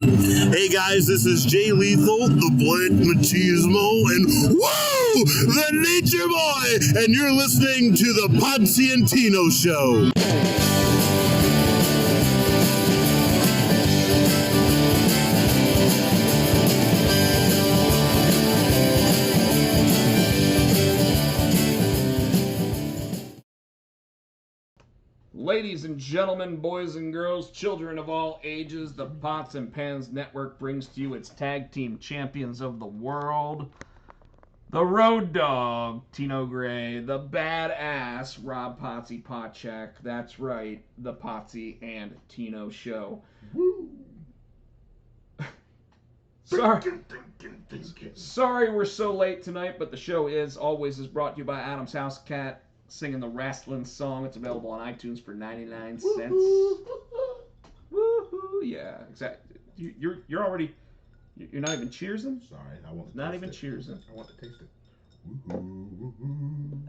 Hey guys, this is Jay Lethal, the Blank Machismo, and woo, the Nature Boy, and you're listening to the Potsy and Tino Show. Ladies and gentlemen, boys and girls, children of all ages, the Pots and Pans Network brings to you its tag team champions of the world. The Road Dogg, Tino Gray, the badass Rob Potsy Potchak. That's right, the Potsy and Tino Show. Woo. Sorry we're so late tonight, but the show is brought to you by Adam's House Cat. Singing the wrestling song. It's available on iTunes for 99 cents. Woohoo! Yeah, exactly. You're already. You're not even cheersing? Sorry, I want to not taste even it. cheersing. I want to taste it. Woo-hoo.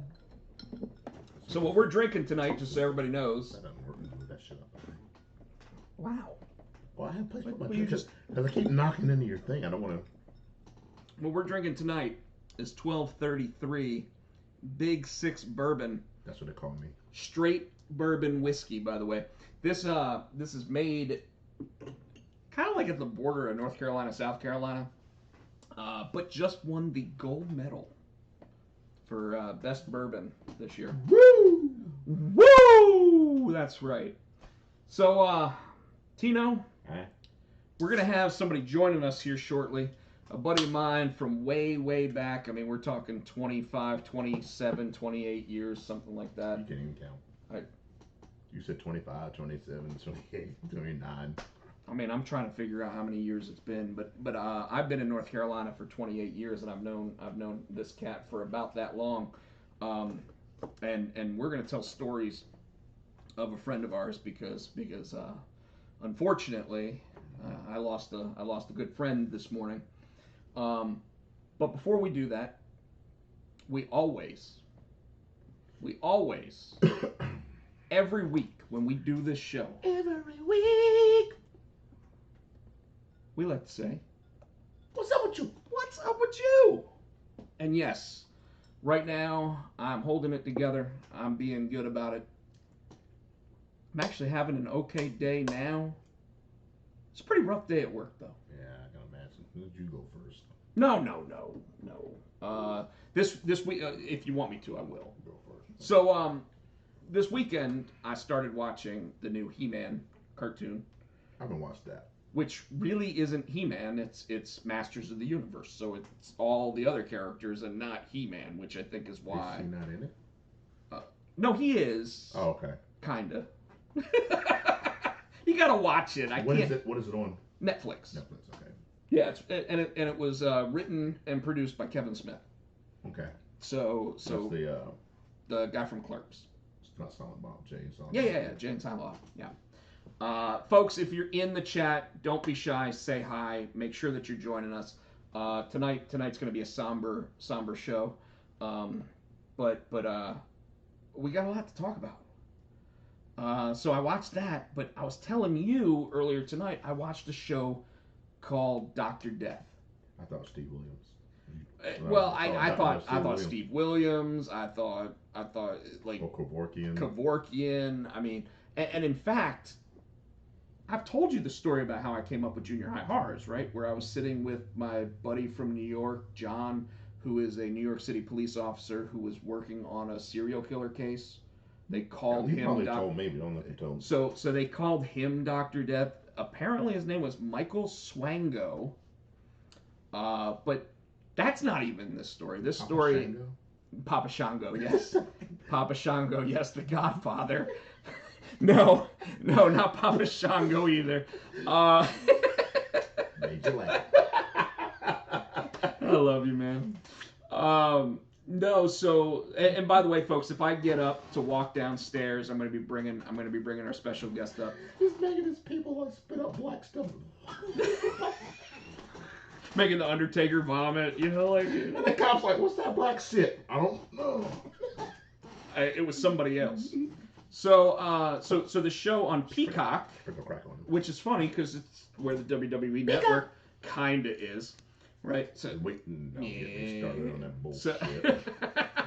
So what we're drinking tonight, just so everybody knows. That doesn't work. Move that shit up. Wow. Well, I have place for my you drink just. because I keep knocking into your thing. I don't want to. What we're drinking tonight is 1233 Big Six Bourbon. That's what they call me. Straight bourbon whiskey, by the way. This is made kind of like at the border of North Carolina, South Carolina, but just won the gold medal for best bourbon this year. Woo! Woo! That's right. So, Tino, we're gonna have somebody joining us here shortly. A buddy of mine from way, way back. I mean, we're talking 25, 27, 28 years, something like that. You can't even count. You said 25, 27, 28, 29. I mean, I'm trying to figure out how many years it's been, but I've been in North Carolina for 28 years, and I've known this cat for about that long. And we're gonna tell stories of a friend of ours because unfortunately, I lost a good friend this morning. But before we do that, we always, every week when we do this show, we like to say, What's up with you? what's up with you? And yes, right now, I'm holding it together. I'm being good about it. I'm actually having an okay day now. It's a pretty rough day at work, though. Yeah, I can imagine. Who did you go first? No. This week, if you want me to, I will. Go first. So, this weekend, I started watching the new He-Man cartoon. I haven't watched that. Which really isn't He-Man, it's Masters of the Universe. So it's all the other characters and not He-Man, which I think is why. Is he not in it? No, he is. Oh, okay. Kinda. You gotta watch it. What is it on? Netflix. Netflix, okay. Yeah, it was written and produced by Kevin Smith. Okay. So That's the guy from Clerks. It's not Silent Bob, Jay. Yeah, Jay and Silent Bob. Yeah. Folks, if you're in the chat, don't be shy. Say hi. Make sure that you're joining us. Tonight's going to be a somber show, but we got a lot to talk about. So I watched that, but I was telling you earlier tonight I watched a show called Dr. Death. I thought Steve Williams. I thought Steve Williams. I thought like Kevorkian. I mean, and in fact, I've told you the story about how I came up with Junior High Horrors, right? Where I was sitting with my buddy from New York, John, who is a New York City police officer who was working on a serial killer case. They called him. You probably told me, but don't know if you told me. So they called him Dr. Death. Apparently his name was Michael Swango. But that's not even this story. This story, Papa Shango, yes. Papa Shango, yes, the Godfather. No, not Papa Shango either. Made you laugh. I love you, man. No, so and by the way, folks, if I get up to walk downstairs, I'm gonna be bringing our special guest up. He's making his people like spit up black stuff. Making the Undertaker vomit, you know, like. And the cop's like, "What's that black shit?" I don't know. It was somebody else. So the show on Peacock. Sprinkle crack on which is funny because it's where the WWE Network kinda is, right? So Wait, don't get me yeah. started on that So, bullshit.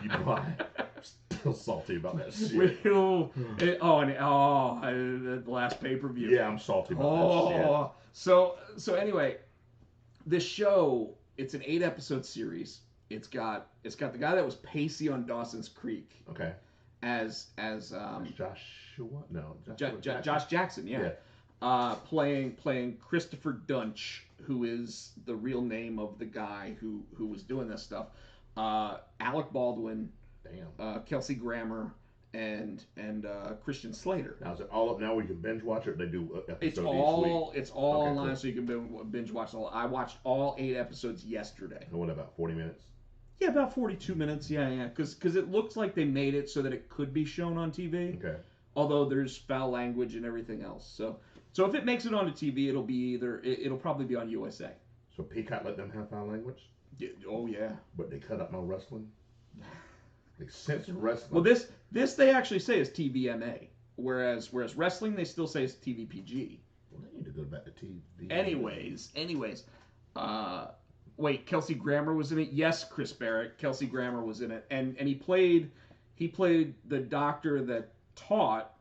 You know I'm still salty about that shit. the last pay-per-view. Yeah, I'm salty about that So anyway, this show, it's an 8-episode series. It's got the guy that was Pacey on Dawson's Creek shit. Okay. as Joshua? No, Josh Jackson, yeah. Playing Christopher Dunch, who is the real name of the guy who was doing this stuff. Alec Baldwin, Damn. Kelsey Grammer, and Christian Slater. Now is it all up now? We can binge watch it. Or they do episodes It's each all week. online, Cool. so you can binge watch all. I watched all 8 episodes yesterday. And what about 40 minutes? Yeah, about 42 minutes. Yeah, because it looks like they made it so that it could be shown on TV. Okay. Although there's foul language and everything else. So if it makes it onto TV, it'll be it'll probably be on USA. So Peacock let them have foul language, Yeah, oh yeah. but they cut up no wrestling. They censor wrestling. Well, this they actually say is TVMA, whereas wrestling they still say is TVPG. Well, they need to go back to TV. Anyways, wait, Kelsey Grammer was in it. Yes, Chris Barrett. Kelsey Grammer was in it, and he played the doctor that taught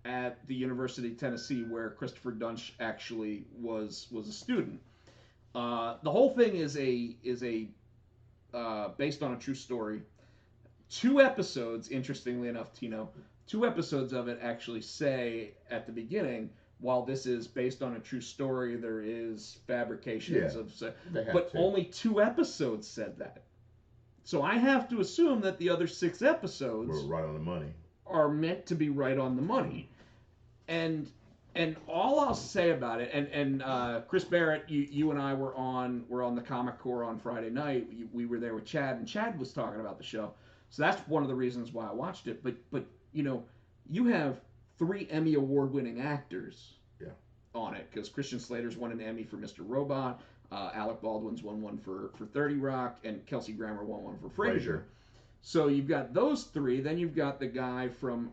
at the University of Tennessee, where Christopher Dunch actually was a student. The whole thing is based on a true story. 2 episodes, interestingly enough, Tino, 2 episodes of it actually say at the beginning, while this is based on a true story, there is fabrications of. But only 2 episodes said that. So I have to assume that the other 6 episodes We're right on the money. Are meant to be right on the money. And all I'll say about it, and Chris Barrett, you and I were on the Comic Core on Friday night. We were there with Chad, and Chad was talking about the show. So that's one of the reasons why I watched it. But you have 3 Emmy award-winning actors on it, because Christian Slater's won an Emmy for Mr. Robot, Alec Baldwin's won one for 30 Rock, and Kelsey Grammer won one for Frasier. So you've got those 3. Then you've got the guy from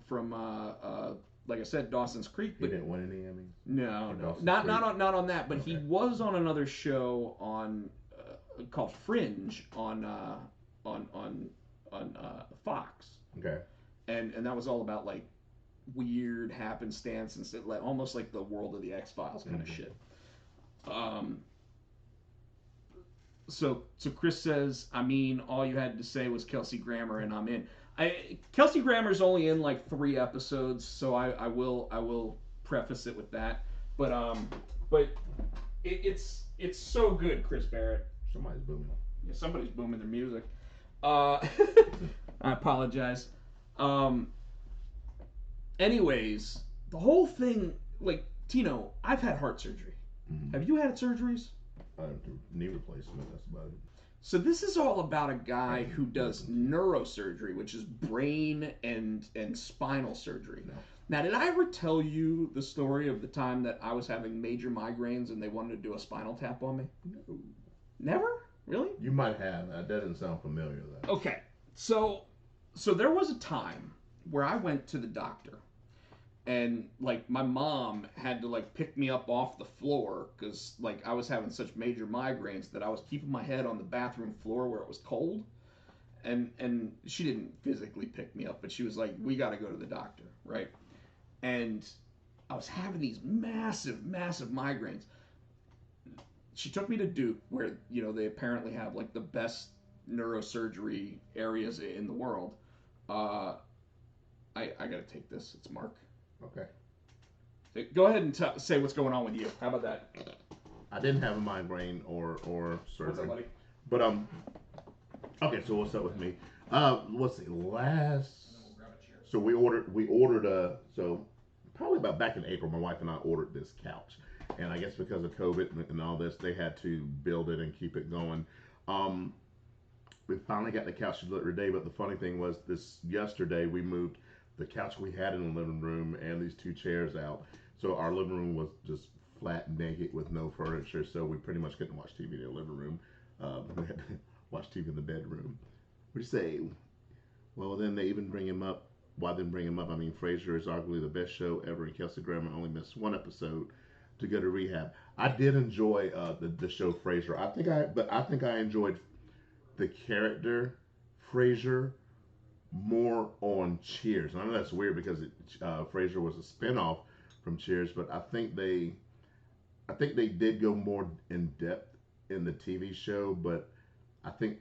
like I said, Dawson's Creek. But he didn't win any Emmys. No, not on that. But he was on another show called Fringe on Fox. Okay. And that was all about like weird happenstance and stuff, like almost like the World of the X-Files kind of shit. So Chris says, I mean, all you had to say was Kelsey Grammer, and I'm in. Kelsey Grammer's only in like 3 episodes, so I will preface it with that. But it's so good, Chris Barrett. Somebody's booming. Yeah, somebody's booming their music. I apologize. Anyways, the whole thing, like, Tino, I've had heart surgery. Mm-hmm. Have you had surgeries? Knee replacement, that's about it. So this is all about a guy who does neurosurgery, which is brain and spinal surgery. No. Now, did I ever tell you the story of the time that I was having major migraines and they wanted to do a spinal tap on me? No. Never? Really? You might have. That doesn't sound familiar, though. Okay. So there was a time where I went to the doctor, and like my mom had to like pick me up off the floor because like I was having such major migraines that I was keeping my head on the bathroom floor where it was cold, and she didn't physically pick me up, but she was like, we got to go to the doctor, right? And I was having these massive migraines. She took me to Duke, where they apparently have like the best neurosurgery areas in the world. I gotta take this. It's Mark. Okay. Go ahead and say what's going on with you. How about that? I didn't have a migraine or surgery. What's up, buddy? But okay. So what's up with me? Let's see. So we ordered. So probably about back in April, my wife and I ordered this couch, and I guess because of COVID and all this, they had to build it and keep it going. We finally got the couch delivered today, but the funny thing was yesterday we moved the couch we had in the living room and these 2 chairs out. So our living room was just flat naked with no furniture, so we pretty much couldn't watch TV in the living room. We had to watch TV in the bedroom. What do you say? Well, then they even bring him up. Why didn't bring him up? I mean, Frasier is arguably the best show ever, and Kelsey Grammer only missed 1 episode. to go to rehab. I did enjoy the show Frasier. I think I enjoyed the character Frasier more on Cheers. And I know that's weird because Frasier was a spinoff from Cheers, but I think they did go more in depth in the TV show. But I think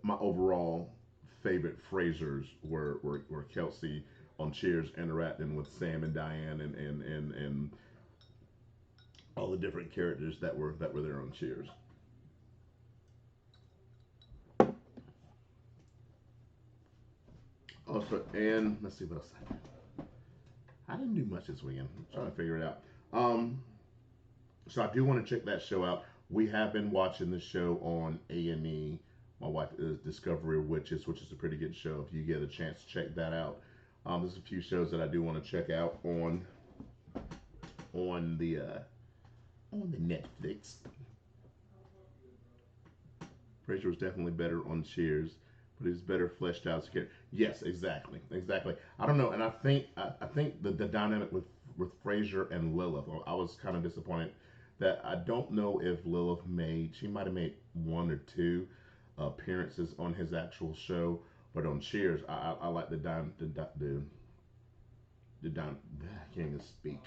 my overall favorite Frasers were Kelsey on Cheers interacting with Sam and Diane and all the different characters that were there on Cheers. Also, and let's see what else I did. I didn't do much this weekend. I'm trying to figure it out. So I do want to check that show out. We have been watching the show on A&E. My wife is Discovery of Witches, which is a pretty good show. If you get a chance to check that out, there's a few shows that I do want to check out on the Netflix. Frasier was definitely better on Cheers, but he's better fleshed out. Yes, exactly. I don't know, and I think the dynamic with Frasier and Lilith, I was kind of disappointed that I don't know if Lilith she might have made one or two appearances on his actual show, but on Cheers, I like I can't even speak.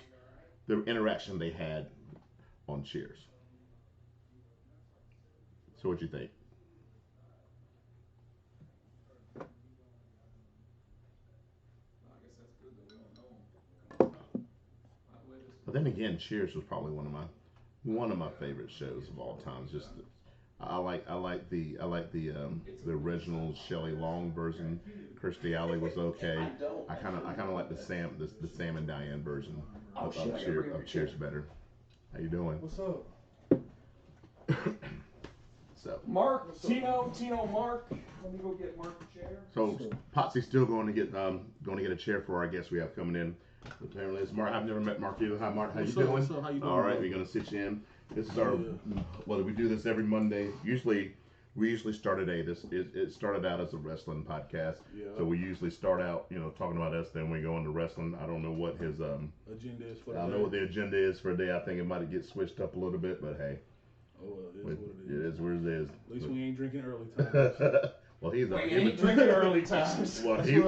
The interaction they had on Cheers. So what you think? But then again, Cheers was probably one of my favorite shows of all time. Just I like the original Shelley Long version. Kirstie Alley was okay. I kind of like the Sam and Diane version of Cheers better. How you doing? What's up? So Mark, Tino, Mark. Let me go get Mark a chair. So Potsy's still going to get a chair for our guest we have coming in. Apparently it's Mark. I've never met Mark either. Hi Mark, how you doing? What's up? How you doing? All right, we're gonna sit you in. This is our we do this every Monday. We usually start at 8. It started out as a wrestling podcast. Yeah. So we usually start out, talking about us, then we go into wrestling. I don't know what his agenda is for the day. I don't know what the agenda is for the day. I think it might get switched up a little bit, but hey. Oh well, it is what it is. At least we ain't drinking early times. Well, he's ain't drinking early times. Well, he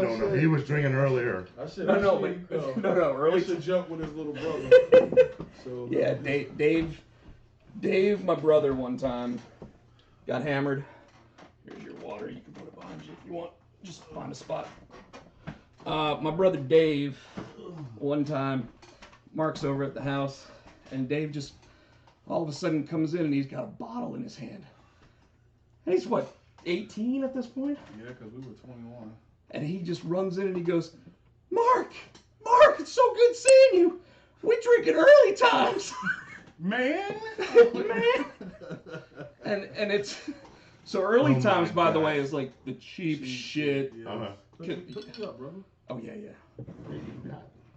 was drinking earlier. I said, No, early. He should jump with his little brother. So yeah, Dave, my brother, one time got hammered. Here's your water. You can put it behind you if you want. Just find a spot. My brother Dave, one time, Mark's over at the house, and Dave just all of a sudden comes in and he's got a bottle in his hand. And he's what, 18 at this point? Yeah, because we were 21. And he just runs in and he goes, Mark, it's so good seeing you. We drink at early times. Man. And it's so early times, by the God. way, is like the cheap shit. Yeah. Uh-huh. Hook me up, brother. Oh yeah.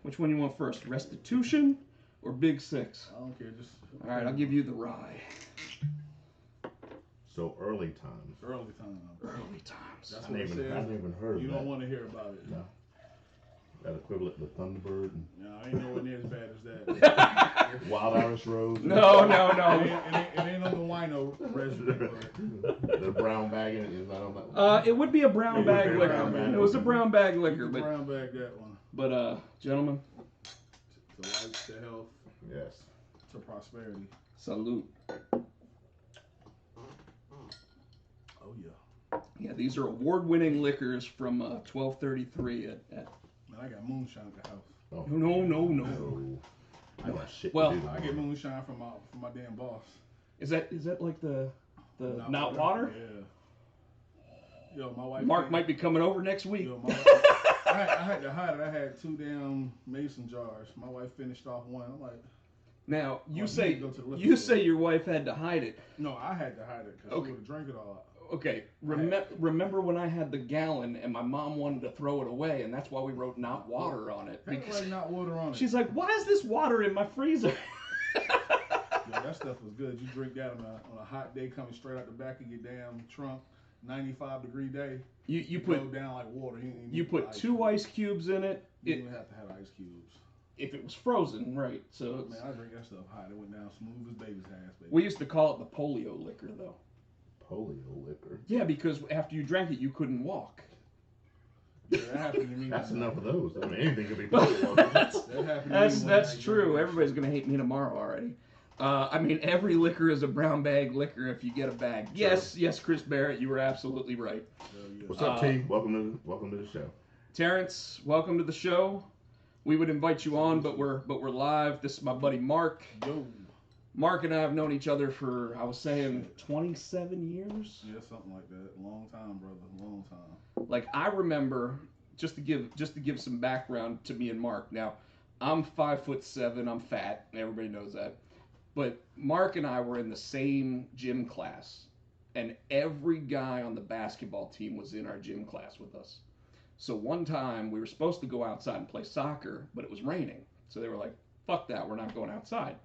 Which one you want first, Restitution or Big Six? I don't care. Just All right, I'll give you the rye. So early times. early time. Early times. That's I what it never says. even heard of You that. don't want to hear about it. No. That equivalent to Thunderbird and No, I ain't nowhere near as bad as that. Wild Irish Rose. No. It ain't on the wino resume. The brown bag in it is not on that. It would be a brown It would bag be a liquor. brown bag. It was a brown bag You liquor, can but brown bag that one. Gentlemen, To life, to health, Yes. to prosperity. salute. Oh yeah. Yeah, these are award-winning liquors from 1233 at. Man, I got moonshine at the house. Oh. No. I got shit Well, to do I tomorrow. get moonshine from my damn boss. Is that like the not water? Yeah. Yo, my wife. Mark might be coming over next week. Yo, I had to hide it. I had 2 damn mason jars. My wife finished off one. I'm like, Now you Oh, say you need to go to the liquor you store. say your wife had to hide it. no, I had to hide it because Okay. she would have drank it all. Okay, remember when I had the gallon and my mom wanted to throw it away, and that's why we wrote not water on it. Ain't Because like not water on it. she's like, why is this water in my freezer? Yeah, that stuff was good. You drink that on a hot day coming straight out the back of your damn trunk, 95-degree day. You Go put down like water. you put 2 ice cubes in it. You don't even have to have ice cubes. if it was frozen, right? So Man, I drink that stuff hot. It went down smooth as baby's ass, baby. we used to call it the polio liquor, though. Polio liquor. Yeah, because after you drank it, you couldn't walk. Yeah, that happened to me. That's one enough night. of those. I mean, anything could be polio. that's That happened to me that's, one that's night, true. baby. Everybody's gonna hate me tomorrow already. I mean, every liquor is a brown bag liquor if you get a bag. Yes, Chris Barrett, you were absolutely right. Hell yeah. What's up, T? Welcome to the show. Terrence, welcome to the show. We would invite you on, but we're live. This is my buddy Mark. Yo. Mark and I have known each other for, I was saying, 27 years. Yeah, something like that. Long time, brother. Long time. Like, I remember, just to give some background to me and Mark. Now, I'm 5'7", I'm fat, everybody knows that. But Mark and I were in the same gym class, and every guy on the basketball team was in our gym class with us. So one time we were supposed to go outside and play soccer, but it was raining. So they were like, fuck that, we're not going outside.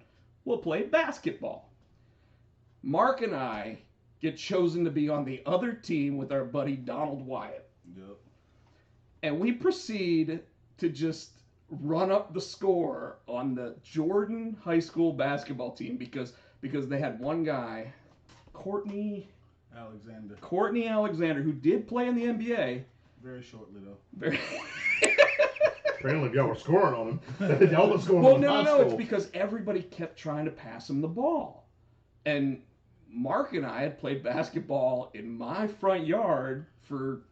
We'll play basketball. Mark and I get chosen to be on the other team with our buddy Donald Wyatt. Yep. And we proceed to just run up the score on the Jordan High School basketball team because they had one guy, Courtney Alexander, who did play in the NBA. Very shortly, though. Very Apparently, y'all were scoring on him. Y'all were scoring well, on him. no. It's because everybody kept trying to pass him the ball. And Mark and I had played basketball in my front yard for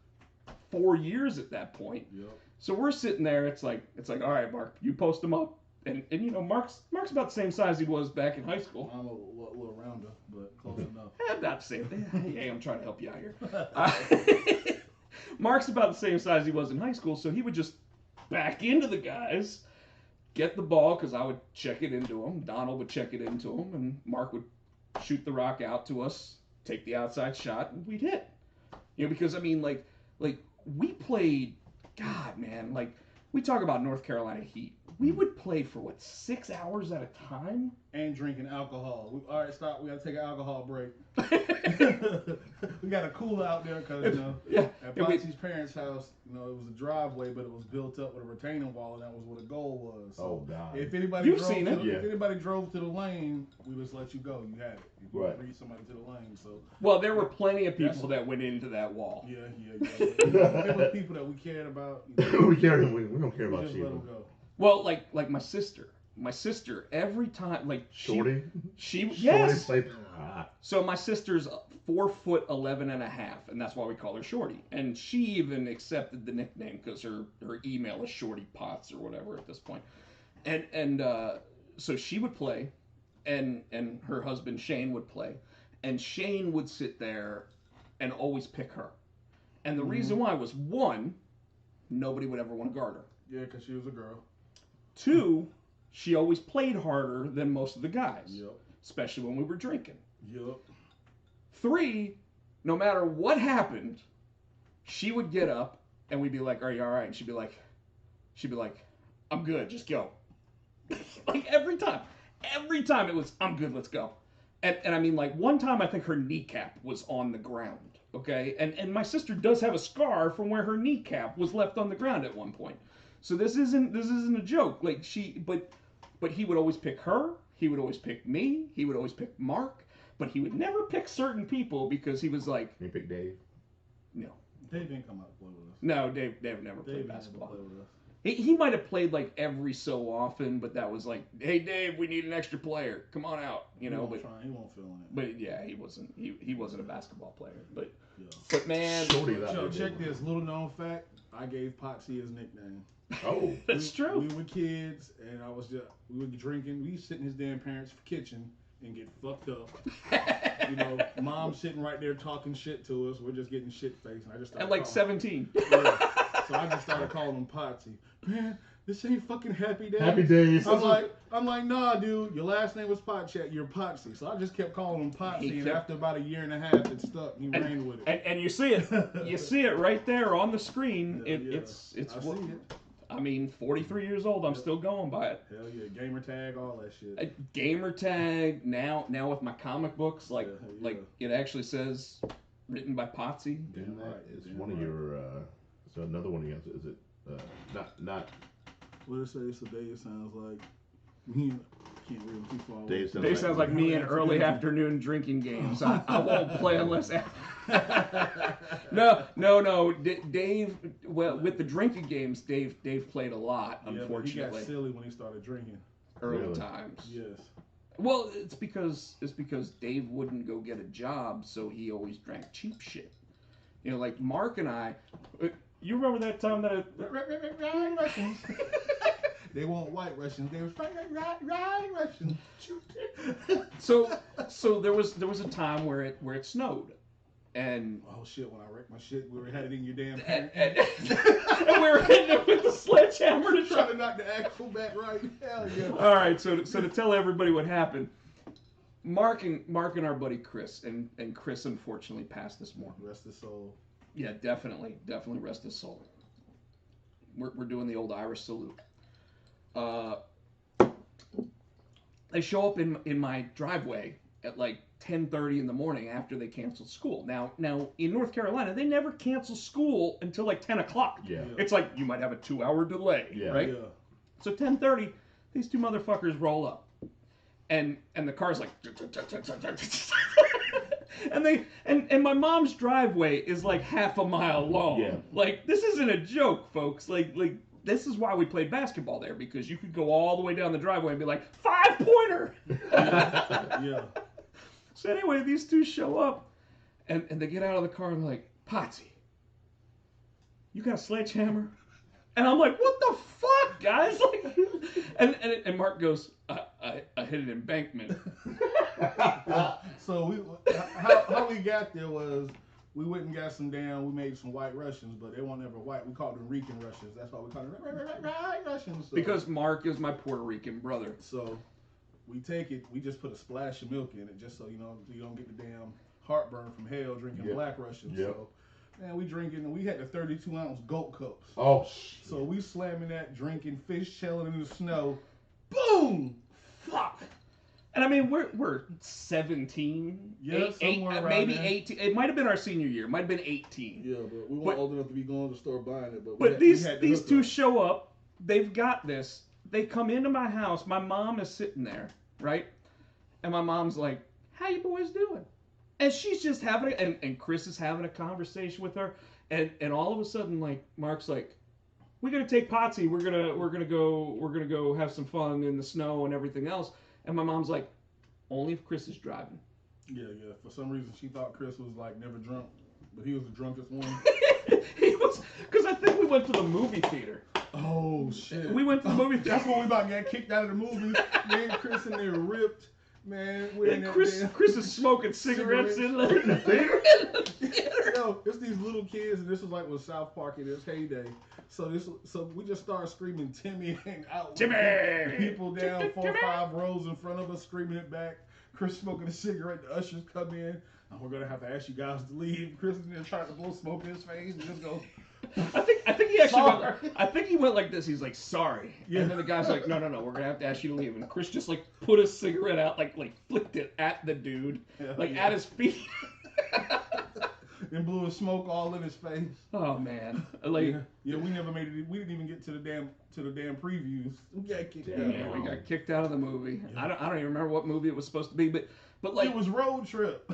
4 years at that point. Yep. So we're sitting there. It's like, all right, Mark, you post him up, and you know, Mark's about the same size he was back in high school. I'm a little rounder, but close enough. About the same. Hey, I'm trying to help you out here. Mark's about the same size he was in high school, so he would just back into the guys, get the ball, because I would check it into him. Donald would check it into him, and Mark would shoot the rock out to us, take the outside shot, and we'd hit. You know, because I mean, like we played. God, man, like, we talk about North Carolina Heat. We would play for, 6 hours at a time? And drinking alcohol. All right, stop. We got to take an alcohol break. We got to cool out there because, you know, Yeah. at Potsy's parents' house, you know, it was a driveway, but it was built up with a retaining wall, and that was what the goal was. So Oh, God. if anybody You've drove seen it. Yeah. If anybody drove to the lane, we just let you go. You had it. If you Right. lead somebody to the lane, so Well, there were plenty of people that went into that wall. yeah. There were people that we cared about. You know, we don't care we about just let them you. go. Well, like my sister. My sister, every time, like, Shorty? yes. Shorty played. So my sister's 4'11" and a half, and that's why we call her Shorty. And she even accepted the nickname because her email is Shorty Potts or whatever at this point. And so she would play, and her husband Shane would play, and Shane would sit there and always pick her. And the reason why was, one, nobody would ever want to guard her. Yeah, because she was a girl. Two, she always played harder than most of the guys, Yep. especially when we were drinking. Yep. Three, no matter what happened, she would get up and we'd be like, "Are you all right?" And she'd be like, "I'm good, just go." Like every time it was, "I'm good, let's go." And I mean, like, one time I think her kneecap was on the ground, okay? And my sister does have a scar from where her kneecap was left on the ground at one point. So this isn't a joke. Like, but he would always pick her, he would always pick me, he would always pick Mark, but he would never pick certain people because he was like, You pick Dave? no. Dave didn't come out to play with us. No, Dave never Dave played didn't basketball. play with us. He might have played like every so often, but that was like, "Hey Dave, we need an extra player. Come on out," you know. He won't feel it. But yeah, he wasn't a basketball player. But Yeah. but man, Shorty that Yo, did. check this little known fact. I gave Potsy his nickname. Oh. that's true. We were kids, and we were drinking. We sit in his damn parents' kitchen and get fucked up. You know, mom sitting right there talking shit to us. We're just getting shit faced. And I just started At like calling- 17. Yeah. So I just started calling him Potsy. Man, this ain't fucking Happy Days. Happy Days. I'm like, nah, dude. Your last name was Potchat. You're Potsy. So I just kept calling him Potsy, and after about a year and a half, it stuck. He ran with it. And you see it right there on the screen. Yeah, It's I see it. I mean, 43 years old. I'm still going by it. Hell yeah, gamer tag, all that shit. Gamer tag now with my comic books, like it actually says written by Potsy. Isn't that Right, is damn one of right. your so another one of your is it not What did it say? So Dave sounds like me. Can't read him too far away. Dave sounds like me in early afternoon drinking games. I won't play unless. No. Dave, well, with the drinking games, Dave played a lot. Unfortunately, he got silly when he started drinking. Early times. Yes. Well, it's because Dave wouldn't go get a job, so he always drank cheap shit. You know, like Mark and I. You remember that time that Russians. They weren't white Russians. They was Russians. So there was a time where it snowed, and oh shit! When I wrecked my shit, we had it in your damn and we were hitting it with the sledgehammer to trying to knock the axle back right. Hell yeah! All right, so to tell everybody what happened, Mark and our buddy Chris, and Chris unfortunately passed this morning. Rest his soul. Yeah, definitely rest his soul. We're doing the old Irish salute. They show up in my driveway at like 10:30 in the morning after they canceled school. Now in North Carolina, they never cancel school until like 10 o'clock. Yeah. It's like you might have a 2-hour delay, right? Yeah. So 10:30, these two motherfuckers roll up, and the car's like, and my mom's driveway is like half a mile long. Yeah. Like this isn't a joke, folks. Like this is why we played basketball there, because you could go all the way down the driveway and be like 5-pointer. Yeah. So anyway, these two show up, and they get out of the car and they're like, Potsy, you got a sledgehammer? And I'm like, what the fuck, guys? Like, and Mark goes, I hit an embankment. So how we got there was we went and got we made some white Russians, but they weren't ever white. We called them Rican Russians. That's why we called them Russians. So, because Mark is my Puerto Rican brother. So we take it, we just put a splash of milk in it just so you don't get the damn heartburn from hell drinking black Russians. Yep. So man, we drinking, and we had the 32-ounce goat cups. Oh shit. So we slamming that, drinking, fish shelling in the snow. Boom! Fuck! And I mean, we're 17, maybe there. 18. It might have been our senior year. It might have been 18. Yeah, but we weren't old enough to be going to the store buying it. But these two show up. They've got this. They come into my house. My mom is sitting there, right? And my mom's like, "How you boys doing?" And she's just having and Chris is having a conversation with her. And all of a sudden, like Mark's like, "We're gonna take Potsy. We're gonna go have some fun in the snow and everything else." And my mom's like, only if Chris is driving. Yeah. For some reason, she thought Chris was like never drunk, but he was the drunkest one. He was, because I think we went to the movie theater. Oh shit! We went to the movie theater. That's when we about to get kicked out of the movie. Me and Chris in there ripped. Man, And Chris is smoking cigarettes in the theater. Yo, it's these little kids, and this was like with South Park in its heyday. So we just started screaming Timmy and out. Timmy! People down Timmy, 4 or 5 rows in front of us screaming it back. Chris smoking a cigarette. The ushers come in. And we're gonna have to ask you guys to leave. Chris is there trying to blow smoke in his face and just go. I think he actually Sorry. I think he went like this. He's like, sorry. Yeah. And then the guy's like, no, we're gonna have to ask you to leave. And Chris just like put his cigarette out, like flicked it at the dude, at his feet. And blew his smoke all in his face. Oh man. Like yeah, we never made it. We didn't even get to the damn previews. We got kicked out. Yeah, we got kicked out of the movie. Yeah. I don't even remember what movie it was supposed to be, but like it was Road Trip.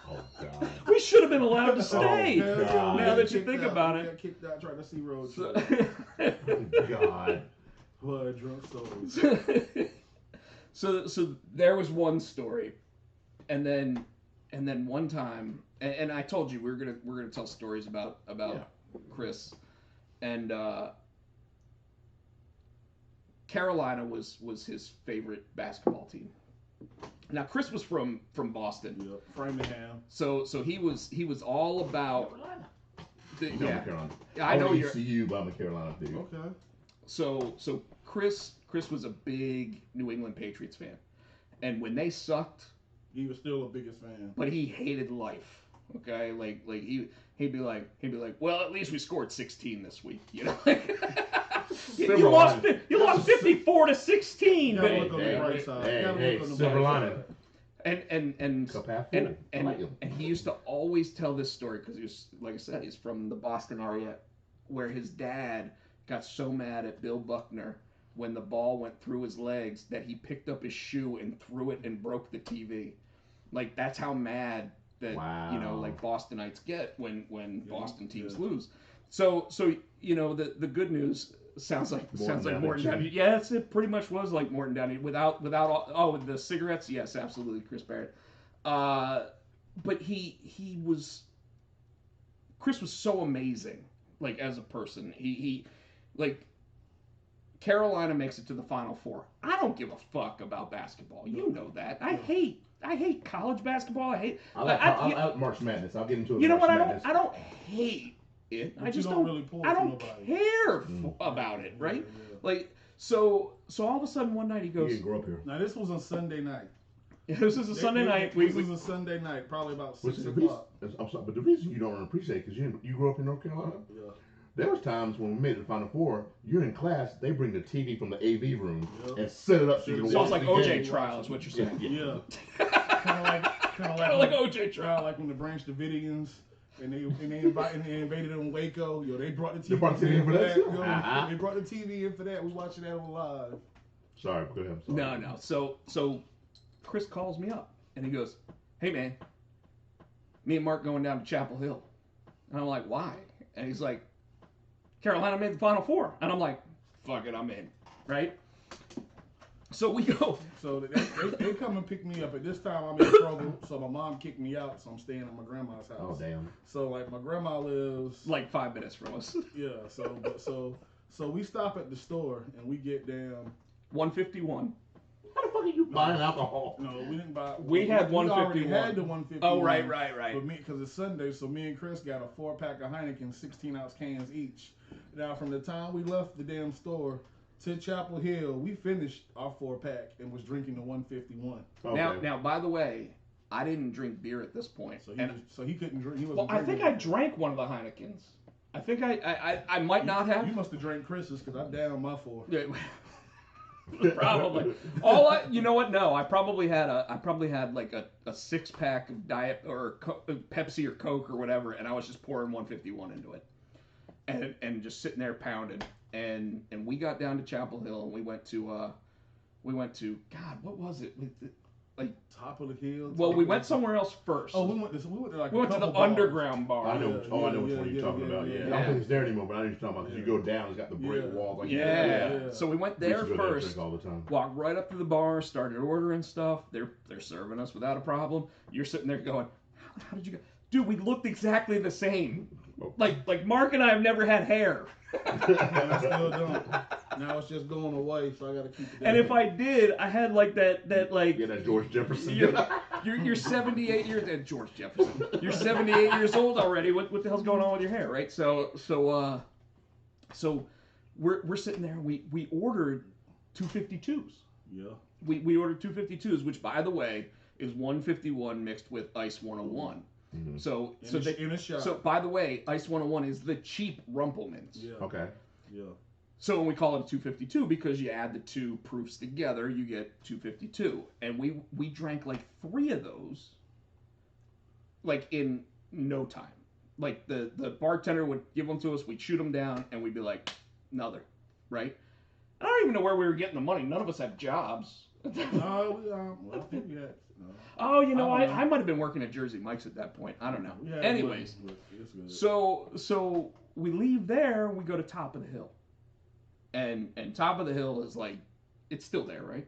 Oh god. We should have been allowed to stay. God. Now that you think about We it. got kicked out trying to see Road Trip. Oh god. Blood drunk souls. So there was one story, and then one time, and I told you we're gonna tell stories about Chris, and Carolina was his favorite basketball team. Now Chris was from Boston. Yep. Framingham. So he was all about. Carolina. I know you're. ECU, but I'm a Carolina dude. Okay. So Chris was a big New England Patriots fan, and when they sucked, he was still the biggest fan. but he hated life. Okay, like he'd be like, well, at least we scored 16 this week, you know. you lost 54 to 16, You but gotta look on the bright side. You gotta Hey, look on the silver bright lining. side. and Cup half full. I like him. and he used to always tell this story because he was, like I said, he's from the Boston area, where his dad got so mad at Bill Buckner when the ball went through his legs that he picked up his shoe and threw it and broke the TV. Like, that's how mad that, you know, like Bostonites get when Boston teams lose. So you know, the good news sounds like Morton Downey. Yes, it pretty much was like Morton Downey without all the cigarettes. Yes, absolutely, Chris Barrett. But Chris was so amazing, like, as a person. He like, Carolina makes it to the Final Four. I don't give a fuck about basketball. You know that. I hate college basketball. I like March Madness. I'll get into it. You know what? I don't hate it. But I just don't. Really I don't care about it, right? Yeah. Like, so all of a sudden one night he goes. You didn't grow up here. Now this was on Sunday night. This is a Sunday night. This was a Sunday night, probably about 6 o'clock. I'm sorry, but the reason you don't appreciate it because you grew up in North Carolina. Yeah. There was times when we made it to the Final Four, you're in class, they bring the TV from the AV room and set it up so you can So watch it's like the OJ game. trial is what you're saying. Yeah. kind of like OJ trial. Like when the Branch Davidians and they invaded in Waco. Yo, they brought the TV. They brought the TV in for that too? They brought the TV in for that. We watching that on live. Sorry, go ahead. I'm sorry. No. So Chris calls me up and he goes, "Hey man, me and Mark going down to Chapel Hill." And I'm like, "Why?" And he's like, "Carolina made the Final Four." And I'm like, "Fuck it, I'm in." Right? So we go. So they come and pick me up. At this time, I'm in trouble. So my mom kicked me out. So I'm staying at my grandma's house. Oh, damn. So, like, my grandma lives... Like 5 minutes from us. Yeah. So we stop at the store and we get down... 151. How the fuck are you buying alcohol? No, we didn't buy... We had 151. We already had the 151. Oh, right. But because it's Sunday, so me and Chris got a 4-pack of Heineken, 16-ounce cans each. Now, from the time we left the damn store to Chapel Hill, we finished our 4-pack and was drinking the 151. Okay. Now, by the way, I didn't drink beer at this point. So he couldn't drink. He well, I think I drank one of the Heinekens. I think I might not have. You must have drank Chris's because I downed my 4. Yeah. Probably. You know what? No, I probably had like a 6-pack of Diet or Pepsi or Coke or whatever, and I was just pouring 151 into it, and just sitting there pounding. And we got down to Chapel Hill and we went to God, what was it? Like Top of the Hill. Well, we went somewhere else first. Oh, we went to the underground bar. I know which one you're talking about. Yeah. I don't think it's there anymore, but I know what you're talking about because you go down, it's got the brick wall. Like So we went there first. All the time. Walked right up to the bar, started ordering stuff. They're serving us without a problem. You're sitting there going, how did you go? Dude, we looked exactly the same. Like Mark and I have never had hair. And I still don't. Now it's just going away, so I gotta keep it down. And if I did, I had like that like that George Jefferson. You're 78 years old. George Jefferson. You're 78 years old already. What the hell's going on with your hair, right? So we're sitting there. We ordered 252s. Yeah. We ordered 252s, which by the way is 151 mixed with Ice 101. Mm-hmm. So in a shot. So by the way, Ice 101 is the cheap Rumpelmans. Yeah. Okay. Yeah. So when we call it a 252 because you add the two proofs together, you get 252. And we drank like 3 of those like in no time. Like the bartender would give them to us, we'd shoot them down, and we'd be like, another, right? I don't even know where we were getting the money. None of us had jobs. No, I think we had. Oh, you know, I might have been working at Jersey Mike's at that point. I don't know. Yeah, anyways, so we leave there, we go to Top of the Hill. And Top of the Hill is like, it's still there, right?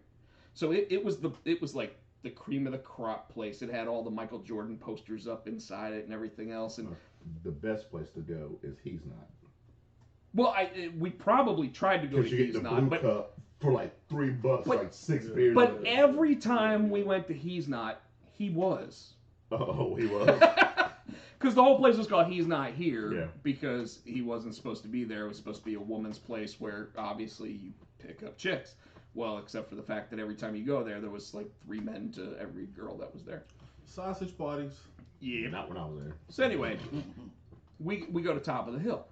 So it was like the cream of the crop place. It had all the Michael Jordan posters up inside it and everything else. And the best place to go is He's Not. Well, we probably tried to go to He's Not, but cup for like $3, like 6 beers. But every time we went to He's Not, he was. Oh, he was. Because the whole place was called He's Not Here, yeah. Because he wasn't supposed to be there. It was supposed to be a woman's place where obviously you pick up chicks. Well, except for the fact that every time you go there was like 3 men to every girl that was there. Sausage parties. Yeah. Not when I was there. So anyway, we go to Top of the Hill.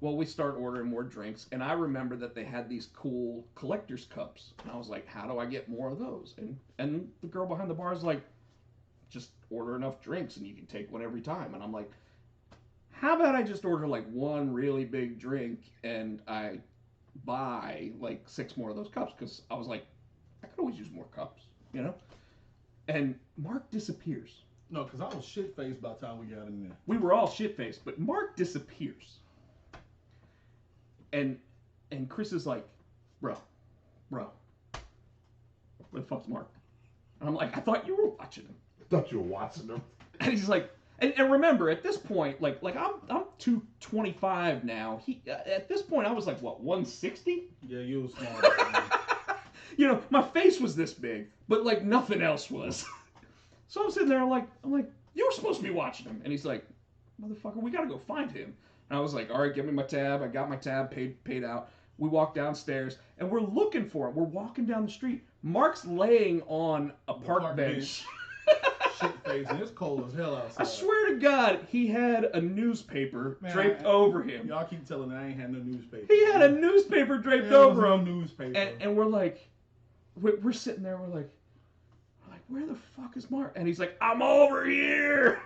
Well, we start ordering more drinks, and I remember that they had these cool collector's cups. And I was like, how do I get more of those? And the girl behind the bar is like, just order enough drinks and you can take one every time. And I'm like, how about I just order like one really big drink and I buy like 6 more of those cups? Because I was like, I could always use more cups, you know? And Mark disappears. No, because I was shit-faced by the time we got in there. We were all shit-faced, but Mark disappears. And Chris is like, bro, where the fuck's Mark? And I'm like, I thought you were watching him. I thought you were watching them. And he's like, and remember, at this point, like I'm 225 now. At this point, I was like, what, 160? Yeah, you was small. You know, my face was this big, but like nothing else was. So I'm sitting there, I'm like, you were supposed to be watching him. And he's like, motherfucker, we gotta go find him. And I was like, all right, give me my tab. I got my tab, paid out. We walk downstairs, and we're looking for him. We're walking down the street. Mark's laying on a park bench. Shit-faced, and it's cold as hell outside. I swear to God, he had a newspaper draped over him. Y'all keep telling me I ain't had no newspaper. He had a newspaper draped over him. Newspaper. And we're like, we're sitting there, we're like, where the fuck is Mark? And he's like, I'm over here.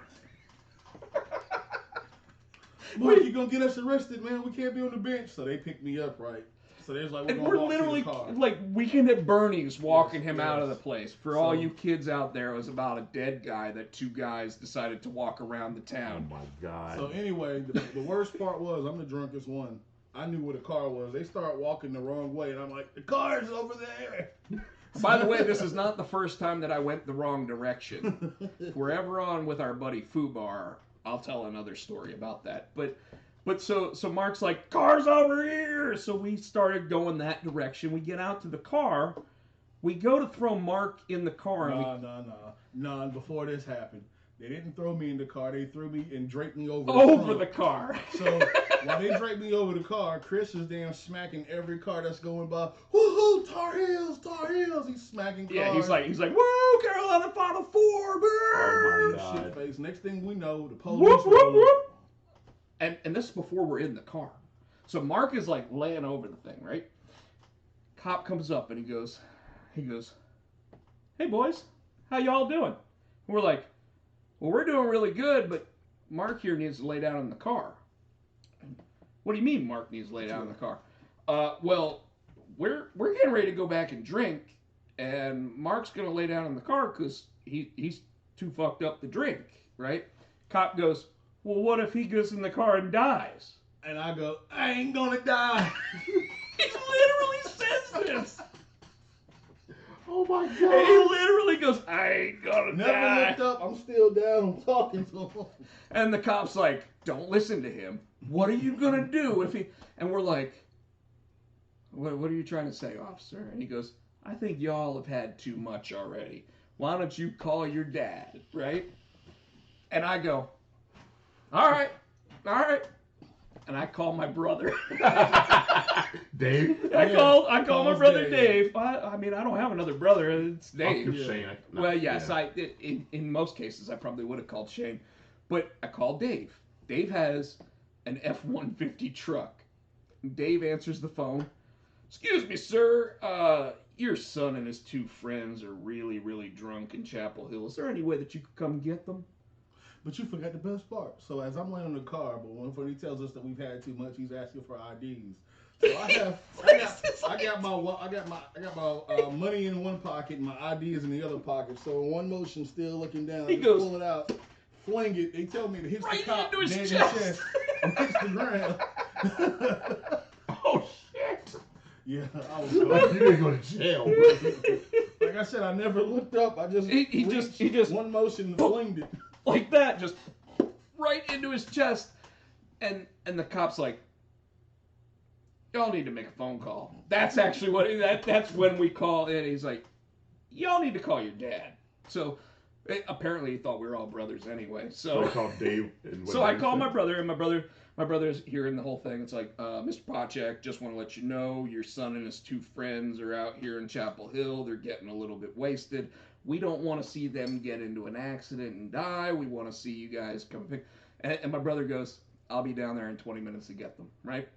Mark, you gonna get us arrested, man. We can't be on the bench. So they picked me up, right? So they was like, we're literally like Weekend at Bernie's walking him out of the place. For all you kids out there, it was about a dead guy that 2 guys decided to walk around the town. Oh my God. So anyway, the worst part was I'm the drunkest one. I knew where the car was. They start walking the wrong way, and I'm like, the car's over there. By the way, this is not the first time that I went the wrong direction. If we're ever on with our buddy Fubar, I'll tell another story about that. But so Mark's like, car's over here. So we started going that direction. We get out to the car. We go to throw Mark in the car. No. Before this happened, they didn't throw me in the car. They threw me and draped me over the car. So while they draped me over the car, Chris is damn smacking every car that's going by. Woohoo! Tar Heels! He's smacking cars. Yeah, he's like, woo! Carolina Final Four! Oh my God. Shit face. Next thing we know, the police. Whoop, whoop, whoop. And this is before we're in the car. So Mark is like laying over the thing, right? Cop comes up and he goes, hey boys, how y'all doing? And we're like, well, we're doing really good, but Mark here needs to lay down in the car. What do you mean Mark needs to lay down in the car? Well, we're getting ready to go back and drink, and Mark's going to lay down in the car because he's too fucked up to drink, right? Cop goes, well, what if he goes in the car and dies? And I go, I ain't gonna die. He literally says this. Oh my God. He literally goes, I ain't gonna die. Never looked up. I'm still down. I'm talking to him. And the cop's like, don't listen to him. What are you gonna do if he... And we're like, what are you trying to say, officer? And he goes, I think y'all have had too much already. Why don't you call your dad, right? And I go, all right. And I call my brother. Dave? I call my brother Dave. I mean, I don't have another brother. It's Dave. Shane. Well, yes, in most cases, I probably would have called Shane. But I called Dave. Dave has an F-150 truck. Dave answers the phone. Excuse me, sir. Your son and his 2 friends are really, really drunk in Chapel Hill. Is there any way that you could come get them? But you forgot the best part. So as I'm laying in the car, but when he tells us that we've had too much, he's asking for IDs. So I got my money in one pocket and my ID is in the other pocket. So in one motion, still looking down, He goes, pull it out, fling it. They tell me to hit right the cop into his dead in chest. the chest and hits the ground. Oh shit. Yeah, I was Like you didn't go to jail. like I said, I never looked up. I just He just one motion and flinged it. like that, just right into his chest. And the cop's like, y'all need to make a phone call. That's actually what that's when we call in. He's like, y'all need to call your dad. So apparently he thought we were all brothers anyway. So I called Dave. So I called my brother, and my brother's hearing the whole thing. It's like, Mr. Pochak, just want to let you know your son and his 2 friends are out here in Chapel Hill. They're getting a little bit wasted. We don't want to see them get into an accident and die. We want to see you guys come pick. And my brother goes, I'll be down there in 20 minutes to get them, right?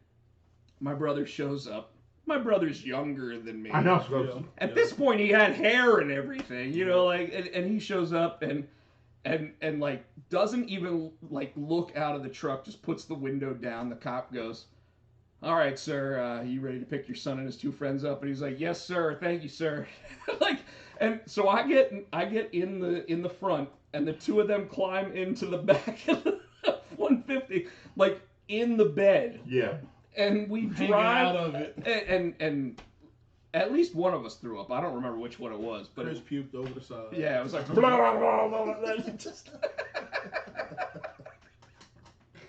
My brother shows up. My brother's younger than me. I know. At this point, he had hair and everything, you know, like, and he shows up, and and like doesn't even like look out of the truck, just puts the window down. The cop goes, "All right, sir, you ready to pick your son and his 2 friends up?" And he's like, "Yes, sir. Thank you, sir." Like, and so I get in the front, and the 2 of them climb into the back of the 150, like in the bed. Yeah. And we Hanging drive out of it. and at least one of us threw up. I don't remember which one it was, but Chris puked over the side. yeah, it was like blah, blah, blah, blah, blah, just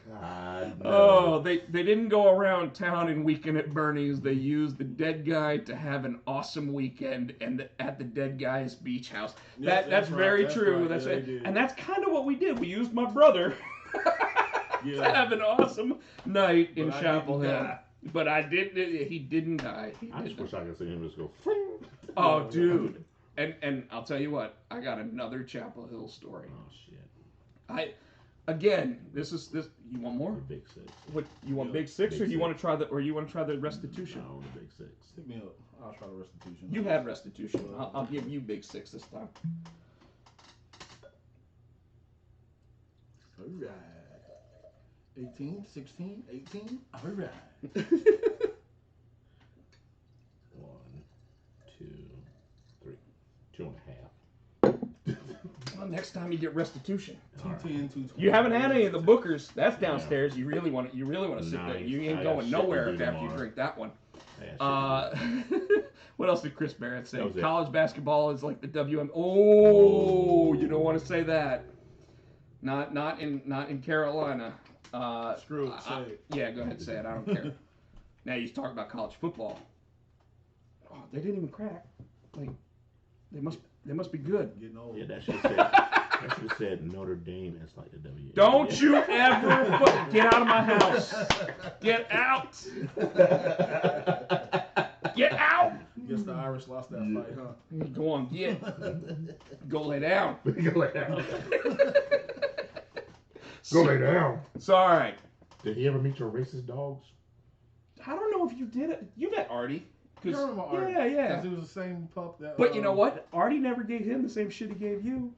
God, no. Oh, they didn't go around town and weekend at Bernie's. They used the dead guy to have an awesome weekend and at the dead guy's beach house. Yes, That's right, very that's true. right, That's yeah, it. they did. And that's kind of what we did. We used my brother to have an awesome night in But I Chapel didn't Hill. die. But I didn't. He didn't die. He I just didn't. wish I could see him just go. Oh, dude. And I'll tell you what. I got another Chapel Hill story. Oh shit. This. You want more? The big 6. What you want? Yeah, Big 6, Big or you Six. want to try the restitution? No, the big 6. Hit me up. I'll try the restitution. You had restitution. I'll give you Big 6 this time. All right. 18, 16, 18. All right. 1, 2, 3, 2.5. Well, next time you get restitution. 210, 220. You haven't had any of the Bookers. That's downstairs. You really want to sit there. Nice. You I ain't got going shit nowhere to do if after you tomorrow. drink that one. Yeah, What else did Chris Barrett say? That was it. College basketball is like the WM. Oh, you don't want to say that. Not in Carolina. Screw it, say it. Yeah, go ahead, say it. I don't care. Now you talk about college football. Oh, they didn't even crack. Like they must be good. Getting old. Yeah, that shit said Notre Dame is like the W. Don't you ever get out of my house. Get out. Get out. Guess the Irish lost that fight, huh? Go on, get. Go lay down. Go lay down. Go lay down. So, all right. Did he ever meet your racist dogs? I don't know if you did it. You met Artie. You remember Art? Yeah. Because it was the same pup that. But you know what? Artie never gave him the same shit he gave you.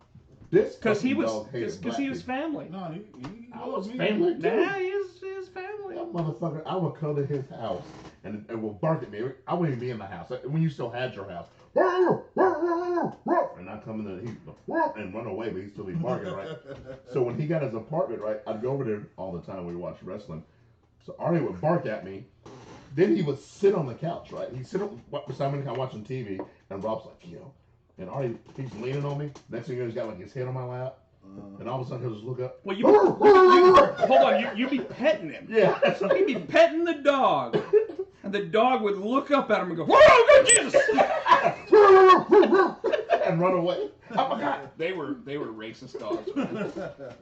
This Because he fucking was, dog hated because he was black family. No, he people. I loves was me. family too. Nah, his family. That motherfucker, I would come to his house and will bark at me. I wouldn't even be in the house. When you still had your house. And I come in there and run away, but he'd still be barking, right? So when he got his apartment, right, I'd go over there all the time when we watched wrestling. So Artie would bark at me. Then he would sit on the couch, right? He'd sit beside me watching TV, and Rob's like, yo. And Artie, he's leaning on me. Next thing you know, he's got like his head on my lap. And all of a sudden, he'll just look up. Well, hold on. You be petting him. Yeah, that's right. He'd be petting the dog, and the dog would look up at him and go, "Whoa, go Jesus!" And run away. I forgot. They were racist dogs.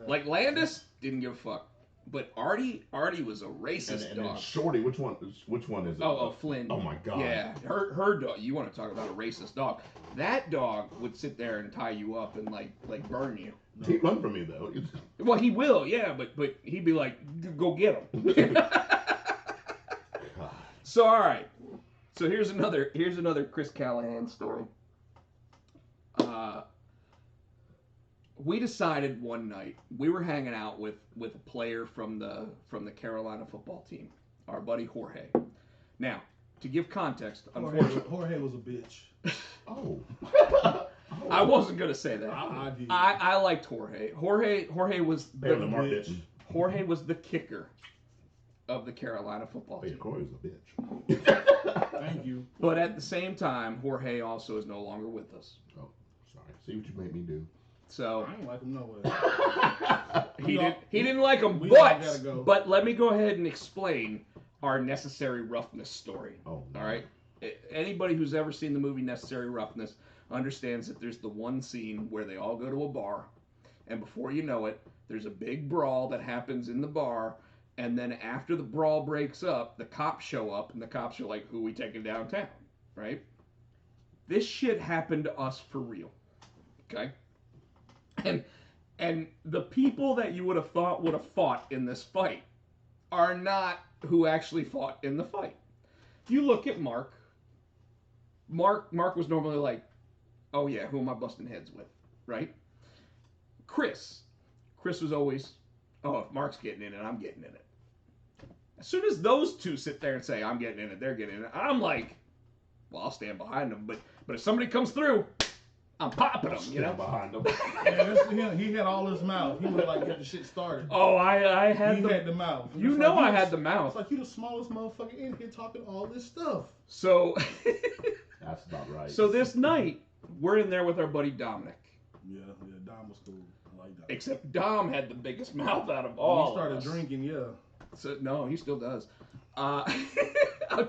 Like Landis didn't give a fuck, but Artie was a racist And then dog. Shorty, which one is it? Oh, Flynn. Oh my God. Yeah, her dog. You want to talk about a racist dog? That dog would sit there and tie you up and like burn you. He'd run from me though. Well, he will, yeah, but he'd be like, go get him. So all right, so here's another Chris Callahan story. We decided one night we were hanging out with a player from the Carolina football team, our buddy Jorge. Now, to give context, unfortunately, Jorge was a bitch. Oh. I wasn't gonna say that. I did. I liked Jorge. Jorge was Better than Mark bitch. Ditton. Jorge was the kicker of the Carolina football Oh, yeah, team. Corey's a bitch. Thank you. But at the same time, Jorge also is no longer with us. Oh, sorry. See what you made me do. So I ain't like him no way. he didn't like him, we all gotta but go. but let me go ahead and explain our Necessary Roughness story. Oh, no. All right. Anybody who's ever seen the movie Necessary Roughness understands that there's the one scene where they all go to a bar, and before you know it, there's a big brawl that happens in the bar, and then after the brawl breaks up, the cops show up, and the cops are like, "Who we taking downtown?" Right? This shit happened to us for real. Okay? And the people that you would have thought would have fought in this fight are not who actually fought in the fight. If you look at Mark was normally like, "Oh yeah, who am I busting heads with?" Right? Chris was always, oh, if Mark's getting in it, I'm getting in it. As soon as those two sit there and say, I'm getting in it, they're getting in it, I'm like, well, I'll stand behind them. But if somebody comes through, I'm popping them, you know? Behind them. Yeah, he had all his mouth. He was like, get the shit started. Oh, I had He had the mouth. You It's know like, I had the mouth. It's like you the smallest motherfucker in here talking all this stuff. So, That's about right. so this night, we're in there with our buddy Dominic. Yeah, Dom was cool. I like that. Except Dom had the biggest mouth out of When all. he started of us. drinking, yeah. So, no, he still does. I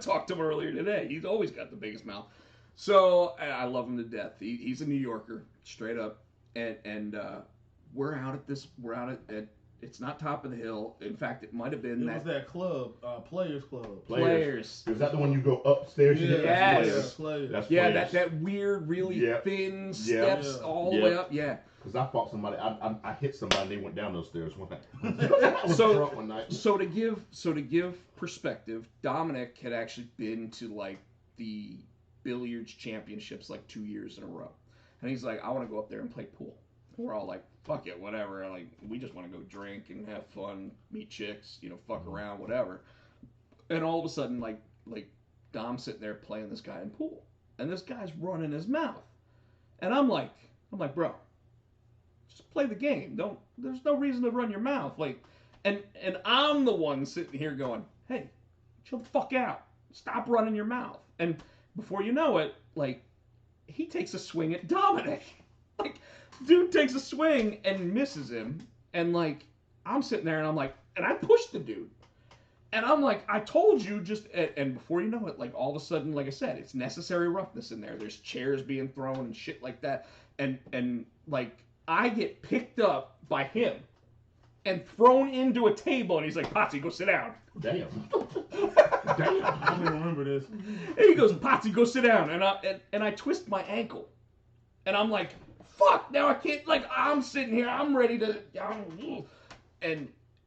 talked to him earlier today. He's always got the biggest mouth. So I love him to death. He's a New Yorker, straight up. And we're out at it's not Top of the Hill. In fact, it might have been It was that club, Players Club. Players. Is that the one you go upstairs? Yeah, Yes. Players. That's Yeah, Players. that weird, really Yep. thin Yep. steps Yeah. all the Yep. way up. Yeah. Because I fought somebody. I hit somebody. And they went down those stairs one night. I was So- drunk one night. So to give perspective, Dominic had actually been to like the billiards championships like 2 years in a row, and he's like, I want to go up there and play pool. And we're all like, fuck it, whatever. Like, we just want to go drink and have fun, meet chicks, fuck around, whatever. And all of a sudden, like Dom's sitting there playing this guy in pool, and this guy's running his mouth, and I'm like, bro, just play the game. There's no reason to run your mouth. Like, and I'm the one sitting here going, hey, chill the fuck out. Stop running your mouth. And before you know it, like, he takes a swing at Dominic. Like, dude takes a swing and misses him. And, like, I'm sitting there and I'm like, and I pushed the dude. And I'm like, I told you just, and before you know it, like, all of a sudden, like I said, it's necessary roughness in there. There's chairs being thrown and shit like that. And like, I get picked up by him and thrown into a table, and he's like, Potsy, go sit down. Damn. I Damn. don't remember this. And he goes, Potsy, go sit down. And I twist my ankle. And I'm like, fuck, now I can't, like, I'm sitting here, I'm ready to,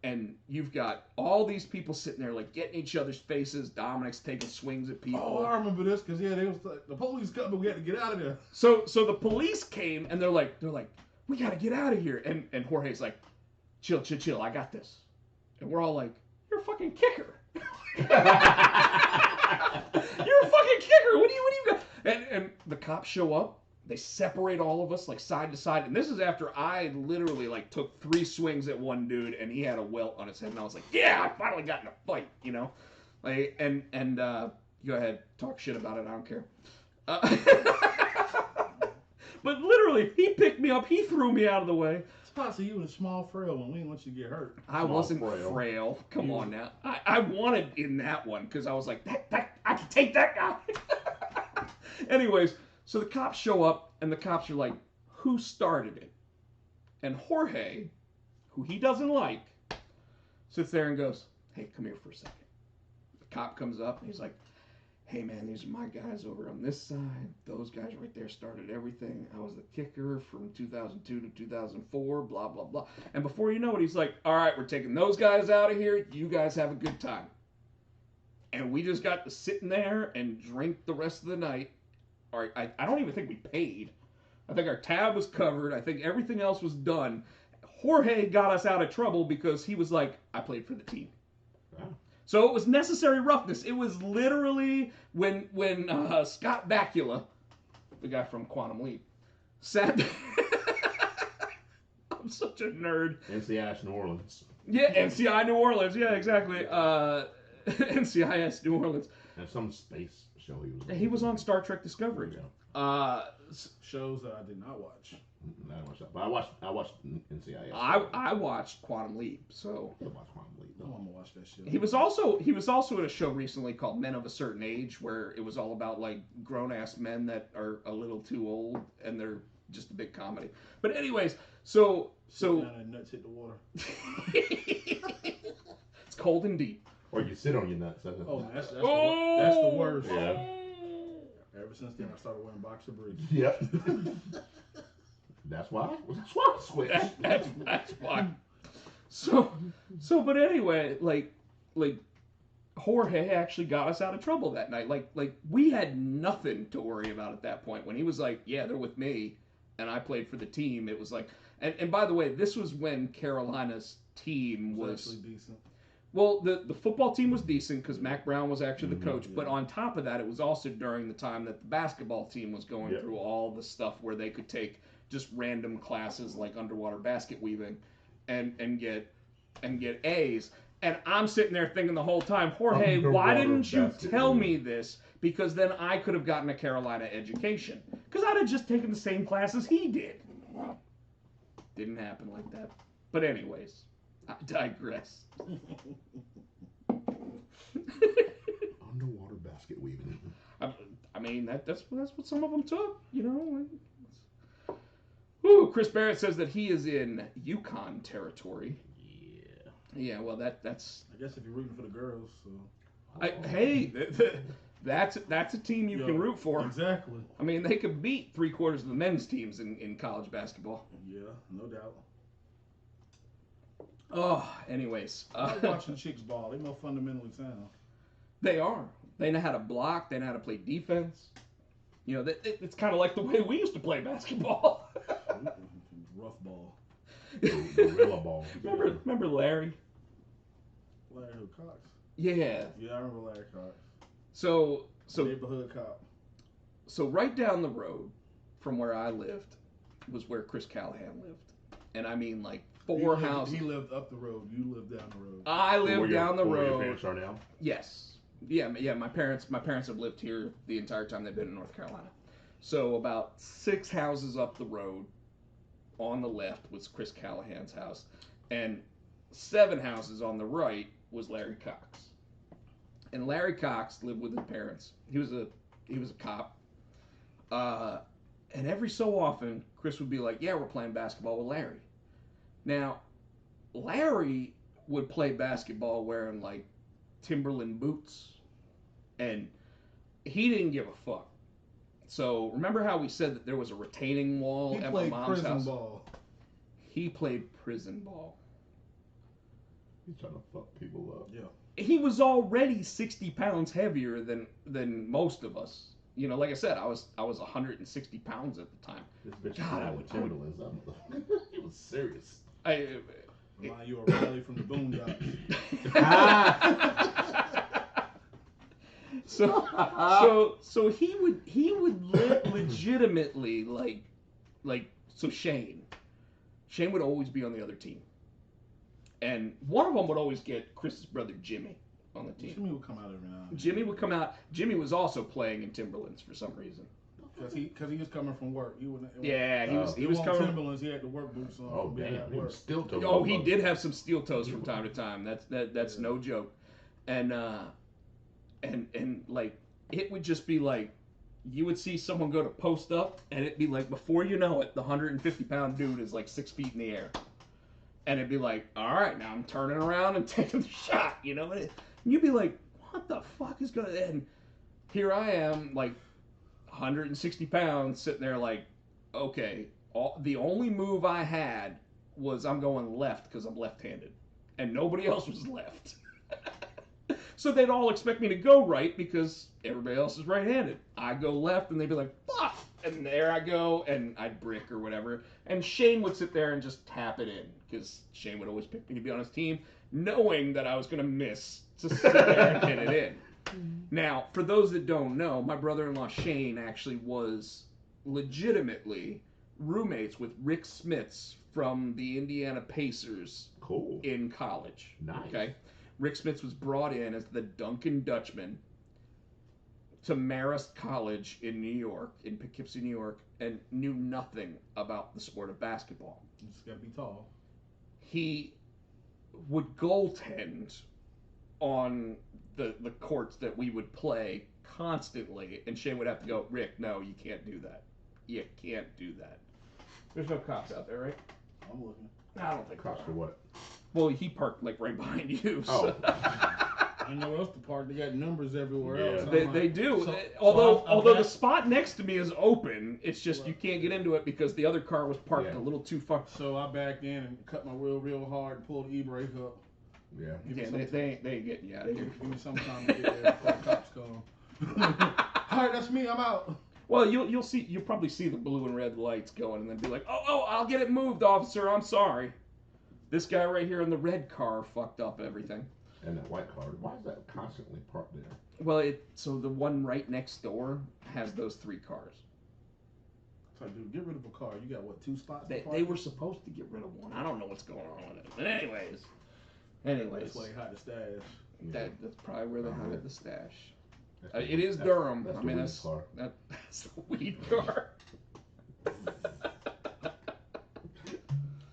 and you've got all these people sitting there, like, getting each other's faces. Dominic's taking swings at people. Oh, I remember this because they was like, the police coming. We had to get out of there. So the police came, and they're like, we gotta get out of here. And Jorge's like, chill, I got this. And we're all like, you're a fucking kicker. You're a fucking kicker. What do you got? And the cops show up. They separate all of us, like, side to side. And this is after I literally, like, took 3 swings at one dude, and he had a welt on his head. And I was like, yeah, I finally got in a fight, Like, and go ahead, talk shit about it. I don't care. But literally, he picked me up. He threw me out of the way. Potsy, you was a small frail one. We didn't want you to get hurt. I Small wasn't frail. frail. Come on now. I wanted in that one because I was like, that I can take that guy. Anyways, so the cops show up, and the cops are like, who started it? And Jorge, who he doesn't like, sits there and goes, hey, come here for a second. The cop comes up, and he's like, hey, man, these are my guys over on this side. Those guys right there started everything. I was the kicker from 2002 to 2004, blah, blah, blah. And before you know it, he's like, all right, we're taking those guys out of here. You guys have a good time. And we just got to sit in there and drink the rest of the night. Or I don't even think we paid. I think our tab was covered. I think everything else was done. Jorge got us out of trouble because he was like, I played for the team. Wow. So it was necessary roughness. It was literally when Scott Bakula, the guy from Quantum Leap, sat. I'm such a nerd. NCIS New Orleans. Yeah, NCI New Orleans. Yeah, exactly. NCIS New Orleans. And some space show he was on. He was on Star Trek Discovery. Yeah. Shows that I did not watch. I didn't watch that, but I watched NCIS. I watched Quantum Leap. So I watched Quantum Leap. I want to watch that shit. he was also in a show recently called Men of a Certain Age, where it was all about like grown ass men that are a little too old and they're just a big comedy. But anyways, so Down and nuts hit the water. it's cold and deep. Or you sit on your nuts. Oh, that's the worst. Yeah. Ever since then, I started wearing boxer briefs. Yep. That's why I switched. That's why. So, but anyway, like Jorge actually got us out of trouble that night. Like we had nothing to worry about at that point. When he was like, yeah, they're with me, and I played for the team, it was like, And by the way, this was when Carolina's team was actually decent. well, the football team was decent because Mac Brown was actually the coach. Yeah. But on top of that, it was also during the time that the basketball team was going Yep. through all the stuff where they could take just random classes like underwater basket weaving, and get A's. And I'm sitting there thinking the whole time, Jorge, why Underwater didn't you basket tell weaving. me this? Because then I could have gotten a Carolina education. Because I'd have just taken the same classes he did. Didn't happen like that. But anyways, I digress. Underwater basket weaving. I mean, that's what some of them took, you know. Ooh, Chris Barrett says that he is in Yukon territory. Yeah. Yeah, well, that's. I guess if you're rooting for the girls, so. Hey, that's a team you can root for. Exactly. I mean, they could beat 3/4 of the men's teams in college basketball. Yeah, no doubt. Oh, anyways, I like watching chicks ball. They're more fundamentally sound. they are. They know how to block. They know how to play defense. You know, it's kind of like the way we used to play basketball. Rough ball. Gorilla ball. Remember Larry? Larry Cox. Yeah. Yeah, I remember Larry Cox. So Neighborhood cop. So right down the road from where I lived was where Chris Callahan lived. And I mean like four houses. He lived up the road. You lived down the road. I lived down the Where your road. parents are now? Yes. Yeah, my parents have lived here the entire time they've been in North Carolina. So about 6 houses up the road on the left was Chris Callahan's house. And 7 houses on the right was Larry Cox. And Larry Cox lived with his parents. He was a cop. And every so often, Chris would be like, yeah, we're playing basketball with Larry. Now, Larry would play basketball wearing like Timberland boots. And he didn't give a fuck. So remember how we said that there was a retaining wall He at my played mom's prison house? ball. He played prison ball. He's trying to fuck people up. Yeah. He was already 60 pounds heavier than most of us. You know, like I said, I was 160 pounds at the time. This bitch God, I was would- Timberlands. He was serious. Remind you of Riley from the Boondocks. So he would legitimately like so Shane would always be on the other team, and one of them would always get Chris's brother Jimmy on the team. Jimmy would come out every now and then. Jimmy would come out. Jimmy was also playing in Timberlands for some reason. Because he was coming from work. He wouldn't. Yeah, he was He was coming. Timberlands. He had the work boots on. Oh to be damn, at he work. was still toes. Oh, he did have some steel toes from time to time. That's no joke, and like it would just be like you would see someone go to post up, and it'd be like before you know it, the 150-pound dude is like 6 feet in the air, and it'd be like, all right, now I'm turning around and taking the shot, you know, and you'd be like, what the fuck is going? And here I am, like 160 pounds, sitting there like, okay, the only move I had was I'm going left because I'm left-handed, and nobody else was left. So they'd all expect me to go right because everybody else is right-handed. I go left, and they'd be like, fuck! And there I go, and I'd brick or whatever. And Shane would sit there and just tap it in because Shane would always pick me to be on his team, knowing that I was going to miss to sit there and hit it in. Now, for those that don't know, my brother-in-law Shane actually was legitimately roommates with Rick Smits from the Indiana Pacers Cool. in college. Nice. Okay? Rick Smits was brought in as the Duncan Dutchman to Marist College in New York, in Poughkeepsie, New York, and knew nothing about the sport of basketball. You just gotta be tall. He would goaltend on the courts that we would play constantly, and Shane would have to go, Rick, no, you can't do that. You can't do that. There's no cops out there, right? I'm looking. I don't think Cops for what? Well, he parked like right behind you. Oh. So. I know else to park. They got numbers everywhere Yeah. else. They do. So- although so the spot next to me is open, it's just you can't get into it because the other car was parked Yeah. a little too far. So I backed in and cut my wheel real hard and pulled the e-brake up. Yeah. Give me Yeah, some- they ain't getting you out of here. Give me some time to get there before the cops come. All right, that's me. I'm out. Well, you'll probably see the blue and red lights going, and then be like, oh, I'll get it moved, officer. I'm sorry. This guy right here in the red car fucked up everything. And that white car, why is that constantly parked there? Well, so the one right next door has those 3 cars. It's like, dude, get rid of a car. You got what, 2 spots? They were supposed to get rid of one. I don't know what's going on with it. But anyways, That's why they hide the stash. that's probably where they hide the stash. It is Durham. That's I mean, that's the weed car.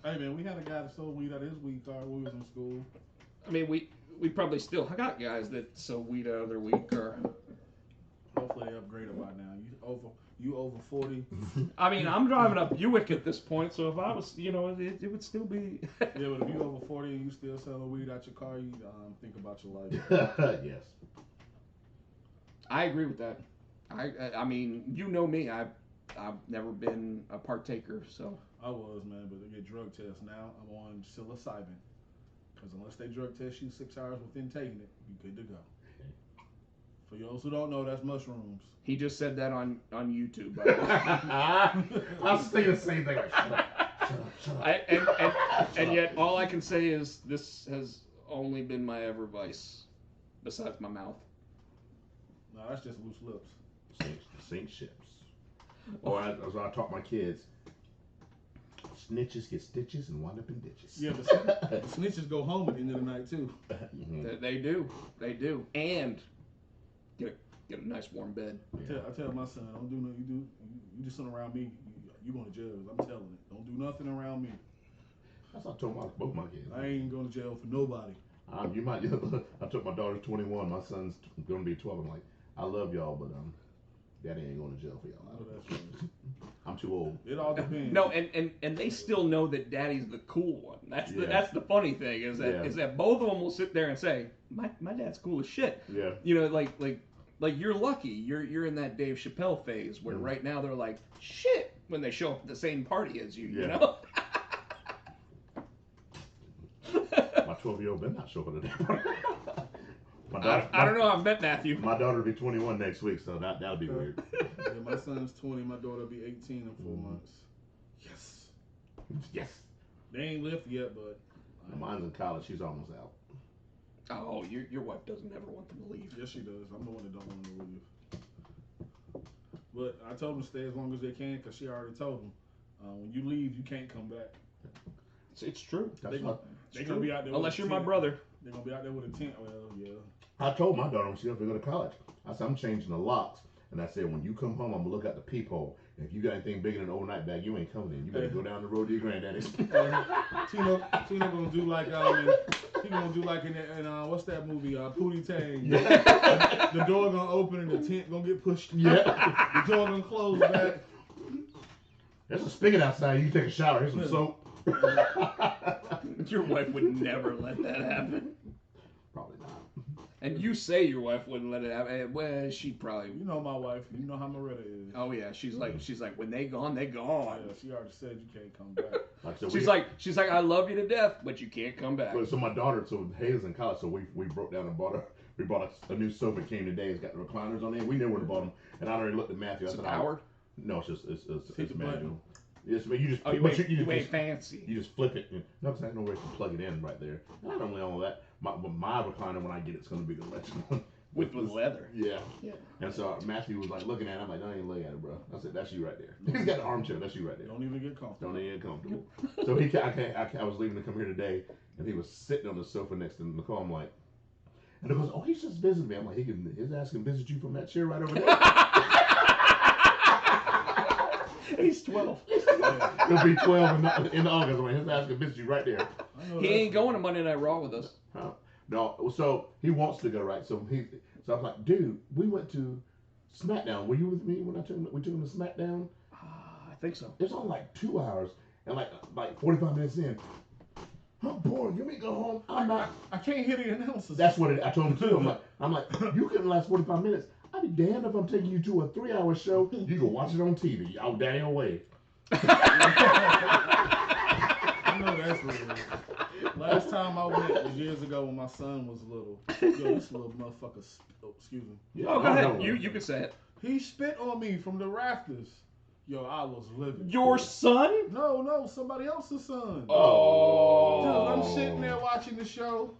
Hey man, we had a guy that sold weed out of his weed car when we was in school. I mean, we probably still got guys that sell weed out of their weed car. Hopefully they upgraded by now. You over 40. I mean, I'm driving a Buick at this point, so if I was, it would still be. Yeah, but if you over 40 and you still selling weed out your car, you think about your life. Yes. I agree with that. I mean, you know me. I've never been a partaker, so. I was, man, but they get drug tests now. I'm on psilocybin. Because unless they drug test you 6 hours within taking it, you good to go. For those who don't know, that's mushrooms. He just said that on YouTube. I was thinking the same thing. Like, shut up. And yet, all I can say is this has only been my ever vice, besides my mouth. No, that's just loose lips. Sink ships. Or as I taught my kids, snitches get stitches and wind up in ditches. Yeah, but the snitches go home at the end of the night too. Mm-hmm. They do, and get a nice warm bed. I tell my son, don't do no. You do something around me, you going to jail. I'm telling it. Don't do nothing around me. That's what I told both my kids. I ain't going to jail for nobody. You might. I took my daughter's 21. My son's going to be 12. I'm like, I love y'all, but Daddy ain't going to jail for y'all. Oh, that's right. I'm too old. It all depends. No, and they still know that Daddy's the cool one. That's the funny thing is that both of them will sit there and say, my dad's cool as shit. Yeah. Like you're lucky. You're in that Dave Chappelle phase where right now they're like shit when they show up at the same party as you. You know. My 12-year-old better not show up at the damn party. I don't know. I've met Matthew. My daughter will be 21 next week, so that'll be weird. Yeah, my son's 20. My daughter will be 18 in 4 months. Yes. Yes. They ain't left yet, but. Mine's in college. She's almost out. Oh, your wife doesn't ever want them to leave. Yes, she does. I'm the one that don't want them to leave. But I told them to stay as long as they can because she already told them. When you leave, you can't come back. It's true. They're gonna be out there. Unless you're my brother. They're gonna be out there with a tent. Well, yeah. I told my daughter when she was going to go to college, I said, I'm changing the locks. And I said, when you come home, I'm going to look at the peephole. And if you got anything bigger than an overnight bag, you ain't coming in. You better go down the road to your granddaddy's. Tino gonna do like he gonna do like in what's that movie? Pootie Tang. Yeah. The door gonna open and the tent gonna get pushed. Yeah. The door gonna close back. There's a spigot outside. You can take a shower. Here's some soap. Your wife would never let that happen. Probably not. And you say your wife wouldn't let it happen. Well, she probably. You know my wife. You know how Moretta is. Oh yeah, she's like when they gone, they gone. Yeah, she already said you can't come back. She's like I love you to death, but you can't come back. So my daughter, Haley's in college, so we broke down and bought a new sofa. Came today. It's got the recliners on it. We knew where to bought them, and I already looked at Matthew. I said, powered? No, it's manual. manual. Yes, but you just. Oh, you ain't fancy. You just flip it. No, because I have no way to plug it in right there. And I don't really know that. My recliner, when I get it's going to be the electric one. With leather. Yeah. And so Matthew was like looking at it. I'm like, don't even look at it, bro. I said, that's you right there. He's got an armchair. That's you right there. Don't even get comfortable. Don't even get comfortable. So I was leaving to come here today, and he was sitting on the sofa next to Nicole. I'm like, and he goes, oh, he's just visiting me. I'm like, his ass can visit you from that chair right over there. He's 12. He'll be 12 in August. When his ass can visit you right there. He ain't going to Monday Night Raw with us. Huh? No, so he wants to go, right? So I was like, dude, we went to SmackDown. Were you with me when we took him to SmackDown? I think so. It was on like 2 hours, and like 45 minutes in, I'm bored. You may go home. I'm not. I can't hear the announcers. That's what I told him too. I'm like, you couldn't last 45 minutes. I'd be damned if I'm taking you to a 3-hour show. You can watch it on TV. I'll damn way. I know that's what it is. Last time I went was years ago when my son was little. Yo, this little motherfucker. Excuse me. Yeah, go ahead. You can say it. He spit on me from the rafters. Yo, I was livid. Your son? No, somebody else's son. Oh. Dude, I'm sitting there watching the show.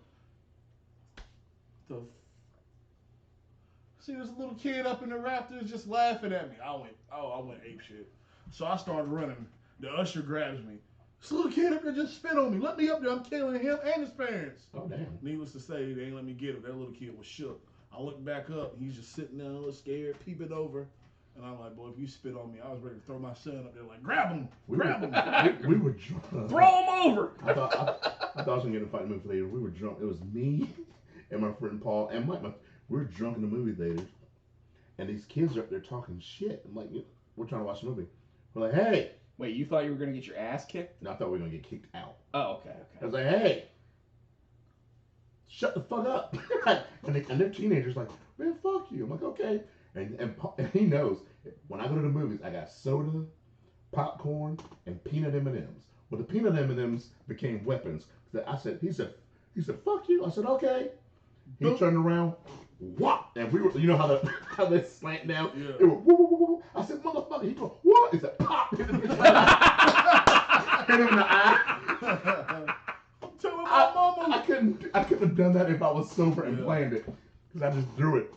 See this little kid up in the rafters just laughing at me. I went ape shit. So I started running. The usher grabs me. This little kid up there just spit on me. Let me up there. I'm killing him and his parents. Oh, damn. Needless to say, they ain't let me get him. That little kid was shook. I looked back up. He's just sitting there a little scared, peeping over. And I'm like, boy, if you spit on me, I was ready to throw my son up there like, grab him. We were drunk. Throw him over. I thought I was going to get in a fight in the movie theater. We were drunk. It was me and my friend Paul and Mike. We were drunk in the movie theater. And these kids are up there talking shit. I'm like, we're trying to watch the movie. We're like, hey. Wait, you thought you were going to get your ass kicked? No, I thought we were going to get kicked out. Oh, okay. I was like, hey. Shut the fuck up. and they're teenagers like, man, fuck you. I'm like, okay. And he knows, when I go to the movies, I got soda, popcorn, and peanut M&Ms. Well, the peanut M&Ms became weapons. He said, fuck you. I said, okay. He turned around, whop, and we were, you know how they slant down? Yeah. It was, woo, woo, woo, woo. I said, motherfucker. He goes, what? He said, pop. Hit him in the eye. Tell him my mama. I couldn't have done that if I was sober and planned it, because I just threw it.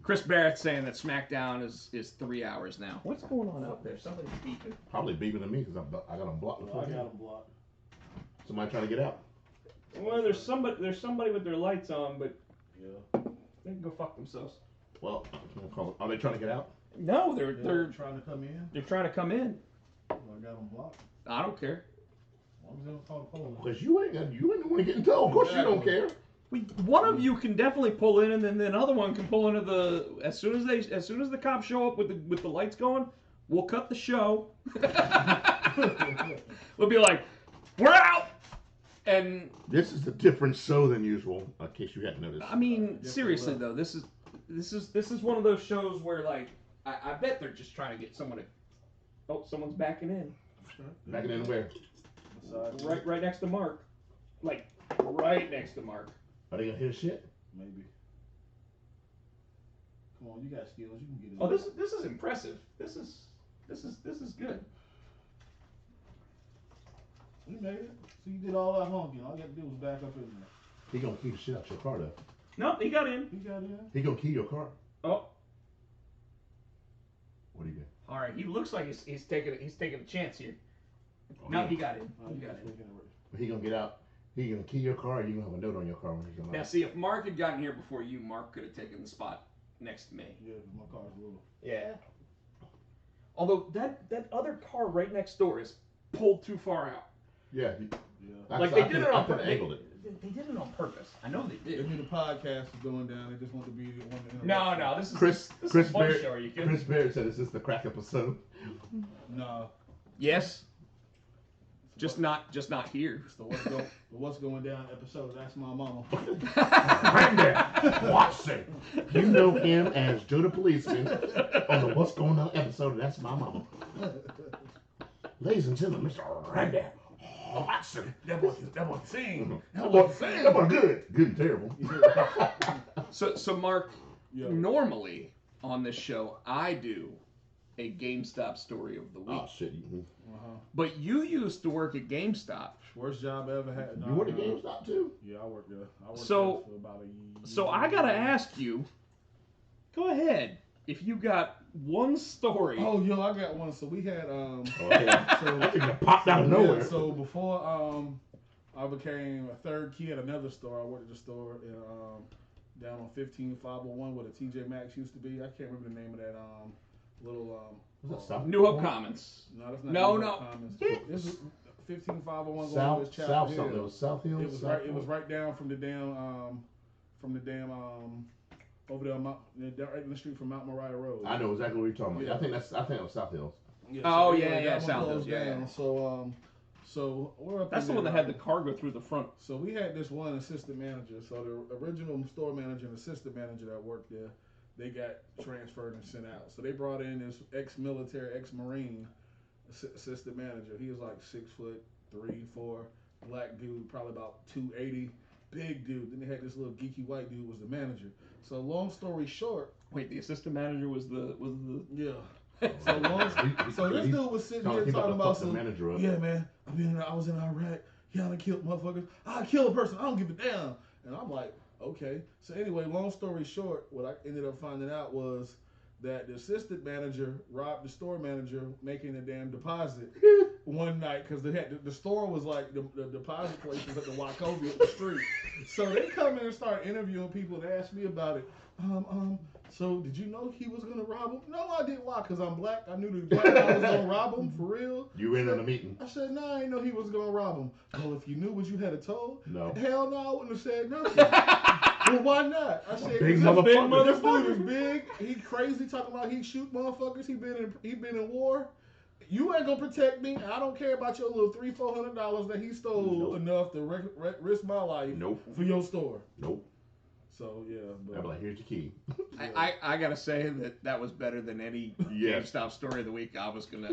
Chris Barrett's saying that SmackDown is 3 hours now. What's going on out there? Somebody's beeping. Probably beeping than me because I got them blocked. I got him blocked. Somebody trying to get out. Well, there's somebody with their lights on, but Yeah. they can go fuck themselves. Well, are they trying to get out? No, they're trying to come in. they're trying to come in. I got them blocked. I don't care. I'm just gonna call the police. Because you ain't want to get in trouble. Of course you don't care. One of you can definitely pull in, and then another one can pull into the. As soon as the cops show up with the lights going, we'll cut the show. We'll be like, we're out. And This is a different show than usual, in case you hadn't noticed. I mean, seriously though, this is one of those shows where like I bet they're just trying to get someone to. Oh, someone's backing in. Backing in where? Right next to Mark. Like right next to Mark. Are they gonna hear shit? Maybe. Come on, you got skills. You can get it. Oh, this is impressive. This is good. You made it. So you did all that honking. All you got to do was back up in there. He gonna key the shit out your car though. No, he got in. You got in. He gonna key your car. Oh, What do you do? all right. He looks like he's taking a chance here. No, he got in. He got in. He gonna get out. He gonna key your car. Or you gonna have a note on your car when he's Now, out. see, if Mark had gotten here before you, Mark could have taken the spot next to me. Yeah, my car's little. Yeah. Although that other car right next door is pulled too far out. Yeah. Yeah. Like they did it on purpose. purpose. Angled it. They did it on purpose. I know they They did. knew the podcast was going down. They just want to be the one to No, interrupt. this is Chris this is a fun Barrett. show. Are you kidding? Chris Barrett said, "Is this the crack episode?" No. Yes. Just not here. It's the what's going down episode. That's my mama. Granddad, Watson. You know him as Joe the Policeman on the What's Going On episode. That's my mama. Ladies and gentlemen, Mr. Granddad Watson. That boy can sing. That boy good. Good and terrible. So Mark, Yeah. normally on this show I do a GameStop story of the week, Oh shit! but you used to work at GameStop. Worst job I ever had. You work at GameStop too? Yeah, I worked there. I worked So- there for about a year. So I gotta ask you. Go ahead. If you got one story. Oh, yo, I got one. So we had Okay. So I think it popped out of nowhere. Yeah, so before I became a third key at another store, I worked at the store in down on 15501 where the TJ Maxx used to be. I can't remember the name of that little Was that South? New Hope Commons. No, that's not No, New no. Hope Commons. This is 15501 going to South Chapel Hill. something. It was South Hill. It was right. It was right down from the damn over there, right in the street from Mount Moriah Road. I know exactly what you're talking about. Yeah. I think it was South Hills. Yeah, Oh, they- yeah, that yeah, one South closed Hills, yeah, down. yeah. So we're up. That's the in one that there. had the cargo through the front. So we had this one assistant manager. So the original store manager and assistant manager that worked there, they got transferred and sent out. So they brought in this ex-military, ex-marine assistant manager. He was like 6'3", 4", black dude, probably about 280. big dude. Then they had this little geeky white dude was the manager. So long story short, Wait, the assistant manager was the yeah. So this dude was sitting here talking about some. Yeah, man. I was in Iraq. Yeah, I killed motherfuckers. I kill a person. I don't give a damn. And I'm like, okay. So anyway, long story short, what I ended up finding out was that the assistant manager robbed the store manager making a damn deposit one night because the store was like the deposit place was at the Wachovia up the street. So they come in and start interviewing people and ask me about it. So did you know he was gonna rob him? No, I didn't. Why? Because I'm black. I knew the black guy was gonna rob him for real. You were in on the meeting. I said, no, I didn't know he was gonna rob him. Well, if you knew what you had told, no. Hell no, I wouldn't have said nothing. Well, why not? I said, big motherfucker. This dude is big. He crazy talking about he shoot motherfuckers. He been in war. You ain't gonna protect me. I don't care about your little $300-400 that he stole enough to risk my life for your store. Nope. So yeah, but I'm like, here's your key. I gotta say that was better than any GameStop story of the week I was gonna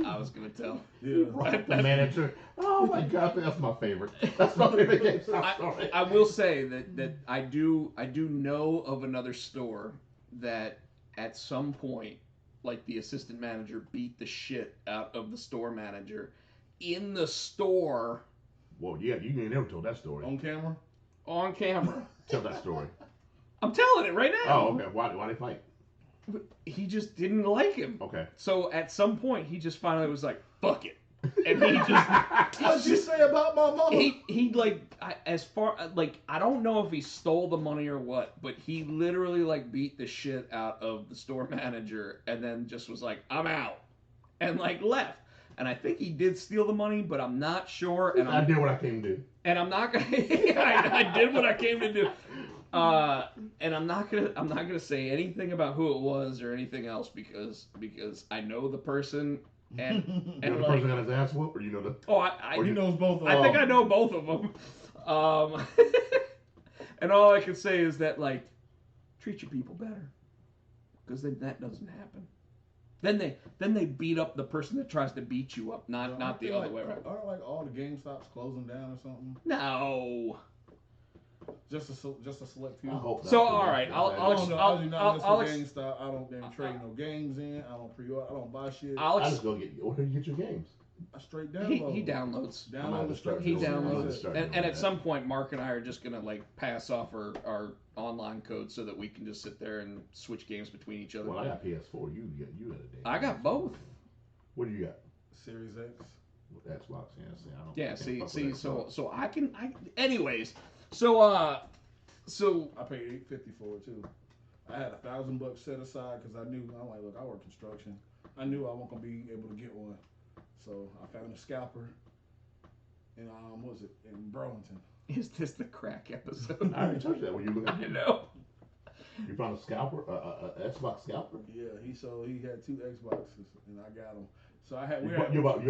tell. Yeah. Right, the manager. Oh my god, that's my favorite. That's my favorite GameStop story. I will say that I do know of another store that at some point, like the assistant manager beat the shit out of the store manager in the store. Well, yeah, you ain't never told that story. On camera? On camera. Tell that story. I'm telling it right now. Oh, okay. Why they fight? He just didn't like him. Okay. So at some point, he just finally was like, "Fuck it," and he just. What'd you say about my mama? He like I don't know if he stole the money or what, but he literally like beat the shit out of the store manager and then just was like, "I'm out," and like left. And I think he did steal the money, but I'm not sure. And I did what I came to do. And I'm not gonna. I did what I came to do. And I'm not gonna say anything about who it was or anything else because I know the person and You know the person got his ass whooped, or you know the. Oh, he knows both of them. I think I know both of them. And all I can say is that like treat your people better because then that doesn't happen. Then they beat up the person that tries to beat you up, not the other way around. Aren't like all the GameStops closing down or something? No. Just a select few. I hope so all right, I'll do not mess with GameStop. I don't damn trade no games in. I don't pre-order. I don't buy shit. I just go where do you get your games? I straight download. He downloads. He downloads. And at some point, Mark and I are just gonna like pass off our online code so that we can just sit there and switch games between each other. Well, I got PS4. You got a day. I got both. What do you got? Series X. Xbox. Yeah. Yeah. See. So I can. Anyways. So So I paid $850 for it too. I had $1,000 set aside because I'm like, look, I work construction. I knew I wasn't gonna be able to get one, so I found a scalper in in Burlington. Is this the crack episode? I already told you that when you look at I know. You found a scalper, a Xbox scalper. Yeah, he had 2 Xboxes and I got them. So I had. You bought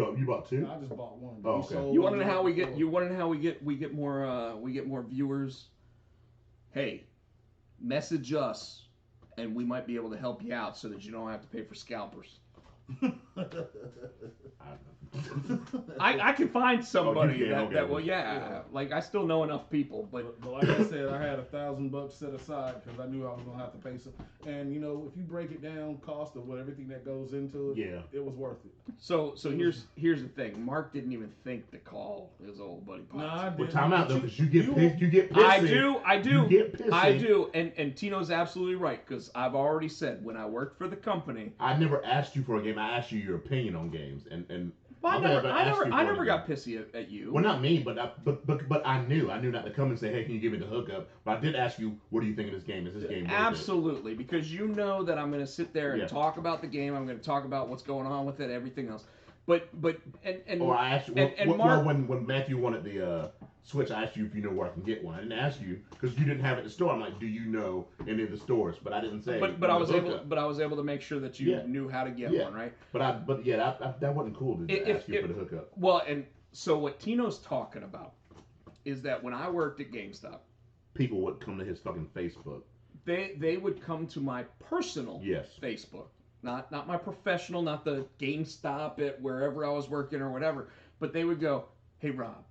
2? I just bought one. Oh, okay. You want to know how we get? You want to know how we get more viewers? Hey, message us, and we might be able to help you out so that you don't have to pay for scalpers. I can find somebody that will. Yeah, like I still know enough people, but like I said, I had $1,000 set aside because I knew I was gonna have to pay some. And if you break it down, cost of everything that goes into it, it was worth it. So here's the thing. Mark didn't even think to call his old buddy Potsy. No, I didn't. Well, time out though, because you get pissy. I do. You get pissy. I do. And Tino's absolutely right because I've already said when I worked for the company, I never asked you for a game. I asked you your opinion on games, and I never got pissy at you. Well, not me, but I knew not to come and say, hey, can you give me the hookup? But I did ask you, what do you think of this game? Is this game worth it? Absolutely, because you know that I'm going to sit there and talk about the game. I'm going to talk about what's going on with it, everything else. But or I asked you, Mark, when Matthew wanted the Switch, I asked you if you know where I can get one. I didn't ask you because you didn't have it at the store. I'm like, do you know any of the stores? But I didn't say. But I was able to make sure that you knew how to get one, right? But that wasn't cool to ask you for the hookup. Well, and so what Tino's talking about is that when I worked at GameStop, people would come to his fucking Facebook. They would come to my personal Facebook, not my professional, not the GameStop at wherever I was working or whatever. But they would go, hey Rob,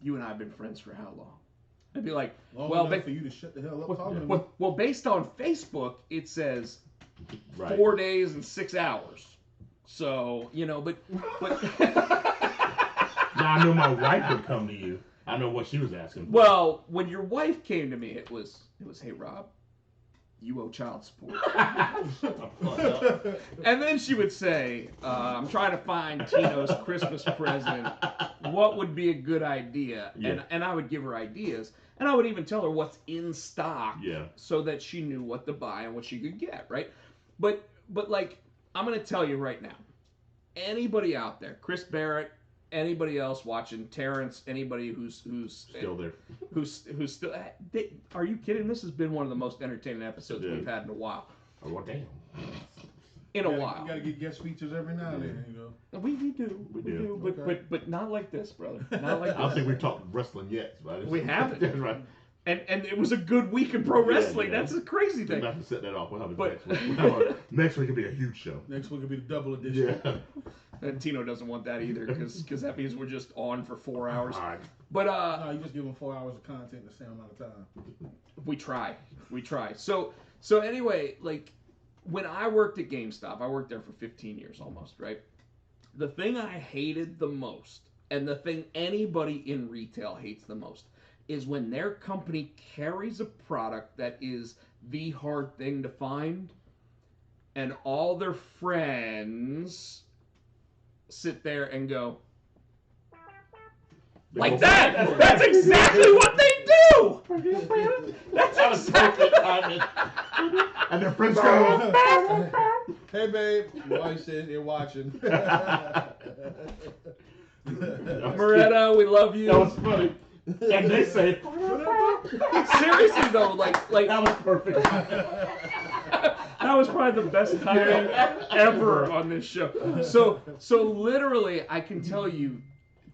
you and I have been friends for how long? I'd be like, Long well, enough for you to shut the hell up talking to me. well, based on Facebook, it says Right. 4 days and 6 hours. So, you know, but Now I know my wife would come to you. I know what she was asking for. well, when your wife came to me, it was, hey, Rob, you owe child support. Shut the fuck up. And then she would say, I'm trying to find Tino's Christmas present. What would be a good idea? Yeah. And I would give her ideas. And I would even tell her what's in stock Yeah. so that she knew what to buy and what she could get, right? But like, I'm going to tell you right now, anybody out there, Chris Barrett, anybody else watching, Terrence, anybody who's Still there. who's still, are you kidding? This has been one of the most entertaining episodes It is. we've had in a while. Oh, well, damn. In a You while. gotta get guest features every now and then, you know. We do. We do. But not like this, brother. Not like I don't this. think we've talked wrestling yet. But We haven't. That's right. And it was a good week in pro wrestling. yeah. That's a crazy We're thing. about to set that off. We'll have it But- next week. Next week will be a huge show. Next week will be the double edition. Yeah. And Tino doesn't want that either because that means we're just on for 4 hours. All right. But No, you just give them 4 hours of content in the same amount of time. we try. So anyway, like when I worked at GameStop, I worked there for 15 years almost, right? The thing I hated the most, and the thing anybody in retail hates the most, is when their company carries a product that is the hard thing to find, and all their friends sit there and go, like that! That's exactly what they do! That's exactly timing. And their friends go. Hey, babe. Your wife says you're watching. Moretta, we love you. That was funny. And they say, Seriously though, like that was perfect. that was probably the best timing ever on this show. So literally, I can tell you,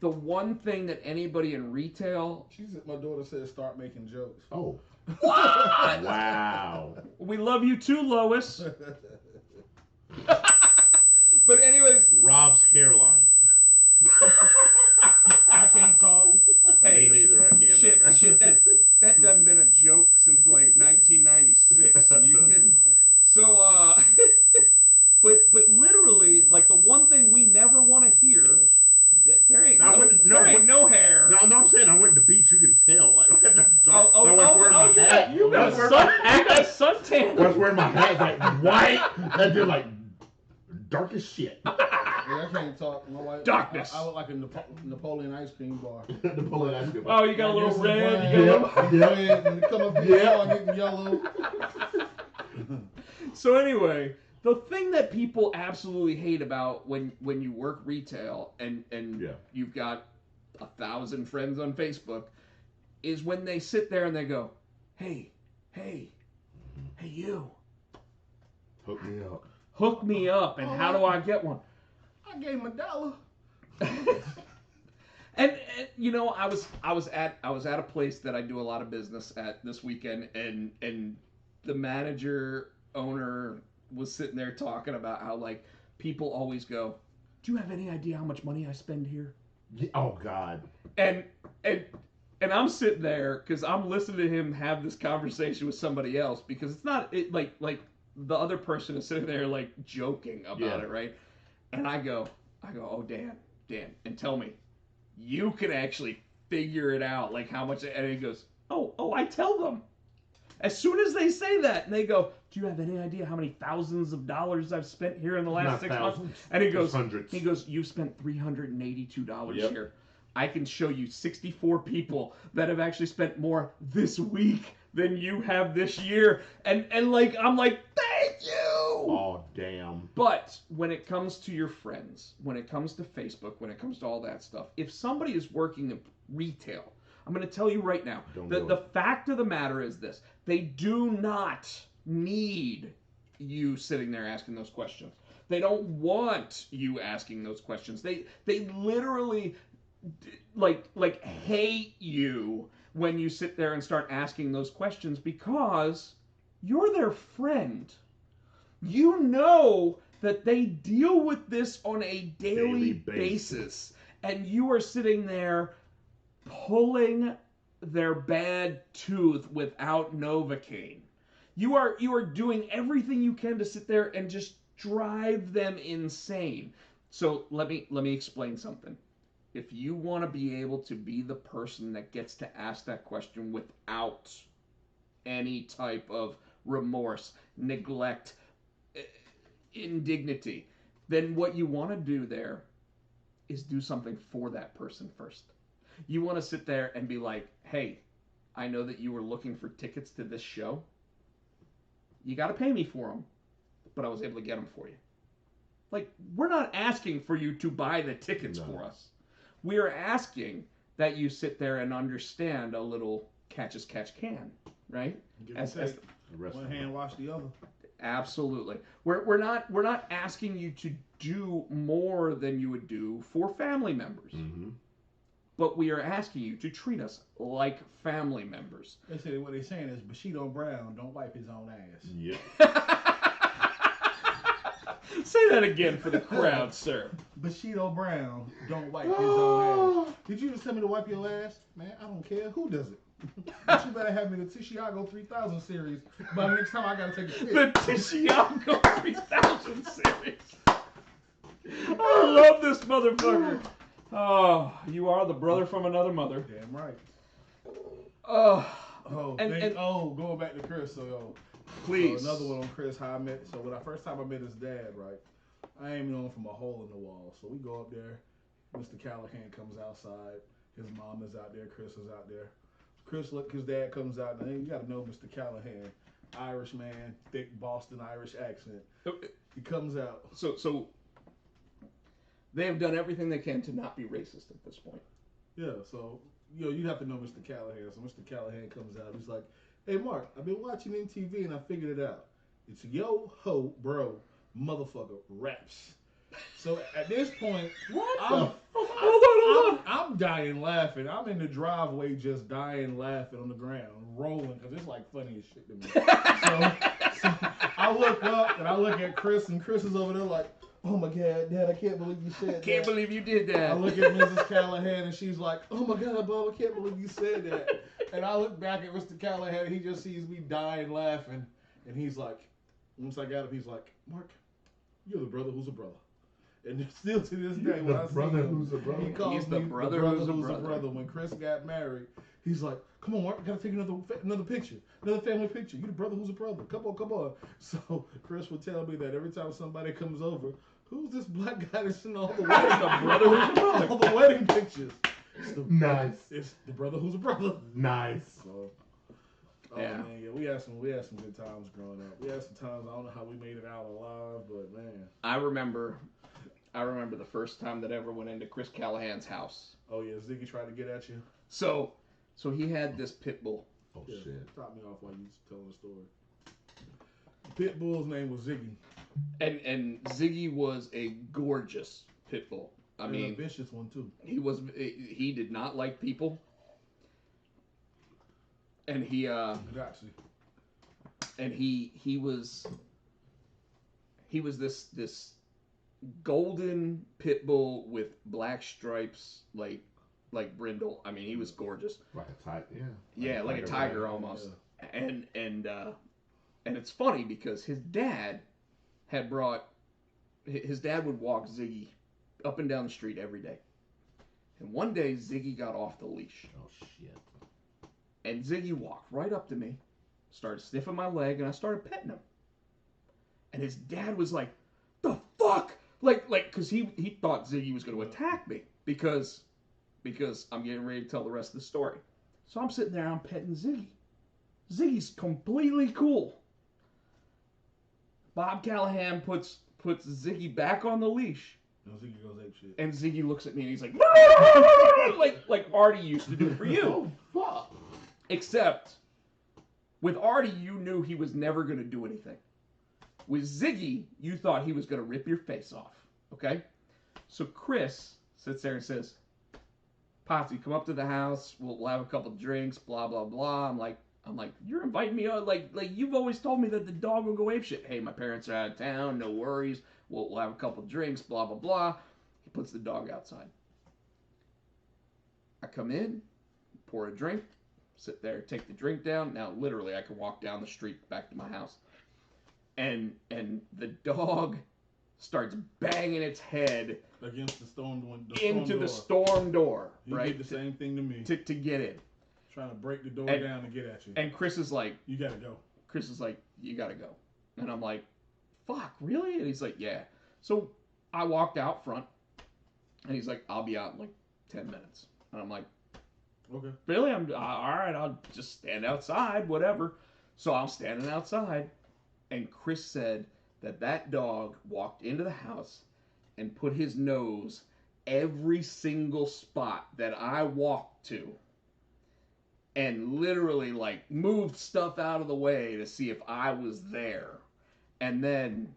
the one thing that anybody in retail, My daughter said start making jokes. Oh. what? Wow. We love you too, Lois. But anyways, Rob's hairline. I can't talk. Me hey, neither. I can't. shit, that done been a joke since like 1996. Are you kidding? So, but literally, like the one thing we never want to hear, there ain't no hair. No, I'm saying I went to the beach. You can tell. Like, Oh, I was wearing my you hat. got suntan. I was wearing my hat like white. That did like dark as shit. Yeah, I can't talk. My wife, Darkness. I look like a Napoleon ice cream bar. Napoleon ice cream. Oh, you got a little This is red. black, You got a little... red, and come up here and get yellow. So anyway, the thing that people absolutely hate about when you work retail and Yeah. you've got 1,000 friends on Facebook is when they sit there and they go, hey, you, Hook me up. hook me up, and how do I get one? I gave him $1. And you know, I was at a place that I do a lot of business at this weekend, and the manager owner was sitting there talking about how like people always go, do you have any idea how much money I spend here? Yeah, oh God. And I'm sitting there because I'm listening to him have this conversation with somebody else, because it's not like the other person is sitting there like joking about it, right? And I go, oh Dan, and tell me, you can actually figure it out, like how much. And he goes, oh, I tell them. As soon as they say that, and they go, do you have any idea how many thousands of dollars I've spent here in the last Not 6 months? thousands, And he goes, hundreds. you've spent $382 Yep. here. I can show you 64 people that have actually spent more this week than you have this year. And like, I'm like, thank you. Oh damn. But when it comes to your friends, when it comes to Facebook, when it comes to all that stuff, if somebody is working in retail, I'm going to tell you right now, the fact of the matter is this: they do not need you sitting there asking those questions. They don't want you asking those questions. They literally like hate you when you sit there and start asking those questions, because you're their friend. You know that they deal with this on a daily basis. And you are sitting there pulling their bad tooth without Novocaine. You are doing everything you can to sit there and just drive them insane. So let me explain something. If you want to be able to be the person that gets to ask that question without any type of remorse, neglect, indignity, then what you want to do there is do something for that person first. You want to sit there and be like, hey, I know that you were looking for tickets to this show. You got to pay me for them, but I was able to get them for you. Like, we're not asking for you to buy the tickets for us. We are asking that you sit there and understand a little catch as catch can, right? As one hand wash the other. Absolutely. We're not asking you to do more than you would do for family members. Mm-hmm. But we are asking you to treat us like family members. They say what they're saying is Bushido Brown don't wipe his own ass. Yep. Say that again for the crowd, sir. Bushido Brown don't wipe his own ass. Did you just tell me to wipe your ass? Man, I don't care. Who does it? But you better have me the Tishiago 3000 series by the next time I gotta take a pic. The Tishiago 3000 series. I love this motherfucker. Oh, you are the brother from another mother. Damn right. Oh, going back to Chris. So, please. So another one on Chris. How I met. So when I first time I met his dad, right? I ain't known from a hole in the wall. So we go up there. Mr. Callahan comes outside. His mom is out there. Chris is out there. His dad comes out, and you got to know Mr. Callahan, Irish man, thick Boston Irish accent. He comes out. So they have done everything they can to not be racist at this point. Yeah, so you have to know Mr. Callahan. So Mr. Callahan comes out. He's like, "Hey, Mark, I've been watching MTV and I figured it out. It's yo ho bro motherfucker raps." So at this point, hold on. I'm dying laughing. I'm in the driveway just dying laughing on the ground, rolling, because it's like funny as shit to me. So I look up and I look at Chris, and Chris is over there like, "Oh my God, Dad, I can't believe you said that." Can't believe you did that. I look at Mrs. Callahan and she's like, "Oh my God, Bob, I can't believe you said that." And I look back at Mr. Callahan and he just sees me dying laughing. And he's like, once I got him, he's like, "Mark, you're the brother who's a brother." And still to this day, when I see him, he calls me the brother who's a brother. When Chris got married, he's like, "Come on, Mark, I gotta take another picture, another family picture. You the brother who's a brother. Come on." So Chris would tell me that every time somebody comes over, who's this black guy that's in all the wedding, the brother who's a brother, all the wedding pictures? Nice. It's the brother who's a brother. Nice. So, yeah. Man, yeah, we had some good times growing up. We had some times I don't know how we made it out alive, but man. I remember the first time that I ever went into Chris Callahan's house. Oh yeah, Ziggy tried to get at you. So he had this pit bull. Oh Yeah, shit. Stop me off while you telling the story. The pit bull's name was Ziggy. And Ziggy was a gorgeous pit bull. I mean, a vicious one too. He did not like people. And he was this golden pit bull with black stripes like brindle. I mean, he was gorgeous. Like a tiger, yeah. Yeah, like a tiger almost. Yeah. And it's funny because his dad would walk Ziggy up and down the street every day. And one day Ziggy got off the leash. Oh shit. And Ziggy walked right up to me, started sniffing my leg, and I started petting him. And his dad was like, "The fuck?" Like, because he thought Ziggy was going to attack me because I'm getting ready to tell the rest of the story. So I'm sitting there, I'm petting Ziggy. Ziggy's completely cool. Bob Callahan puts Ziggy back on the leash. No, Ziggy goes ape shit. And Ziggy looks at me and he's like, like Artie used to do for you. Oh fuck. Except with Artie, you knew he was never going to do anything. With Ziggy, you thought he was going to rip your face off. Okay? So Chris sits there and says, "Potsy, come up to the house. We'll have a couple drinks, blah, blah, blah." I'm like, "You're inviting me out? Like you've always told me that the dog will go apeshit. Hey, my parents are out of town. No worries. We'll have a couple drinks, blah, blah, blah." He puts the dog outside. I come in, pour a drink. sit there, take the drink down. Now, literally, I could walk down the street back to my house. And the dog starts banging its head against the storm into the storm door. Right? He did the same thing to me. To get in. Trying to break the door down and get at you. And Chris is like, you gotta go. Chris is like, you gotta go. And I'm like, fuck, really? And he's like, yeah. So I walked out front, and he's like, I'll be out in like 10 minutes. And I'm like, okay. Really? I'm all right. I'll just stand outside, whatever. So I'm standing outside, and Chris said that dog walked into the house and put his nose every single spot that I walked to, and literally like moved stuff out of the way to see if I was there. And then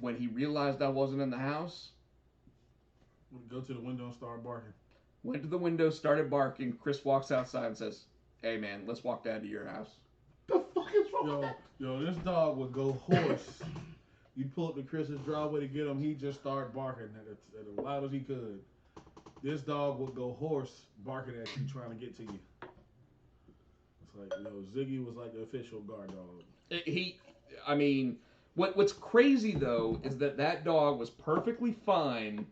when he realized I wasn't in the house, would go to the window and start barking. Went to the window, started barking. Chris walks outside and says, "Hey man, let's walk down to your house." The fuck is wrong with that? Yo, this dog would go hoarse. You pull up to Chris's driveway to get him, he just started barking as loud as he could. This dog would go hoarse, barking at you, trying to get to you. It's like, Ziggy was like the official guard dog. What's crazy though is that dog was perfectly fine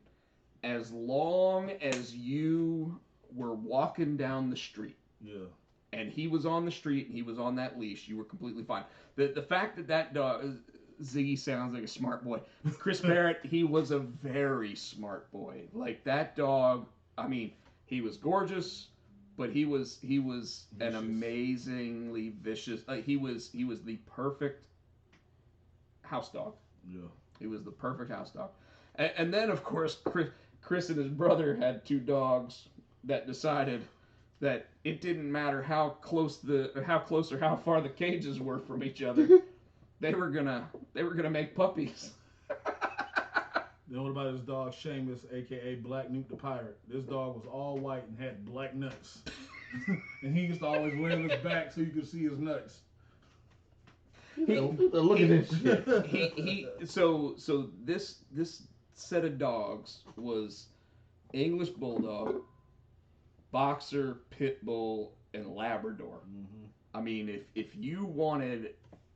as long as you were walking down the street. Yeah. And he was on the street and he was on that leash, you were completely fine. The fact that dog, Ziggy sounds like a smart boy. Chris Barrett, he was a very smart boy. Like that dog, he was gorgeous, but he was an amazingly vicious. He was the perfect house dog. Yeah. He was the perfect house dog. And then of course Chris and his brother had two dogs that decided that it didn't matter how close or how far the cages were from each other. They were gonna make puppies. Then what about his dog Seamus, aka Black Newt the Pirate? This dog was all white and had black nuts. And he used to always lay on his back so you could see his nuts. Look at this shit. So this set of dogs was English Bulldog, Boxer, Pit Bull, and Labrador. Mm-hmm. If you wanted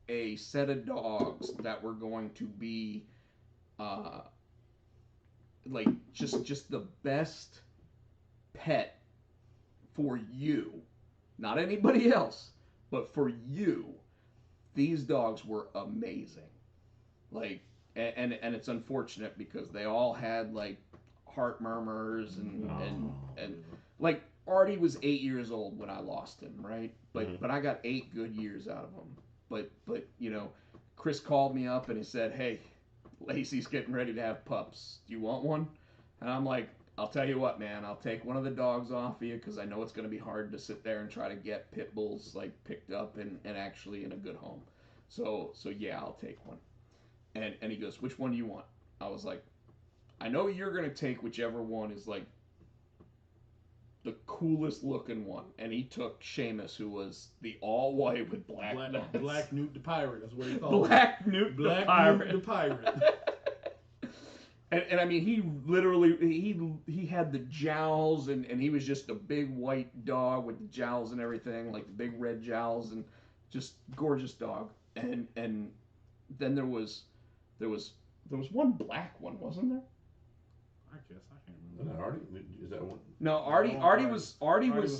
a set of dogs that were going to be like just the best pet for you, not anybody else, but for you, these dogs were amazing. Like, and it's unfortunate because they all had like heart murmurs and like Artie was 8 years old when I lost him, right? But I got 8 good years out of him. But Chris called me up and he said, "Hey, Lacey's getting ready to have pups. Do you want one?" And I'm like, "I'll tell you what, man. I'll take one of the dogs off of you because I know it's going to be hard to sit there and try to get pit bulls like picked up and actually in a good home. So yeah, I'll take one." And he goes, "Which one do you want?" I was like, "I know you're going to take whichever one is like the coolest looking one." And he took Seamus, who was the all white with black nuts. Black Newt the Pirate, that's what he called Black Newt the Pirate. Newt the Pirate. and he literally he had the jowls and he was just a big white dog with the jowls and everything, like the big red jowls, and just gorgeous dog. And then there was one black one, wasn't there? I guess I can't remember. Artie? Is that one? No, Artie was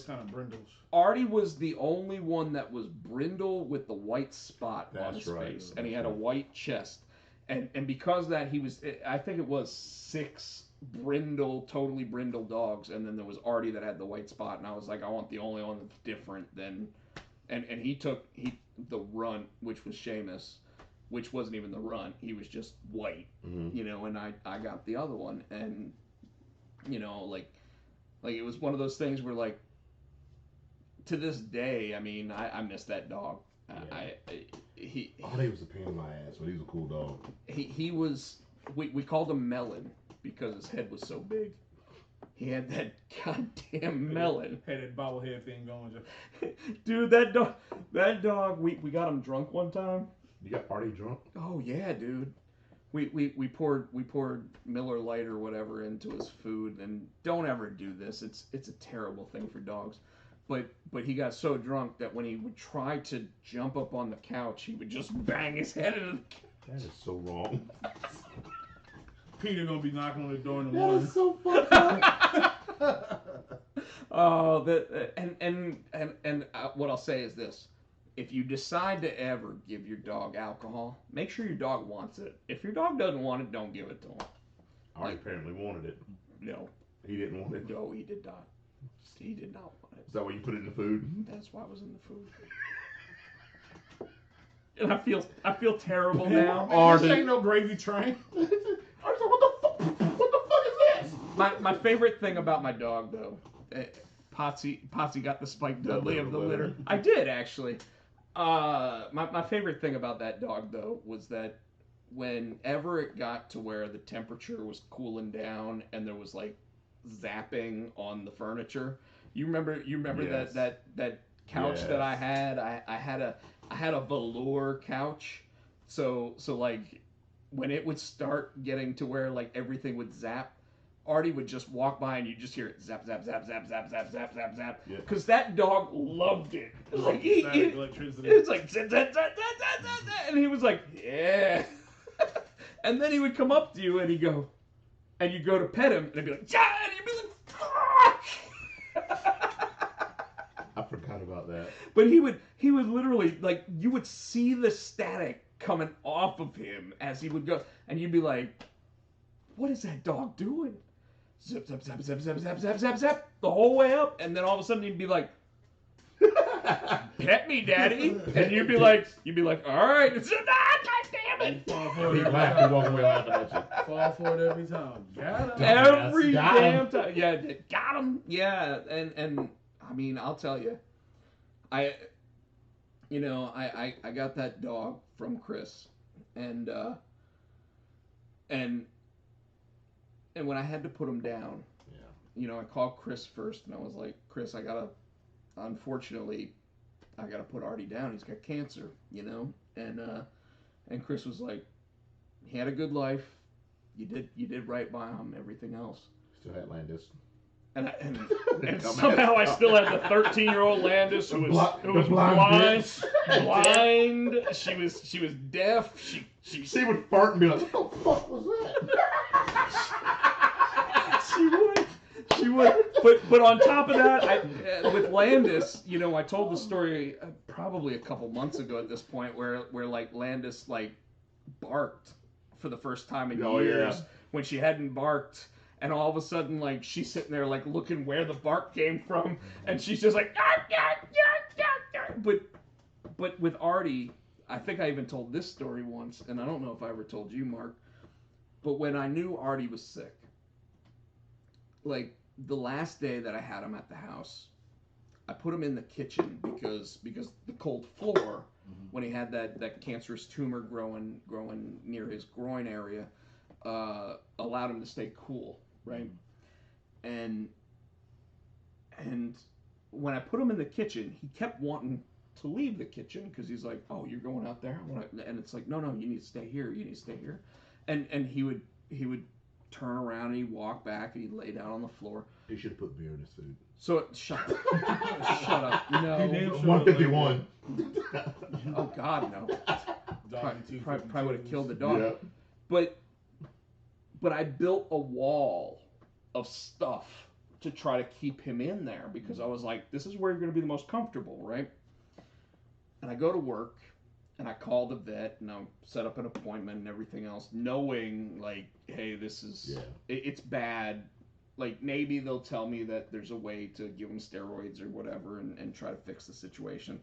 kind of brindles. Artie was the only one that was brindle with the white spot on his face, and he had a white chest. And because of that, he was, I think it was 6 totally brindle dogs, and then there was Artie that had the white spot, and I was like, I want the only one that's different than, and he took the runt, which was Seamus, which wasn't even the runt, he was just white, and I got the other one, and like it was one of those things where, like, to this day, I miss that dog. Yeah. Artie was a pain in my ass, but he was a cool dog. He was, we called him Melon because his head was so big. He had that goddamn melon. Had that bobblehead thing going. Dude, that dog, we got him drunk one time. You got Artie drunk? Oh yeah, dude. We poured Miller Lite or whatever into his food, and don't ever do this. It's a terrible thing for dogs. but he got so drunk that when he would try to jump up on the couch, he would just bang his head into the couch. That is so wrong. Peter gonna be knocking on the door in the That morning. is so fucked up. Oh, what I'll say is this: if you decide to ever give your dog alcohol, make sure your dog wants it. If your dog doesn't want it, don't give it to him. Artie apparently wanted it. No, He didn't want it. no, he did not. He did not want it. Is that why you put it in the food? That's why it was in the food. And I feel terrible now. This ain't no gravy train. Artie's like, what the fuck is this? My favorite thing about my dog, though, Potsy got the Spike Dudley of the litter. I did, actually. My favorite thing about that dog, though, was that whenever it got to where the temperature was cooling down and there was like zapping on the furniture, you remember Yes. that couch Yes. that I had? I had a velour couch, so like when it would start getting to where like everything would zap, Artie would just walk by and you just hear it zap zap zap zap zap zap zap zap zap, Yeah. because that dog loved it. Like Static electricity. it's like zap, zap, zap, zap, zap, zap, zap, and he was like, yeah. And then he would come up to you and he'd go, and you'd go to pet him and he'd be like, yeah, and you'd be like, I forgot about that. but he would literally, like, you would see the static coming off of him as he would go, and you'd be like, what is that dog doing? Zip, zap, zap, zap, zap, zap, zap, zap, zap, the whole way up, and then all of a sudden he'd be like, pet me, daddy, and you'd be like, all right, it's God damn it, Fall for He it every laughed and time. walked away laughing at you. Fall for it every time. Got him. every Got him. damn time, yeah, got him, yeah, and I mean, I'll tell you, I got that dog from Chris, and when I had to put him down, Yeah. I called Chris first, and I was like, Chris, unfortunately, I gotta put Artie down. He's got cancer, and Chris was like, he had a good life. You did right by him. Everything else, Still had Landis. and Dumbass. somehow I still had the 13-year-old Landis who was The blind bitch. blind. She was deaf. She would fart and be like, what the fuck was that? She would. But on top of that, with Landis, I told the story probably a couple months ago at this point, where like Landis like barked for the first time in years, Yeah. when she hadn't barked, and all of a sudden like she's sitting there like looking where the bark came from, and she's just like, "Ah, yeah, yeah, yeah, yeah." But with Artie, I think I even told this story once, and I don't know if I ever told you, Mark, but when I knew Artie was sick, like the last day that I had him at the house, I put him in the kitchen because the cold floor, when he had that cancerous tumor growing near his groin area, allowed him to stay cool, right? And when I put him in the kitchen, he kept wanting to leave the kitchen because he's like, "Oh, you're going out there?" And it's like, "No, you need to stay here. You need to stay here." And he would turn around and he'd walk back and he'd lay down on the floor. You should have put beer in his food. So shut up. Shut up. He No. named- 151. Oh God, no. Doggy Probably would have killed the dog. Yeah. But I built a wall of stuff to try to keep him in there because I was like, this is where you're going to be the most comfortable, right? And I go to work and I call the vet and I'll set up an appointment and everything else, knowing like, hey, this is it's bad. Like maybe they'll tell me that there's a way to give him steroids or whatever and try to fix the situation.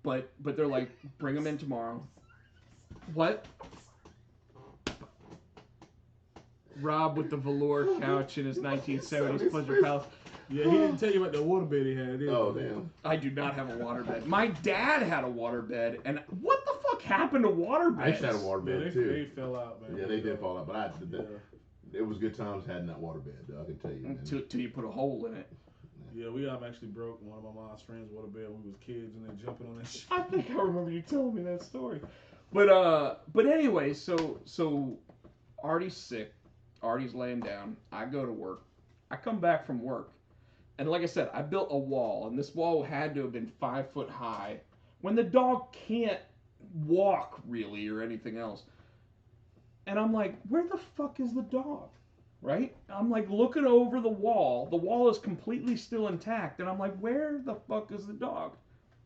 But they're like, bring him in tomorrow. What? Rob with the velour couch in his 1970s Pleasure Palace. Yeah, he didn't tell you about the waterbed he had. Did he? Oh, damn. I do not have a waterbed. My dad had a waterbed, and what the fuck happened to waterbeds? I used to have a Yeah, waterbed, they too. fell out, man. Yeah, they did fall out, but Yeah. it was good times having that waterbed, I can tell you. Man. Till you put a hole in it. Yeah, we actually broke one of my mom's friends' waterbed when we was kids and then jumping on that shit. I think I remember you telling me that story. But anyway, so Artie's sick. Artie's laying down. I go to work. I come back from work, And like I said, I built a wall, and this wall had to have been 5 foot high. When the dog can't walk really or anything else. And I'm like, where the fuck is the dog? Right? I'm like looking over the wall. The wall is completely still intact. And I'm like, where the fuck is the dog?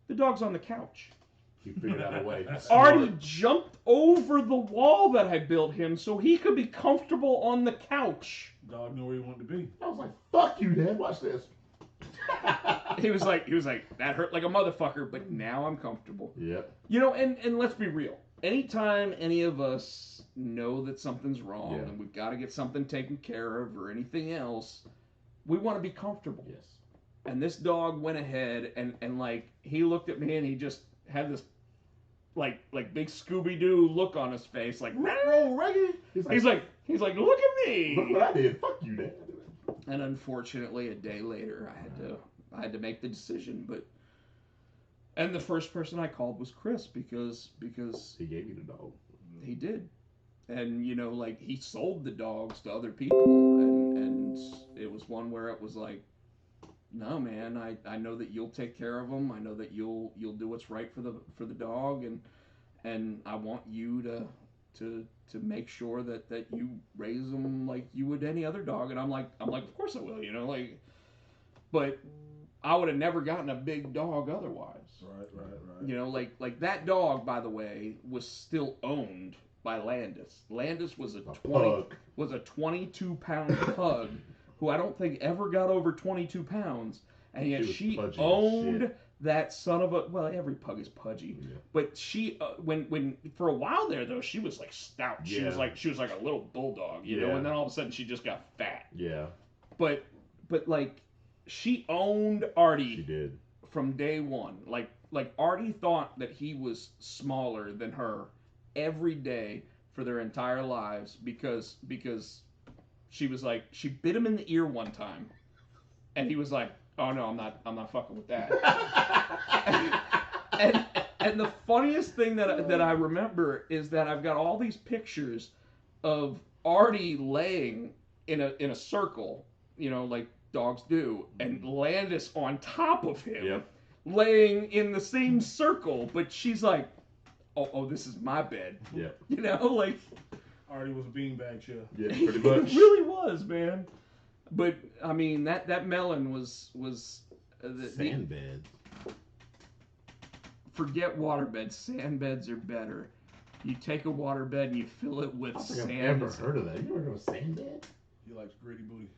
The dog's on the couch. He figured out a way. Artie jumped over the wall that I built him so he could be comfortable on the couch. Dog knew where he wanted to be. I was like, fuck you, Dad. Watch this. He was like, that hurt like a motherfucker, but now I'm comfortable. Yep. You know, and let's be real. Anytime any of us know that something's wrong and we've got to get something taken care of or anything else, we want to be comfortable. Yes. And this dog went ahead and like, he looked at me and he just had this like big Scooby-Doo look on his face, like, roll, Reggie. He's like, look at me. Look what I did. Fuck you, Dad. And unfortunately, a day later, I had to make the decision. And the first person I called was Chris because he gave me the dog. He did, and you know, like he sold the dogs to other people, and it was one where it was like, no man, I know that you'll take care of them. I know that you'll do what's right for the dog, and I want you to make sure that you raise them like you would any other dog. And I'm like, of course I will, you know, like, but I would have never gotten a big dog otherwise. Right. You know, like that dog, by the way, was still owned by Landis. Landis was a 22-pound pug who I don't think ever got over 22 pounds, and yet she owned that son of a. Well, every pug is pudgy, but she when for a while there though she was like stout. She was like a little bulldog, you know, and then all of a sudden she just got fat. Yeah. But like she owned Artie. She did. From day one. Like Artie thought that he was smaller than her every day for their entire lives because she was like, she bit him in the ear one time and he was like, oh no, I'm not fucking with that. and the funniest thing that I remember is that I've got all these pictures of Artie laying in a circle, you know, like dogs do, and Landis on top of him, laying in the same circle, but she's like, oh, this is my bed. Yeah. You know, like Artie was a beanbag chill. Yeah, pretty much. It really was, man. But I mean, that melon was sand beds. Forget waterbeds. Sand beds are better. You take a waterbed and you fill it with sand. I've never heard of that. You ever heard of a sand bed? He likes gritty booty.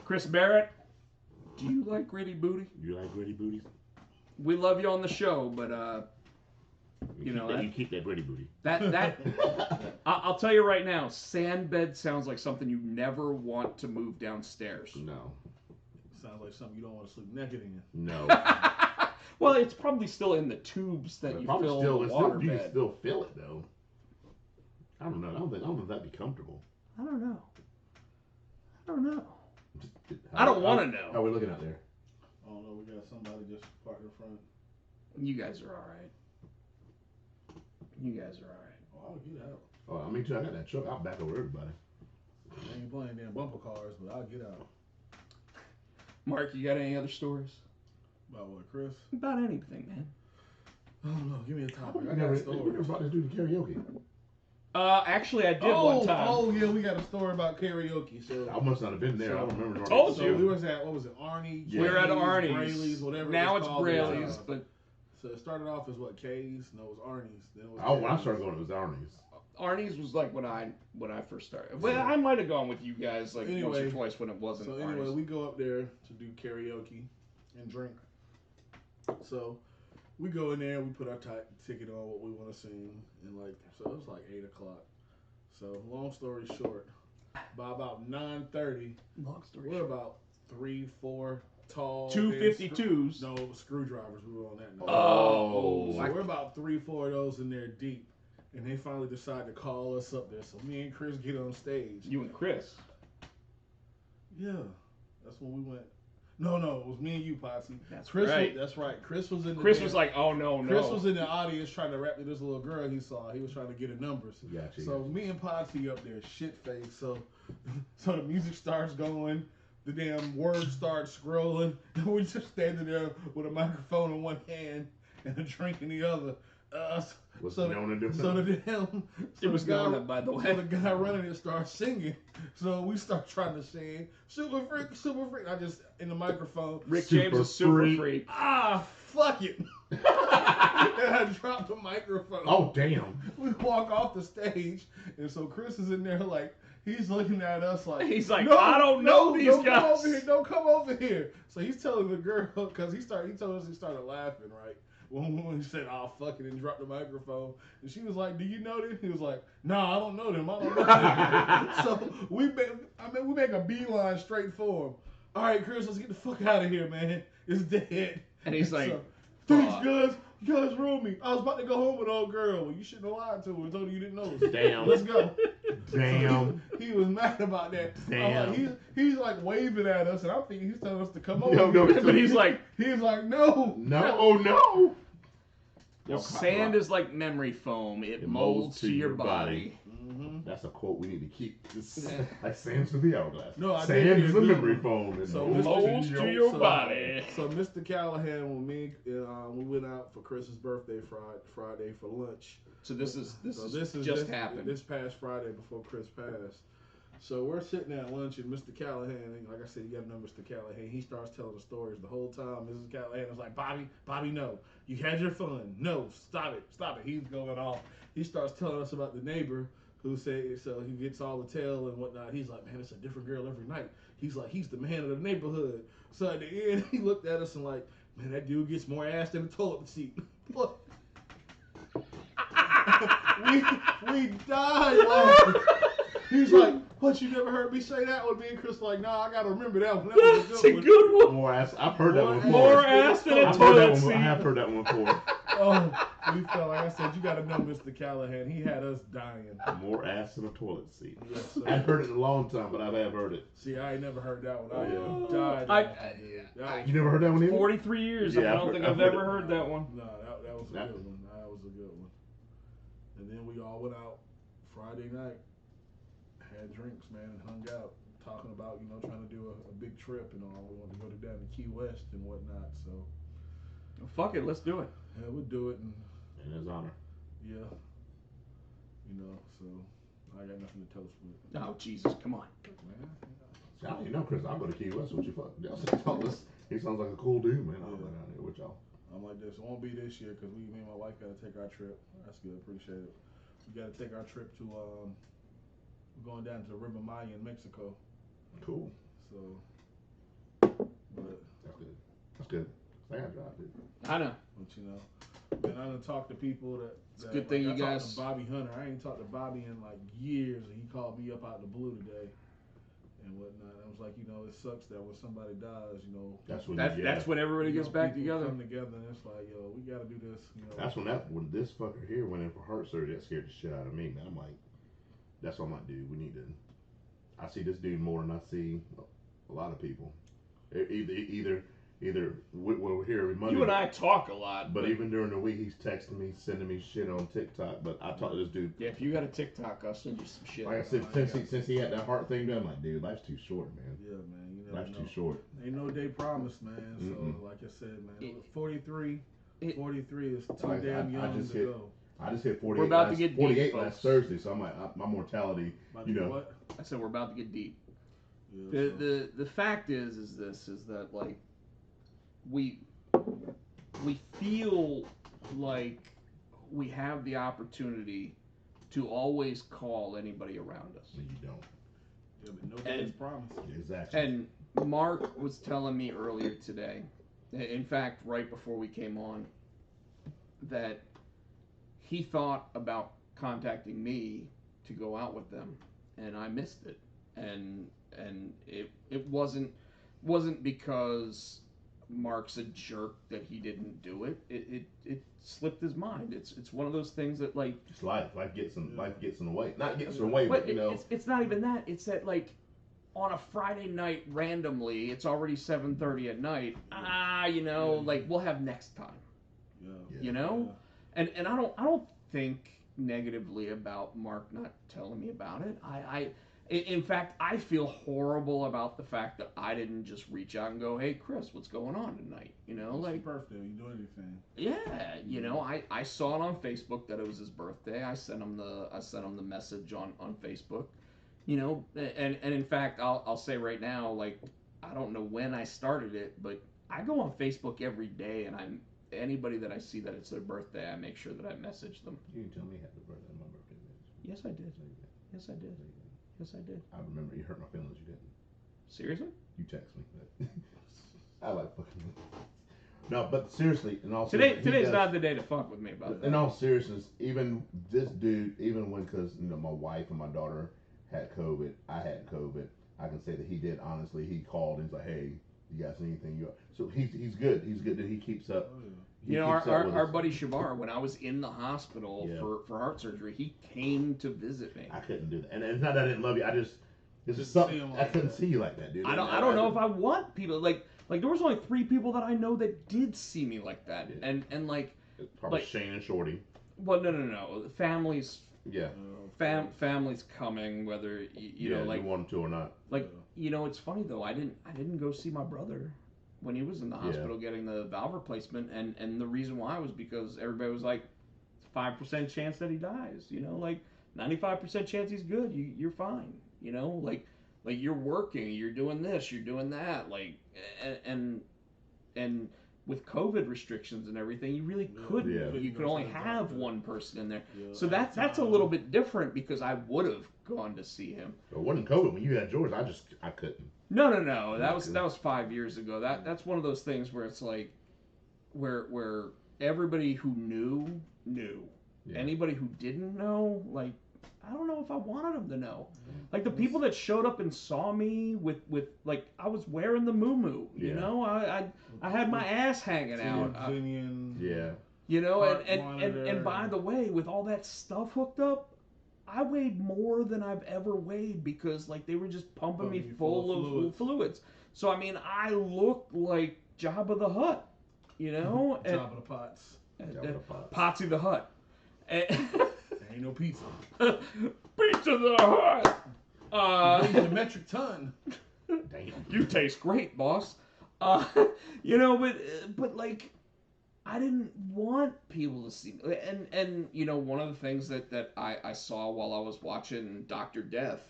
Chris Barrett, do you like gritty booty? You like gritty booties? We love you on the show, but you keep that gritty booty. That I'll tell you right now, sand bed sounds like something you never want to move downstairs. No. Sounds like something you don't want to sleep naked in. No. Well, it's probably still in the tubes that you fill the water bed. You can still feel it though. I don't know. I don't know if that'd be comfortable. I don't know. I don't want to know. How are we looking out there? I don't know. We got somebody just parked in front. You guys are all right. Oh, I'll get out. Oh, me too. I got that truck. I'll back over everybody. I ain't playing damn bumper cars, but I'll get out. Mark, you got any other stories? About what, Chris? About anything, man. I don't know. Give me a topic. I got never a story. We never brought this dude to karaoke. Actually, I did one time. Oh, yeah, we got a story about karaoke. So I must not have been there. I don't remember. Told so you. we was at, what was it, Arnie? We were at Kay's, Arnie's. Braley's, whatever. Now it's it's called. Braley's, but So it started off as what, Kay's? No, it was Arnie's. Then it was Oh, when I started going, it was Arnie's. Arnie's was like when I first started. Well, I might have gone with you guys like once or twice when it wasn't. So Arnie's. anyway, we go up there to do karaoke and drink. So we go in there, we put our ticket on what we want to sing, and so it was like 8 o'clock. So long story short, by about 9:30, we're about 3-4 tall. 252s. No, screwdrivers. We were on that night. Oh. So we're about 3-4 of those in there deep, and they finally decide to call us up there. So me and Chris get on stage. You and Chris. Yeah, that's when we went. No, it was me and you, Potsy. That's right. right. That's right. Chris was in. Chris was like, "Oh no." Chris was in the audience trying to rap to this little girl he saw. He was trying to get her numbers. Gotcha. So me and Potsy up there, shit face. So the music starts going. the damn words start scrolling, and we just standing there with a microphone in one hand and a drink in the other. What's So going to do? It was going up, by the So the way. guy running it starts singing. So we start trying to sing, super freak, super freak. I just, in the microphone, Rick Super James is super freak. freak. fuck it. And I dropped the microphone. Oh, damn. We walk off the stage, and so Chris is in there like, he's looking at us like, He's like, I don't know these don't guys. Come over here, don't come over here. So he's telling the girl, because he told us he started laughing, right? When he said, oh, fuck it, and dropped the microphone. And she was like, do you know them? He was like, no, I don't know them. I don't know them. So we make a beeline straight for him. All right, Chris, let's get the fuck out of here, man. It's dead. And he's like, thanks, guys. You guys ruined me. I was about to go home with old girl. Well, you shouldn't have lied to her and told her you didn't know us. Damn. Let's go. Damn. So he was mad about that. Damn. He's like waving at us, and I'm thinking he's telling us to come No, over. no, here. But he's like, No, oh no. well, sand is like memory foam. It molds to your body. Mm-hmm. That's a quote we need to keep. Like sand to the hourglass. No, I sand did is hear the good memory one. foam. And So molds to your body. So Mr. Callahan, when we went out for Chris's birthday Friday for lunch. So this is just happened. This past Friday before Chris passed. So we're sitting at lunch, and Mr. Callahan, like I said, you got to know Mr. Callahan. He starts telling the stories the whole time. Mrs. Callahan is like, Bobby, no. You had your fun. No, stop it. He's going off. He starts telling us about the neighbor who said, so he gets all the tale and whatnot. He's like, man, it's a different girl every night. He's like, he's the man of the neighborhood. So at the end, he looked at us and like, man, that dude gets more ass than a toilet seat. we died laughing. He's like, what, you never heard me say that one? Me and Chris like, nah, I gotta remember that one. That was That's a good one. More ass. I've heard that one before. More ass than a I've heard that toilet one. seat. I have heard that one before. Oh, we felt like I said, you gotta know Mr. Callahan. He had us dying. More ass than a toilet seat. Yes, sir. I haven't heard it in a long time, but I have heard it. See, I ain't never heard that one. I Yeah. died. laughing. You never heard that one either? 43 years. Yeah, I don't think I've heard ever it. heard that one. No, that was a good one. That was a good one. And then we all went out Friday night, had drinks, man, and hung out, talking about, trying to do a big trip and all. We wanted to go down to Key West and whatnot. So, Fuck it, let's do it. yeah, we'll do it. And In his honor. yeah, so I got nothing to toast with. Oh, Jesus, come on. Man, Chris, I'll go to Key West with you. Fuck. He sounds like a cool dude, man. I'll go down there with y'all. I'm like this. It won't be this year because me and my wife got to take our trip. That's good. Appreciate it. We got to take our trip to, we're going down to River Maya in Mexico. Cool. So, but That's good. That's good. I got to drive, dude. I know. and I done talked to people that. It's a good thing I you talked guys. to Bobby Hunter. I ain't talked to Bobby in like years, and he called me up out of the blue today. And whatnot. I was like, it sucks that when somebody dies, That's when That's when everybody gets back people together. come together, and it's like, yo, we got to do this. That's when this fucker here went in for heart surgery. That scared the shit out of me, man. I'm like, that's what I'm like, dude. We need to. I see this dude more than I see a lot of people. Either we're here every Monday. You and I talk a lot. But even during the week, he's texting me, sending me shit on TikTok. But I talk to this dude. Yeah, if you got a TikTok, I'll send you some shit. Like I said, since he had that heart thing done, I'm like, dude, life's too short, man. Yeah, man. You never Life's know. too short. Ain't no day promised, man. So, Mm-mm. like I said, man, 43 is too I damn young just to hit- go. I just hit 48. We're about to get deep, 48 folks. last Thursday, so I'm like, my mortality, About to do what? I said we're about to get deep. Yeah, The fact is that like we feel like we have the opportunity to always call anybody around us. you don't. Yeah, but no day is promised. Exactly. And Mark was telling me earlier today, in fact, right before we came on, that he thought about contacting me to go out with them, and I missed it. And it wasn't because Mark's a jerk that he didn't do it. It slipped his mind. It's one of those things that like It's life. Life gets in the way. Not gets in the way, but it's not even that. It's that like on a Friday night randomly, it's already 7:30 at night. Like we'll have next time. Yeah. And I don't think negatively about Mark not telling me about it. In fact, I feel horrible about the fact that I didn't just reach out and go, "Hey, Chris, what's going on tonight?" You know, It's like, his birthday. You do anything? yeah, you know, I saw it on Facebook that it was his birthday. I sent him the message on Facebook. You know, and in fact, I'll say right now, like, I don't know when I started it, but I go on Facebook every day, and anybody that I see that it's their birthday, I make sure that I message them. You didn't tell me happy birthday. My birthday is. Yes, I did. So you did. Yes, I did. So you did. Yes, I did. I remember you hurt my feelings. You didn't. Seriously? You text me. But I like fucking with you. No, but seriously, in all Today's seriousness, not the day to fuck with me about that. in all seriousness, even this dude, even when, because my wife and my daughter had COVID, I had COVID. I can say that he did honestly. He called and he's like, "Hey, you guys need anything?" So he's good. He's good that he keeps up. Oh, yeah. You know, our buddy Shavar, when I was in the hospital Yeah. for heart surgery, he came to visit me. I couldn't do that, and it's not that I didn't love you. I just it's just Didn't something see him I like couldn't that. see you like that, dude. I don't know if I want people like there was only 3 people that I know that did see me like that, Yeah. and like, Probably like- Shane and Shorty. well, no, families. Yeah, Families coming, whether you know, like, you want to or not. like, you know, it's funny though. I didn't go see my brother when he was in the hospital getting the valve replacement, and the reason why was because everybody was like, 5% chance that he dies. You know, like 95% chance he's good. You're fine. You know, like you're working, you're doing this, you're doing that, like, and with COVID restrictions and everything, you really couldn't. Yeah. You could only have one person in there. Yeah. So that's a little bit different because I would have gone to see him. It wasn't COVID when you had yours. I couldn't. No. That was 5 years ago. That's one of those things where it's like, where everybody who knew. Yeah. Anybody who didn't know, like, I don't know if I wanted them to know. Like the people that showed up and saw me with like, I was wearing the muumuu, you Yeah. know, I had my ass hanging out. Yeah. You know, Heart and monitor. by the way, with all that stuff hooked up, I weighed more than I've ever weighed because, like, they were just pumping me full of fluids. So I mean, I looked like Jabba the Hutt, you know, and Jabba the Pots. Jabba the Pots. Potsy the Hutt. There ain't no pizza. Pizza the Hutt. The metric ton. Damn. You taste great, boss. You know, but like, I didn't want people to see me. And you know, one of the things that I saw while I was watching Dr. Death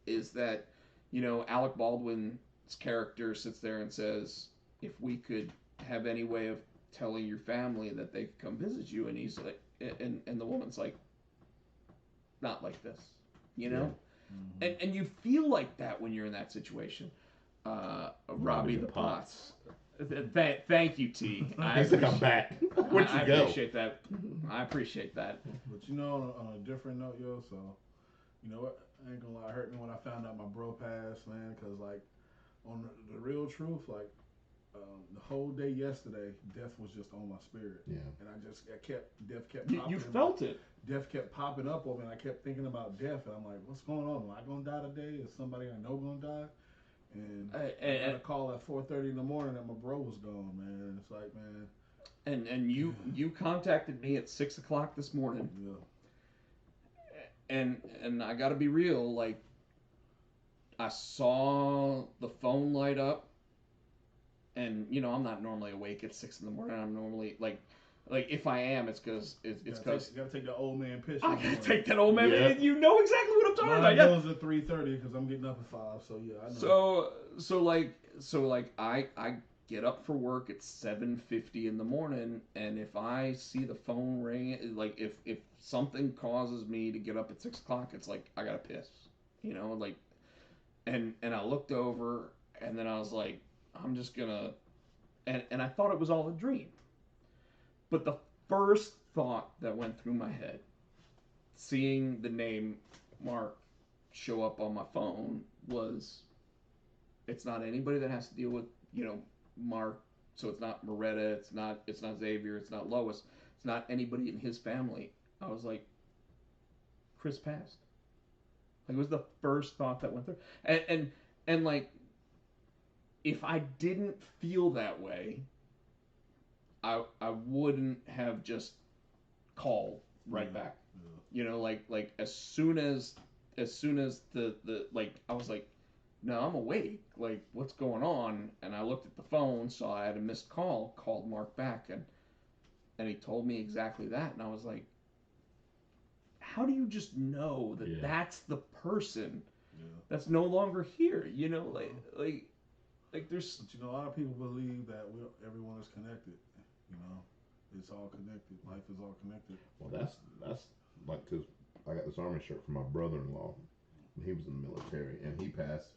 is that, you know, Alec Baldwin's character sits there and says, if we could have any way of telling your family that they could come visit you, and he's like, and the woman's like, not like this, you know? Yeah. And you feel like that when you're in that situation. Robbie the Potts. Thank you, T. I think I'm back. Where'd you I go? appreciate that. I appreciate that. But you know, on a different note, yo, so, you know what? I ain't gonna lie, it hurt me when I found out my bro passed, man, because, like, on the real truth, like, the whole day yesterday, death was just on my spirit. Yeah. And death kept popping. You felt it. Death kept popping up on me, and I kept thinking about death, and I'm like, what's going on? Am I gonna die today? Is somebody I know gonna die? And I got a call at 4:30 in the morning that my bro was gone, man. And it's like, man. And you contacted me at 6 o'clock this morning. Yeah. And I gotta be real, like, I saw the phone light up, and you know, I'm not normally awake at 6 in the morning. I'm normally like if I am, it's because You gotta take the old man piss. I gotta take that old man. Yeah. You know exactly what I'm talking Mine about. Yeah. goes at 3:30 because I'm getting up at 5. So yeah, I know. So like I get up for work at 7:50 in the morning, and if I see the phone ring, like if something causes me to get up at 6 o'clock, it's like I gotta piss, you know, like, and I looked over, and then I was like, I'm just gonna, and I thought it was all a dream. But the first thought that went through my head, seeing the name Mark show up on my phone, was, it's not anybody that has to deal with, you know, Mark. So it's not Moretta, it's not Xavier, it's not Lois, it's not anybody in his family. I was like, Chris passed. Like, it was the first thought that went through. And like, if I didn't feel that way, I wouldn't have just called right back. Yeah. You know, like as soon as as soon as the like, I was like, no, I'm awake. Like, what's going on? And I looked at the phone, saw I had a missed call, called Mark back, and he told me exactly that. And I was like, how do you just know that that's the person that's no longer here? You know, like there's. But you know, a lot of people believe that everyone is connected. You know, it's all connected. Life is all connected. Well, that's like this. I got this army shirt from my brother-in-law. He was in the military, and he passed.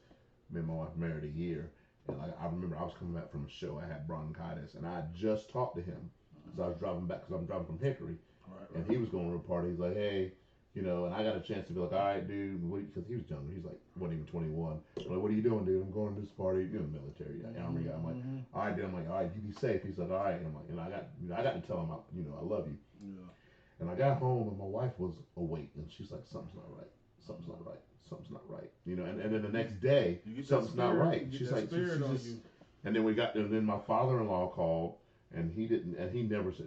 Me and my wife married a year, and I remember I was coming back from a show. I had bronchitis, and I had just talked to him because I was driving back because I'm driving from Hickory, and he was going to a party. He's like, hey, you know, and I got a chance to be like, all right, dude, because he was younger. He's like, wasn't even 21. I'm like, what are you doing, dude? I'm going to this party. You know, military, army guy. I'm like, all right, dude. I'm like, all right, you be safe. He's like, all right. And I'm like, and I got to tell him, I love you. Yeah. And I got home, and my wife was awake, and she's like, something's not right. Something's not right. Something's not right. You know, and then the next day, something's not right. She's like, and then my father-in-law called, and he never said,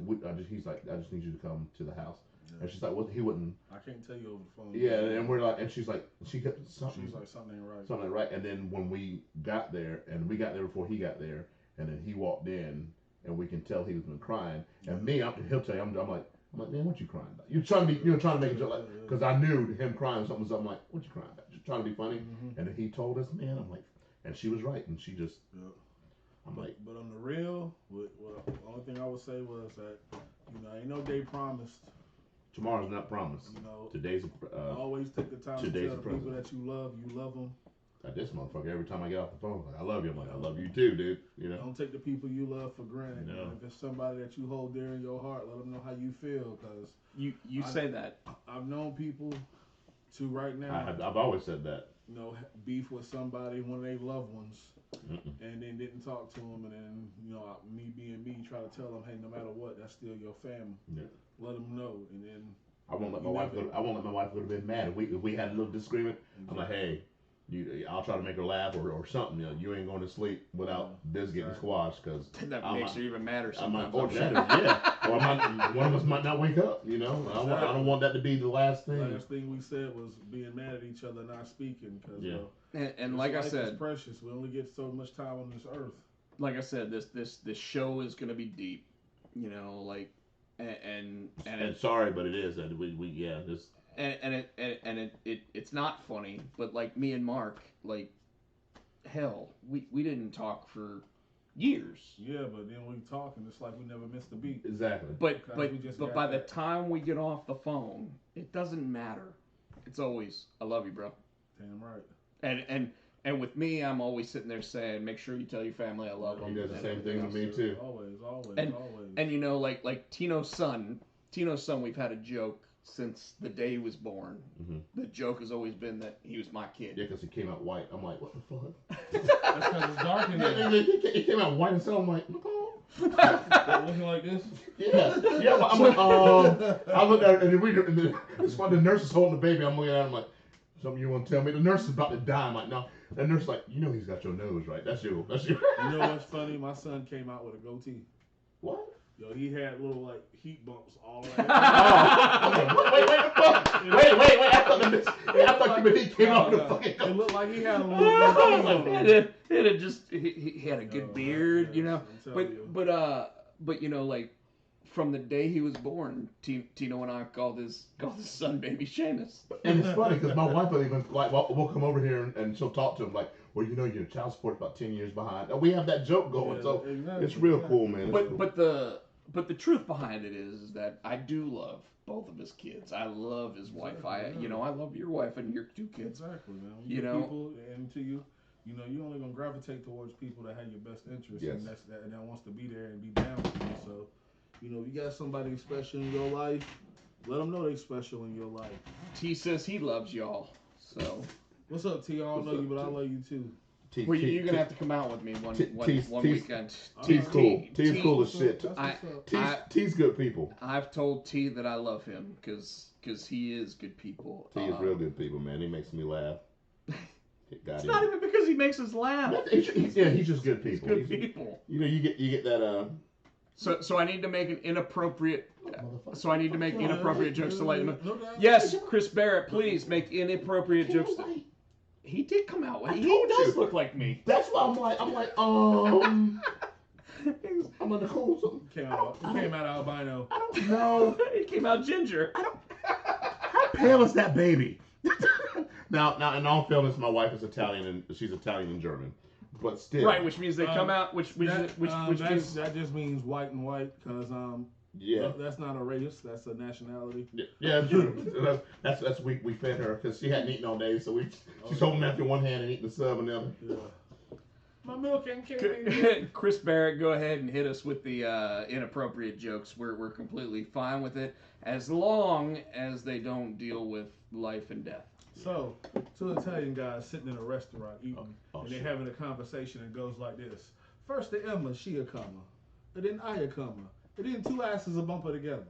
he's like, I just need you to come to the house. Yeah. And she's like, well, he wouldn't. I can't tell you over the phone. Yeah, and we're like, and she's like, she kept something. She's like, something ain't right. Something ain't right. And then when we got there, and we got there before he got there, and then he walked in, and we can tell he was been crying. And me, he'll tell you, I'm like, man, what you crying about? You're trying to make a joke, like, because I knew him crying something was up. I'm like, what you crying about? Just trying to be funny. And then he told us, man, I'm like, and she was right, and she just, I'm like, but on the real, the only thing I would say was that, you know, ain't no day promised. Tomorrow's not promised. You know, today's always take the time to tell the people that you love them. This motherfucker, every time I get off the phone, like, I love you. I'm like, I love you too, dude. You know. Don't take the people you love for granted. No. If it's somebody that you hold dear in your heart, let them know how you feel. Cause you say that. I've known people to right now. I've always said that. You know, beef with somebody, one of their loved ones, and then didn't talk to them, and then, you know, me being me, try to tell them, hey, no matter what, that's still your family. Yeah. Let them know, and then. I won't let my wife go. I won't let my wife go to bed mad. If we had a little disagreement, I'm like, hey. I'll try to make her laugh or something. You know, you ain't going to sleep without this getting squashed because that makes her even madder sometimes. Or one of us might not wake up. You know, I don't want that to be the last thing. Last thing we said was being mad at each other, not speaking. Because and like I said, it's precious. We only get so much time on this earth. Like I said, this show is going to be deep. You know, like and sorry, but it is that this. And it's not funny, but like me and Mark, like, hell, we didn't talk for years. Yeah, but then we talk and it's like we never missed a beat. Exactly. But by the time we get off the phone, it doesn't matter. It's always, I love you, bro. Damn right. And with me, I'm always sitting there saying, make sure you tell your family I love them. He does the same thing to me too. Always. And you know, like Tino's son, we've had a joke since the day he was born. The joke has always been that he was my kid. Yeah, because he came out white. I'm like, what the fuck? That's because it's dark in there. He came out white, and so I'm like, looking like this? Yeah. I'm like, I look at it, and it's funny, the nurse is holding the baby. I'm looking at him like, something you want to tell me? The nurse is about to die. I'm like, no. The nurse is like, you know he's got your nose, right? That's you. You know what's funny? My son came out with a goatee. What? Yo, he had little like heat bumps all around. Wait! I thought you meant he came out with a fucking. It looked like he had a little. He had a good beard, you know. But you know, like from the day he was born, Tino and I called his son Baby Seamus. And it's funny because my wife will even like we'll come over here and she'll talk to him like, well, you know, your child support about 10 years behind. And we have that joke going, so it's real cool, man. But the truth behind it is that I do love both of his kids. I love his wife. I love your wife and your two kids. Exactly, man. You know, people and to you, you know, you're only gonna gravitate towards people that have your best interest and that wants to be there and be down with you. So, you know, if you got somebody special in your life, let them know they special in your life. T says he loves y'all. So, what's up, T? I don't know you, but I love you too. Well, you're going to have to come out with me one weekend. T's cool. T's cool as shit. T's good people. I've told T that I love him because he is good people. T is real good people, man. He makes me laugh. It's not even because he makes us laugh. He's just good people. Good people. You know, you get that. So I need to make an inappropriate motherfucker. So I need to make inappropriate jokes to lighten him. No, Yes, Chris Barrett, please make inappropriate jokes. He did come out. He does look like me. That's why I'm like, I'm in the cool. Came out albino. I don't know. He came out ginger. How pale is that baby? now, in all fairness, my wife is Italian and she's Italian and German, but still. Right, which means they come out. Which means that just means white and white because yeah, that's not a race, that's a nationality. Yeah, true. that's we fed her because she hadn't eaten all day, so she's holding after one hand and eating the sub in the other. Yeah. My milk ain't came. Chris Barrett, go ahead and hit us with the inappropriate jokes. We're completely fine with it as long as they don't deal with life and death. So, two Italian guys sitting in a restaurant eating, and they're having a conversation and goes like this. First the Emma, she a comma. And then I a comma. And then two asses a bumper together.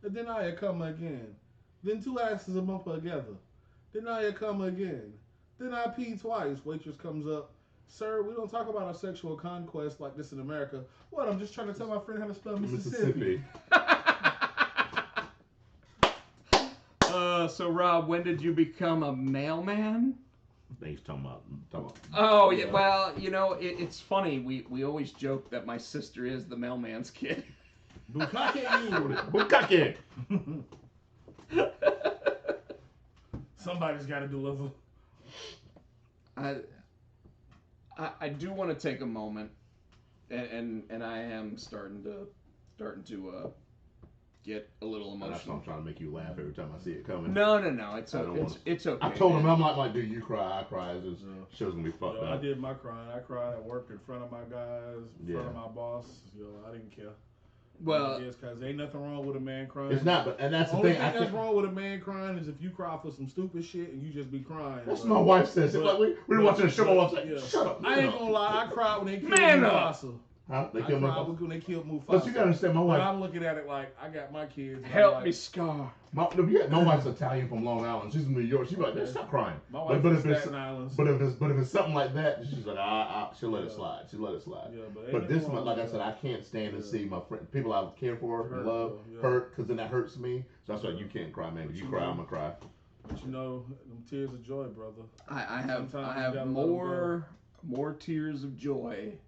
And then I a comma again. Then two asses a bumper together. Then I a comma again. Then I pee twice. Waitress comes up. Sir, we don't talk about our sexual conquest like this in America. What? I'm just trying to tell my friend how to spell Mississippi. So Rob, when did you become a mailman? He's talking about. Oh yeah, well, it's funny. We always joke that my sister is the mailman's kid. Bukake. Somebody's got to deliver. I do want to take a moment, and I am starting to get a little emotional. I'm trying to make you laugh every time I see it coming. No, it's okay. It's okay. I told him, I'm like, dude, you cry, I cry. This show's gonna be fucked up. I did my crying. I cried at work in front of my guys, in front of my boss. I didn't care. Well, yes, because ain't nothing wrong with a man crying. It's not, and that's the only thing. thing that's wrong with a man crying is if you cry for some stupid shit and you just be crying. That's what my wife says. Like we were watching a show. My wife's like, shut up. I ain't gonna lie. I cried when they killed Mufasa. Huh? They killed Mufasa. When they killed Mufasa. But you gotta understand, my wife. But I'm looking at it like I got my kids. Help me, Scar. My wife's Italian from Long Island. She's in New York. She's like, stop crying. My wife's from Staten Island. But if it's something like that, she's like, she'll let it slide. She'll let it slide. Yeah, but this one, like I said, I can't stand to see my people I care for and love hurt, because then that hurts me. So that's why you can't cry, man. If you cry, I'm gonna cry. But them tears of joy, brother. I have more tears of joy.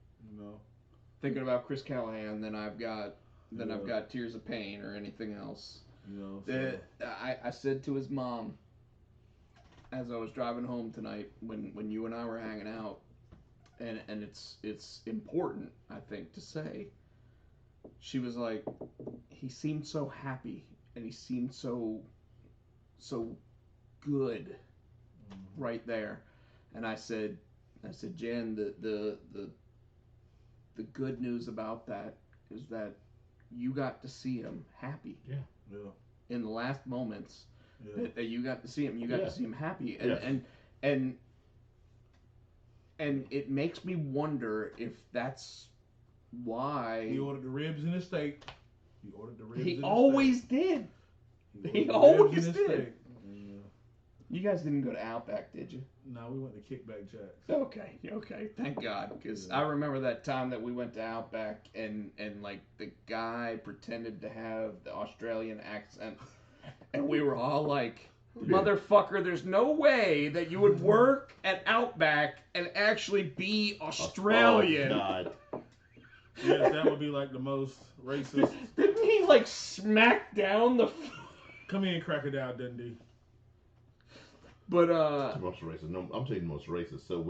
Thinking about Chris Callahan than I've got tears of pain or anything else. I said to his mom as I was driving home tonight when you and I were hanging out, and it's important, I think, to say. She was like, he seemed so happy and he seemed so good right there. And I said, Jen, the good news about that is that you got to see him happy. Yeah. In the last moments, that you got to see him. You got to see him happy, and it makes me wonder if that's why he ordered the ribs in the steak. He always did. He always did. You guys didn't go to Outback, did you? No, we went to Kickback Jacks. Okay. Thank God, because I remember that time that we went to Outback and like the guy pretended to have the Australian accent, and we were all like, "Motherfucker, there's no way that you would work at Outback and actually be Australian." Oh, God. Yes, that would be like the most racist. Didn't he like smack down the? Come in, Crocodile Dundee. But the most racist. No, I'm telling you the most racist. So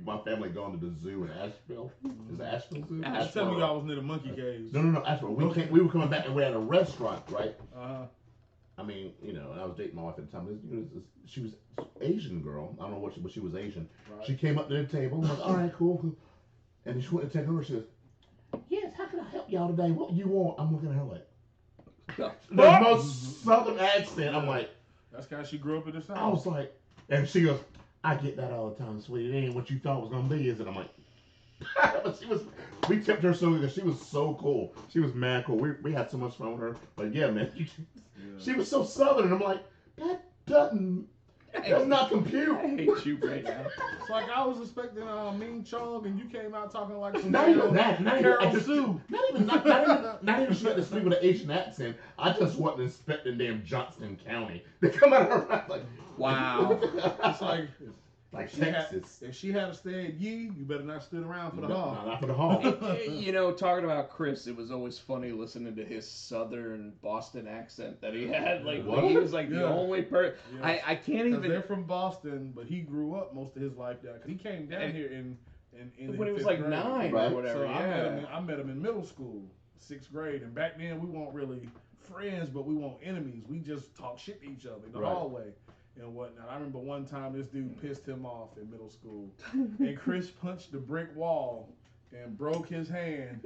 my family gone to the zoo in Asheville. Is it Asheville Zoo? Tell me y'all was near the monkey cage. No, Asheville. We were coming back and we're at a restaurant, right? I mean, and I was dating my wife at the time. She was Asian girl. I don't know what but she was Asian. Right. She came up to the table. I'm like, all right, cool. And she went to take over. She goes, yes, how can I help y'all today? What you want? I'm looking at her like, the most southern accent. I'm like, that's how she grew up in the South. I was like, and she goes, I get that all the time, sweetie. It ain't what you thought it was going to be, is it? I'm like, but we kept her so good. She was so cool. She was mad cool. We had so much fun with her. But yeah, man, she was so southern. And I'm like, that doesn't, Does not compute. I hate you right now. It's like I was expecting Mean Chong, and you came out talking like some Not even that. Carol Sue. Not even trying to speak with an Asian accent. I just wasn't expecting damn Johnston County to come out of her mouth like. Wow. It's like Texas. If she had stayed ye, you better not stood around for the hall. No, not for the hall. You know, talking about Chris, it was always funny listening to his southern Boston accent that he had. Like, What? he was like the only person. Yeah. I can't 'Cause even. they're from Boston, but he grew up most of his life down. Cause he came down here in when he was 5th like grade. 9 Right. or whatever. So Yeah. I met him in middle school, 6th grade, and back then we weren't really friends, but we weren't enemies. We just talked shit to each other in the Right. hallway and whatnot. I remember one time this dude pissed him off in middle school, and Chris punched the brick wall and broke his hand.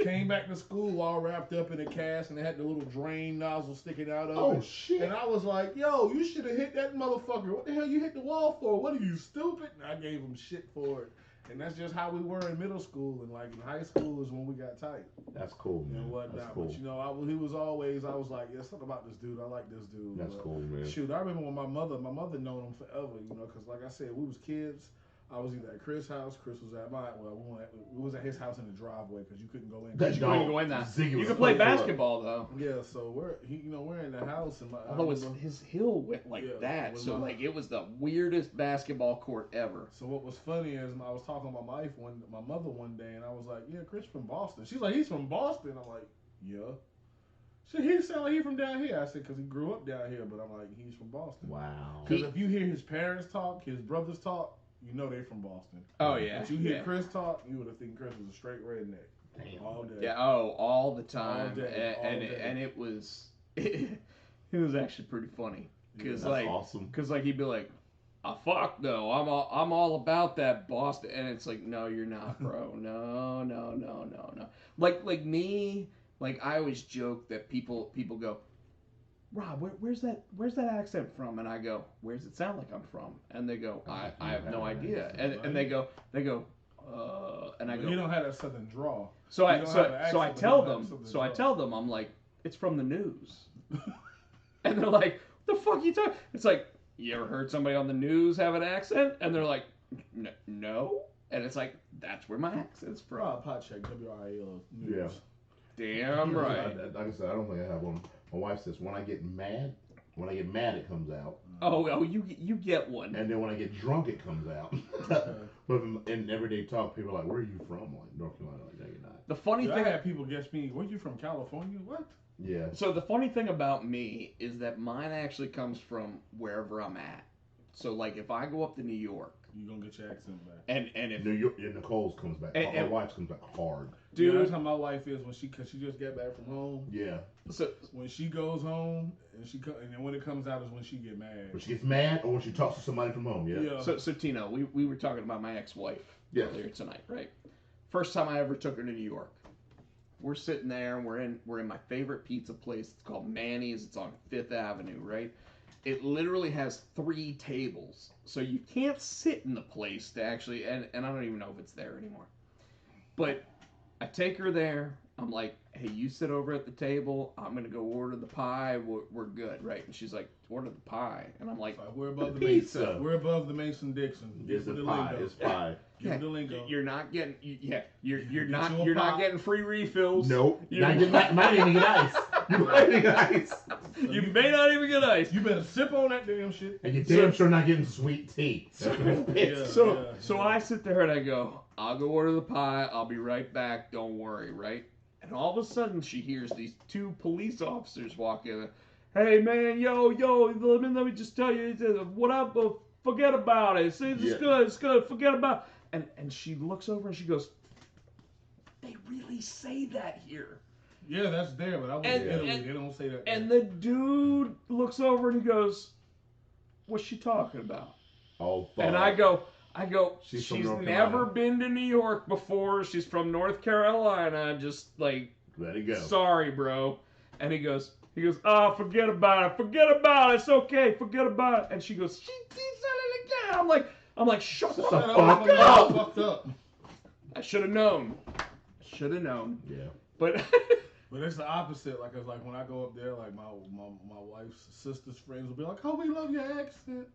Came back to school all wrapped up in a cast, and they had the little drain nozzle sticking out of Oh it. shit. And I was like, yo, you should have hit that motherfucker. What the hell you hit the wall for? What are you, stupid? And I gave him shit for it. And that's just how we were in middle school. And like in high school is when we got tight That's cool, man. and whatnot. That's cool. But you know, I was like, yeah, something about this dude. I like this dude. That's But cool, man. shoot, I remember when my mother known him forever, you know, because like I said, we was kids. I was either at Chris' house, Chris was at mine. Well, we was at his house in the driveway because you couldn't go in. That You couldn't go in that. Ziggy You was could play full of- basketball though. Yeah, so we're in the house and Although his hill went like Yeah, that, well, so my- like it was the weirdest basketball court ever. So what was funny is I was talking to my mother one day, and I was like, "Yeah, Chris from Boston." She's like, "He's from Boston." I'm like, "Yeah." He sound like he from down here. I said, "Cause he grew up down here," but I'm like, "He's from Boston." Wow. Because if you hear his parents talk, his brothers talk, you know they from Boston. Oh yeah. If you hear yeah. Chris talk, you would have think Chris was a straight redneck Damn. all day. Yeah. Oh, all the time. All day, all and day. and it was it was actually pretty funny because That's like awesome. he'd be like, fuck no, I'm all about that Boston," and it's like, no, you're not, bro. No. Like me, like I always joke that people go, "Rob, where's that accent from?" And I go, "Where's it sound like I'm from?" And they go, I have no idea. And they go, and I But go, he don't have that southern draw. so he I don't so have an so I accent, but he tell don't have them, southern so I draw. tell them, I'm like, "It's from the news," and they're like, "What the fuck you talking?" It's like, you ever heard somebody on the news have an accent? And they're like, no. And it's like, that's where my accent's from. Rob Potcheck, WRAL News. Yeah. Damn right. Like I said, I don't think I have one. My wife says when I get mad, it comes out, Oh, you get one. and then when I get drunk, it comes out. But in everyday talk, people are like, "Where are you from?" I'm like, North Carolina. Like, no, you're not. The funny Dude, I thing, had people guess me. Were you from California? What? Yeah. so the funny thing about me is that mine actually comes from wherever I'm at. So like if I go up to New York, You gonna get your accent back? and if New York, Nicole's comes back. And- My wife's comes back hard. Dude, dude, that's how my wife is cause she just got back from home. Yeah. so When she goes home and then when it comes out is when she get mad. When she gets mad or when she talks to somebody from home. Yeah. Yeah. So Tino, we were talking about my ex-wife Yes. earlier tonight, right? First time I ever took her to New York. We're sitting there and we're in my favorite pizza place. It's called Manny's. It's on 5th Avenue, right? It literally has 3 tables. So you can't sit in the place to actually and I don't even know if it's there anymore. But I take her there. I'm like, "Hey, you sit over at the table. I'm gonna go order the pie. We're good, right?" And she's like, "Order the pie." And I'm like, It's like, we're above the Pizza. Mason. We're above the Mason Dixon. It's a the pie. lingo. It's pie. Give it the lingo. You're not getting, you're Get you a not pop. getting free refills. Nope. You- Might even get ice. You might even get ice. You may not even get ice. You better sip on that damn shit. And you're damn sure not getting sweet tea. That's what it's pissed. Yeah. So I sit there and I go, "I'll go order the pie. I'll be right back. Don't worry," right? And all of a sudden she hears these 2 police officers walk in. "Hey man, yo, let me just tell you, what up? Forget about it. It's Yeah. good. Forget about it." And she looks over and she goes, "They really say that here." Yeah, that's there, but I was And- in Italy. and- They don't say that. And there. the dude looks over and he goes, "What's she talking about?" Oh, fuck. And I go, She's she's from North never Carolina." been to New York before. She's from North Carolina. Just like, Let it go. sorry, bro. And he goes, "Oh, forget about it. It's okay. Forget about it." And she goes, she said it again. I'm like, shut the Shut fuck the up. fuck up. Fucked up. I should have known. Yeah. But But it's the opposite. Like, it's like when I go up there, like my wife's sister's friends will be like, "Oh, we love your accent."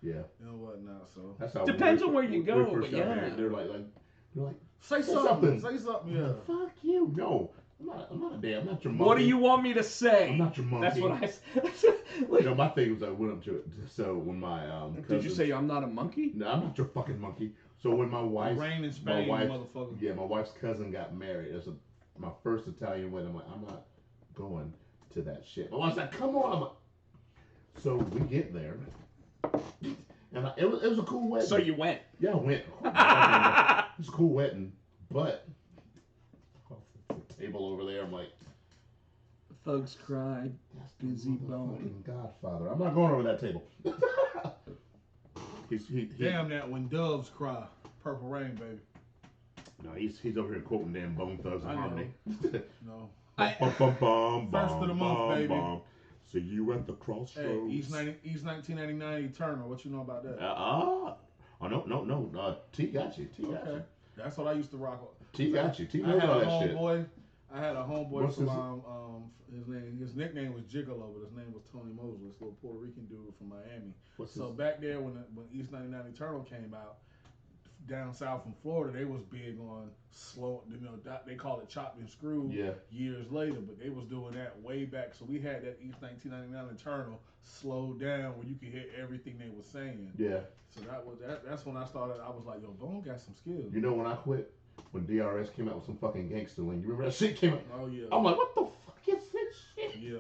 Yeah. And whatnot. So That's how Depends on where you go, we first but got yeah. married. They're like, say something. Say something. Yeah. Fuck you. No, I'm not a damn. I'm not your monkey. What do you want me to say? I'm not your monkey. That's what I said. You know, my thing was I went up to it. So when my Did you say I'm not a monkey? No, I'm not your fucking monkey. So when my wife, Rain in Spain, motherfucker. Yeah, my wife's cousin got married. It was my first Italian wedding. I'm like, I'm not going to that shit. My wife's like, come on. I'm like, so we get there, and it was a cool wedding. So you went? Yeah, I went. It was a cool wedding, but the table over there, I'm like, Thugs cried. that's Busy bone. Godfather. I'm not going over that table. Damn that when doves cry. Purple Rain, baby. No, he's over here quoting damn Bone Thugs and Harmony. No. First of the month, baby. See you at the crossroads. Hey, East 1999 Eternal. What you know about that? Oh no. T got you. T got you. That's what I used to rock. T got you. T I knows had all a that shit. homeboy. I had a homeboy What's from his nickname was Gigolo, but his name was Tony Mosley, this little Puerto Rican dude from Miami. Back there when East 99 Eternal came out, down south in Florida, they was big on slow. You know, they call it chopped and screwed. Yeah. Years later, but they was doing that way back. So we had that East 1999 Eternal slowed down where you could hear everything they were saying. Yeah. So that's when I started. I was like, yo, Bone got some skills. You know when I quit? When DRS came out with some fucking gangster lean. You remember that shit came out? Oh yeah. I'm like, what the fuck is this shit? Yeah.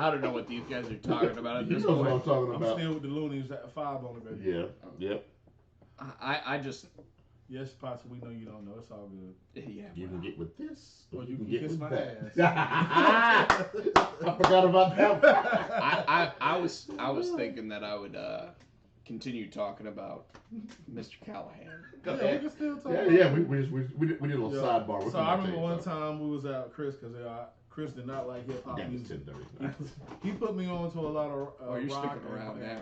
I don't know what these guys are talking about at this You know what I'm point. talking I'm about. still with the Loonies at 5 on it, baby. Yeah. Yep. I just Yes, Potsy, we know you don't know. It's all good. yeah. You can get with this, Or you can get kiss with my that. ass. I forgot about that. I was thinking that I would continue talking about Mr. Callahan. Go Yeah, we ahead. can still talk. Yeah. We did a little sidebar. We'll So come I back to remember you, one so. time we was out Chris because Chris did not like hip hop Damn, it's music. 10:30. He put me on to a lot of you're rock sticking around now.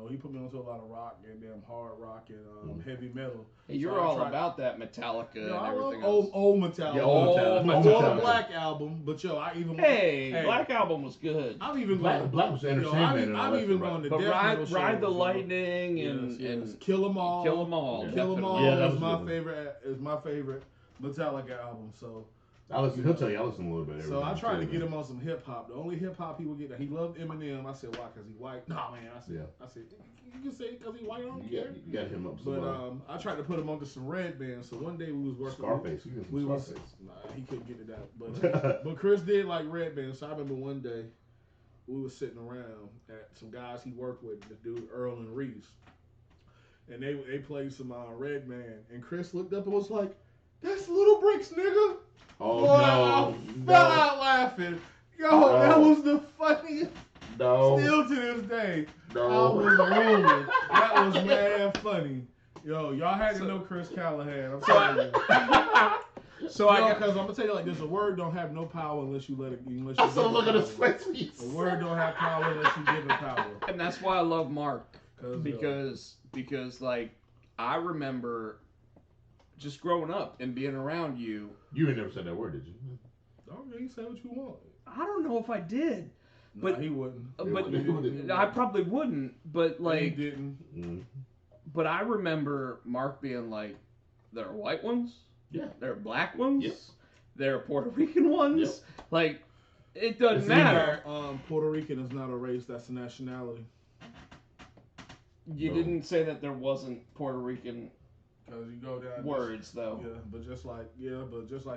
He put me on to a lot of rock and damn hard rock and heavy metal. Hey, you're So I all tried- about that Metallica and I love everything else. old Metallica. Yeah, old Metallica. Before Metallica. the Black album, but I even Hey, Black Album was good. I'm even Black was entertainment. I'm even going to But death metal Ride the shows, Lightning Yes, and yes. Kill 'Em All. Kill 'Em All. Yeah. Kill 'Em All Yeah, that is was my a good one. favorite. Is my favorite Metallica album. So He'll tell you I listen a little bit. I tried to get him on some hip hop. The only hip hop he would get. He loved Eminem. I said, why? Because he white. Nah, man. I said, you can say because he white. I don't care. You got him up. But I tried to put him onto some red bands. So one day we was working. Scarface. Scarface. He couldn't get to that. But Chris did like red bands. So I remember one day we was sitting around at some guys he worked with, the dude Earl and Reese, and they played some red band. And Chris looked up and was like, "That's Little Bricks, nigga." Oh Boy, no! I fell out laughing. Yo, that was the funniest. No. Still to this day, No. I was rolling. That was mad funny. Yo, y'all had to know Chris Callahan. I'm telling you. Because I'm gonna tell you like this: a word don't have no power unless you let it. Unless you I still give look it at his power. face. A word don't have power unless you give it power. And that's why I love Mark. Because Like I remember just growing up and being around you. You ain't never said that word, did you? okay, you say what you want. I don't know if I did. But But he wouldn't. but I probably wouldn't. But He like, didn't. Mm. but I remember Mark being like, "There are white ones. Yeah. There are black ones. Yep. There are Puerto Rican ones. Yep. Like, it doesn't It's matter." Puerto Rican is not a race; that's a nationality. You No. didn't say that there wasn't Puerto Rican Because you go down words though. Yeah, but just like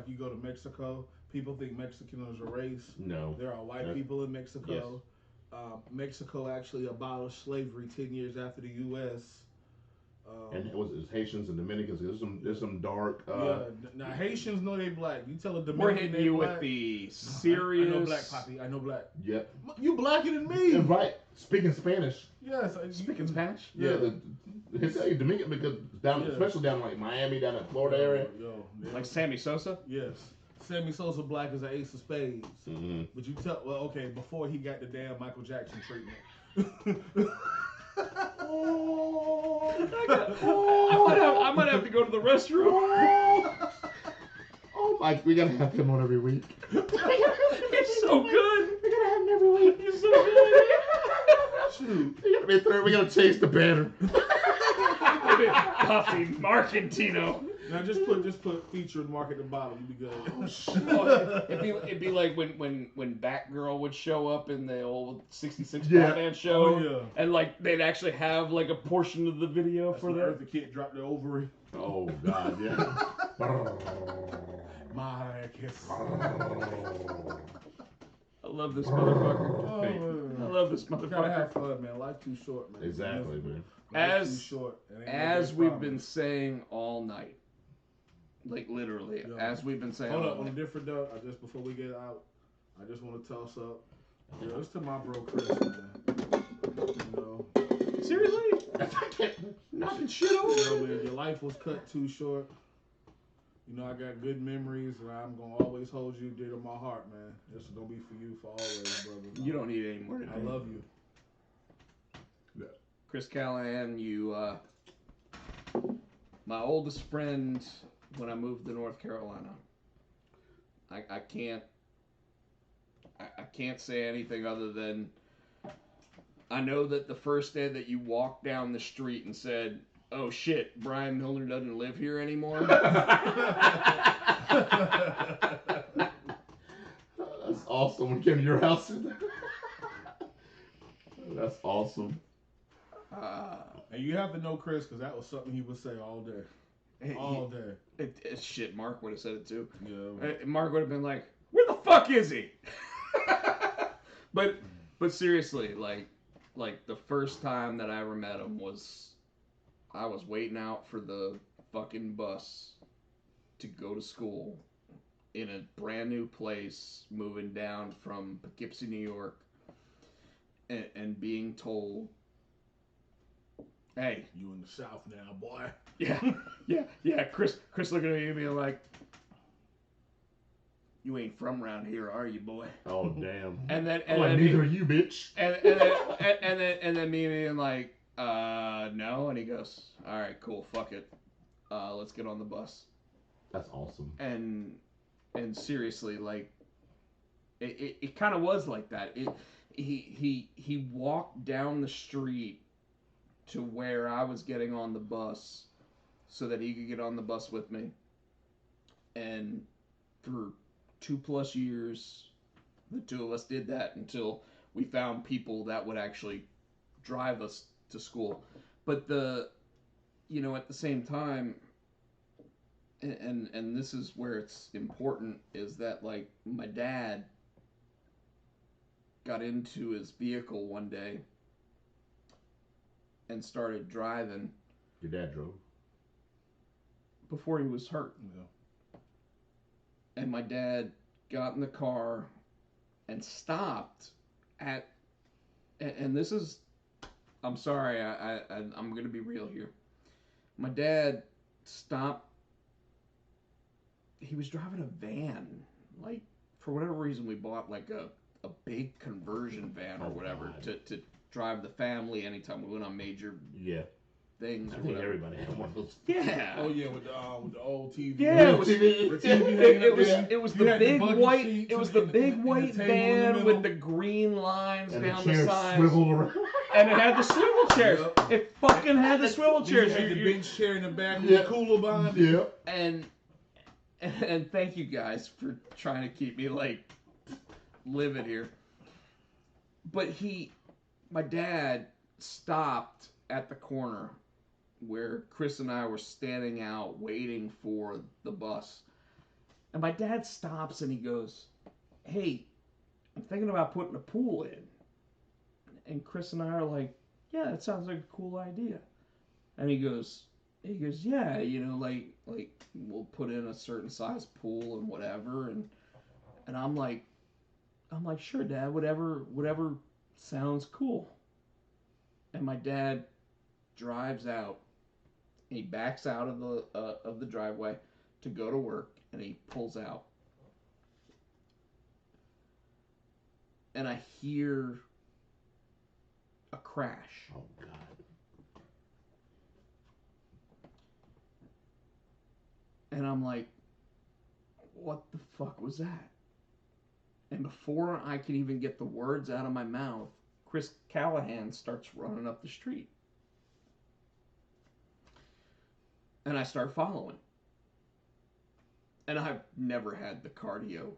you go to Mexico, people think Mexican is a race. No. There are white people in Mexico. Mexico actually abolished slavery 10 years after the U.S. And it was Haitians and Dominicans. There's some dark. Now Haitians know they black. You tell a We're Dominican hitting they you black. with the serious. I know black, Poppy. I know black. Yep. You blacker than me. Yeah, right. Speaking Spanish. Yes. Speaking Spanish. Yeah. His Dominican because especially down like Miami, down in Florida area. Like Sammy Sosa. Yes. Sammy Sosa black is an ace of spades. Mm-hmm. But you tell before he got the damn Michael Jackson treatment. I might have to go to the restroom. Oh Like, we gotta have him on every week. He's so good. We gotta have him every week. He's so good. Shoot. We gotta be third. We gotta chase the banner. Puffy, Mark, and Tino. Now just put featured Mark at the bottom. You'd be good. Oh, shit. It'd be like when Batgirl would show up in the old 66 Batman show. Oh, yeah. And like they'd actually have like a portion of the video That's for when that. Eartha Kitt dropped the ovary. Oh God, yeah. My kiss. I love this motherfucker. Oh, man. I love this Gotta motherfucker. have fun, man. Life too short, man. Exactly, man. Life too short. It ain't no As big we've promise. been saying all night, like literally, Yeah. as we've been saying Hold all up, on a night. different note, before we get out, I just want to toss up. Yeah, it's to my bro Chris, man. You know, Seriously? Knocking shit over. you know, man, your life was cut too short. You know, I got good memories, and I'm gonna always hold you dear to my heart, man. This is gonna be for you for always, brother. You don't need any more today. I love you. Chris Callahan, you, my oldest friend when I moved to North Carolina. I can't say anything other than I know that the first day that you walked down the street and said, "Oh shit, Brian Milner doesn't live here anymore." That's awesome. When we came to your house. That's awesome. And you have to know Chris, because that was something he would say all day. All day. Shit, Mark would have said it too. Yeah. Mark would have been like, "Where the fuck is he?" but seriously, like the first time that I ever met him was I was waiting out for the fucking bus to go to school in a brand new place, moving down from Poughkeepsie, New York, and being told, "Hey, You in the South now, boy." yeah. Chris looking at me and being like, "You ain't from around here, are you, boy?" Oh damn. And then Neither are you, bitch. and then me being like, no. And he goes, "All right, cool, fuck it, let's get on the bus." That's awesome. And seriously, like, it kind of was like that. He walked down the street to where I was getting on the bus so that he could get on the bus with me. And for 2+ years, the two of us did that until we found people that would actually drive us to school. But at the same time, and this is where it's important, is that like my dad got into his vehicle one day and started driving. Your dad drove. Before he was hurt. Yeah. And my dad got in the car and stopped at, and this is, I'm sorry, I'm going to be real here. My dad stopped, he was driving a van, like, for whatever reason we bought like a big conversion van or whatever to drive the family anytime we went on major things. I Or think whatever. everybody had one of those. Yeah. Oh yeah, with the old TV. Yeah, it was- it was You the had the big buggy white. seats It was and the the- big and the white table in the van middle. with the green lines And the down the chairs sides, swivel around. and it had the swivel chairs. Yep. It fucking had the swivel You chairs. had the You- bench chair in the back with Yeah. the cooler behind it. Yeah. and thank you guys for trying to keep me like livid here. But my dad stopped at the corner where Chris and I were standing out waiting for the bus. And my dad stops and he goes, "Hey, I'm thinking about putting a pool in." And Chris and I are like, "Yeah, that sounds like a cool idea." And he goes, "Yeah, like we'll put in a certain size pool and whatever." And I'm like, "Sure, Dad, whatever sounds cool." And my dad drives out. He backs out of the driveway to go to work, and he pulls out. And I hear a crash. Oh God. And I'm like, what the fuck was that? And before I can even get the words out of my mouth, Chris Callahan starts running up the street. And I start following. And I've never had the cardio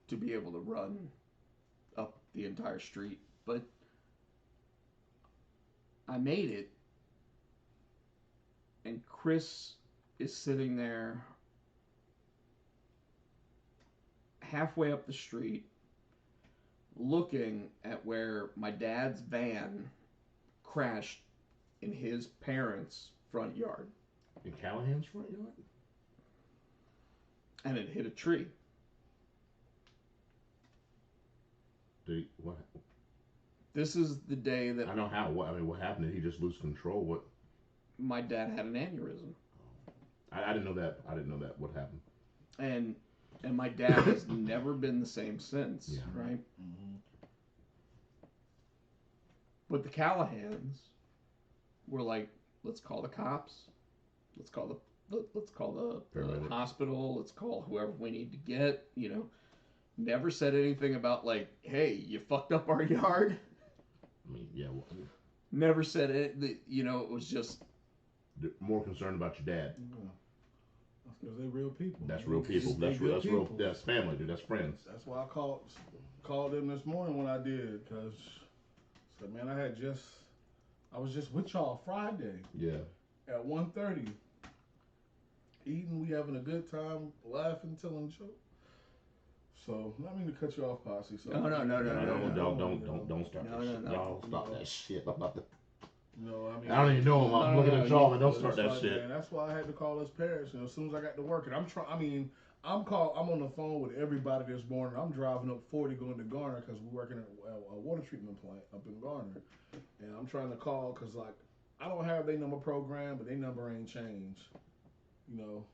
to be able to run up the entire street, but I made it. And Chris is sitting there halfway up the street looking at where my dad's van crashed in his parents' front yard. In Callahan's front yard? And it hit a tree. What? This is the day that I know how. What happened? Did he just lose control? What? my dad had an aneurysm. I didn't know that. I didn't know that. What happened? And my dad has never been the same since, Yeah. right? Mm-hmm. But the Callahans were like, let's call the cops. Let's call the Paramedics. hospital. Let's call whoever we need to get, you know. Never said anything about like, hey, you fucked up our yard. I mean, yeah. Well, Never said it. You know, it was just. more concerned about your dad. Yeah. That's because they real people. That's man. real people. They That's good real. people. That's family, dude. That's friends. That's why I called them this morning when I did, because said, man, I was just with y'all Friday Yeah. at 1:30, eating, we having a good time, laughing, telling jokes. So, not mean to cut you off, Potsy. So No. Don't start No, that no, shit. no. Y'all stop that shit. I'm about to. No, I mean, I don't even know him. I'm No, looking no, at y'all, man. Don't but start it's that like, shit. Man, that's why I had to call his parents. You know, as soon as I got to work, and I'm on the phone with everybody this morning. I'm driving up 40 going to Garner because we're working at a water treatment plant up in Garner, and I'm trying to call because like I don't have their number program, but their number ain't changed. You know,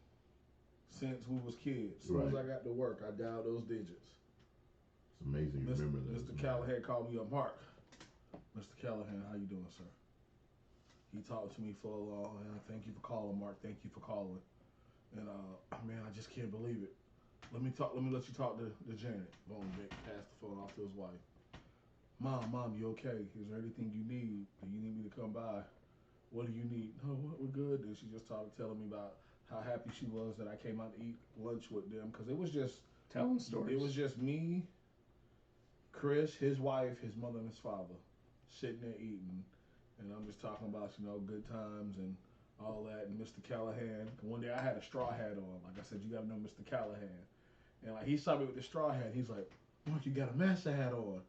since we was kids. As soon as I got to work, I dialed those digits. It's amazing you remember that. Mr. Callahan called me up. Mark, Mr. Callahan, how you doing, sir? He talked to me for a long, and thank you for calling, Mark. Thank you for calling. And man, I just can't believe it. Let me let you talk to Janet. Boom, Vic passed the phone off to his wife. Mom, you okay? Is there anything you need? Do you need me to come by? What do you need? No, we're good. And she just started telling me about how happy she was that I came out to eat lunch with them, because it was just Telling stories. It was just me, Chris, his wife, his mother, and his father sitting there eating. And I'm just talking about, you know, good times and all that. And Mr. Callahan, one day I had a straw hat on. Like I said, you got to know Mr. Callahan. And like he saw me with the straw hat. He's like, Mark, you got a massa hat on.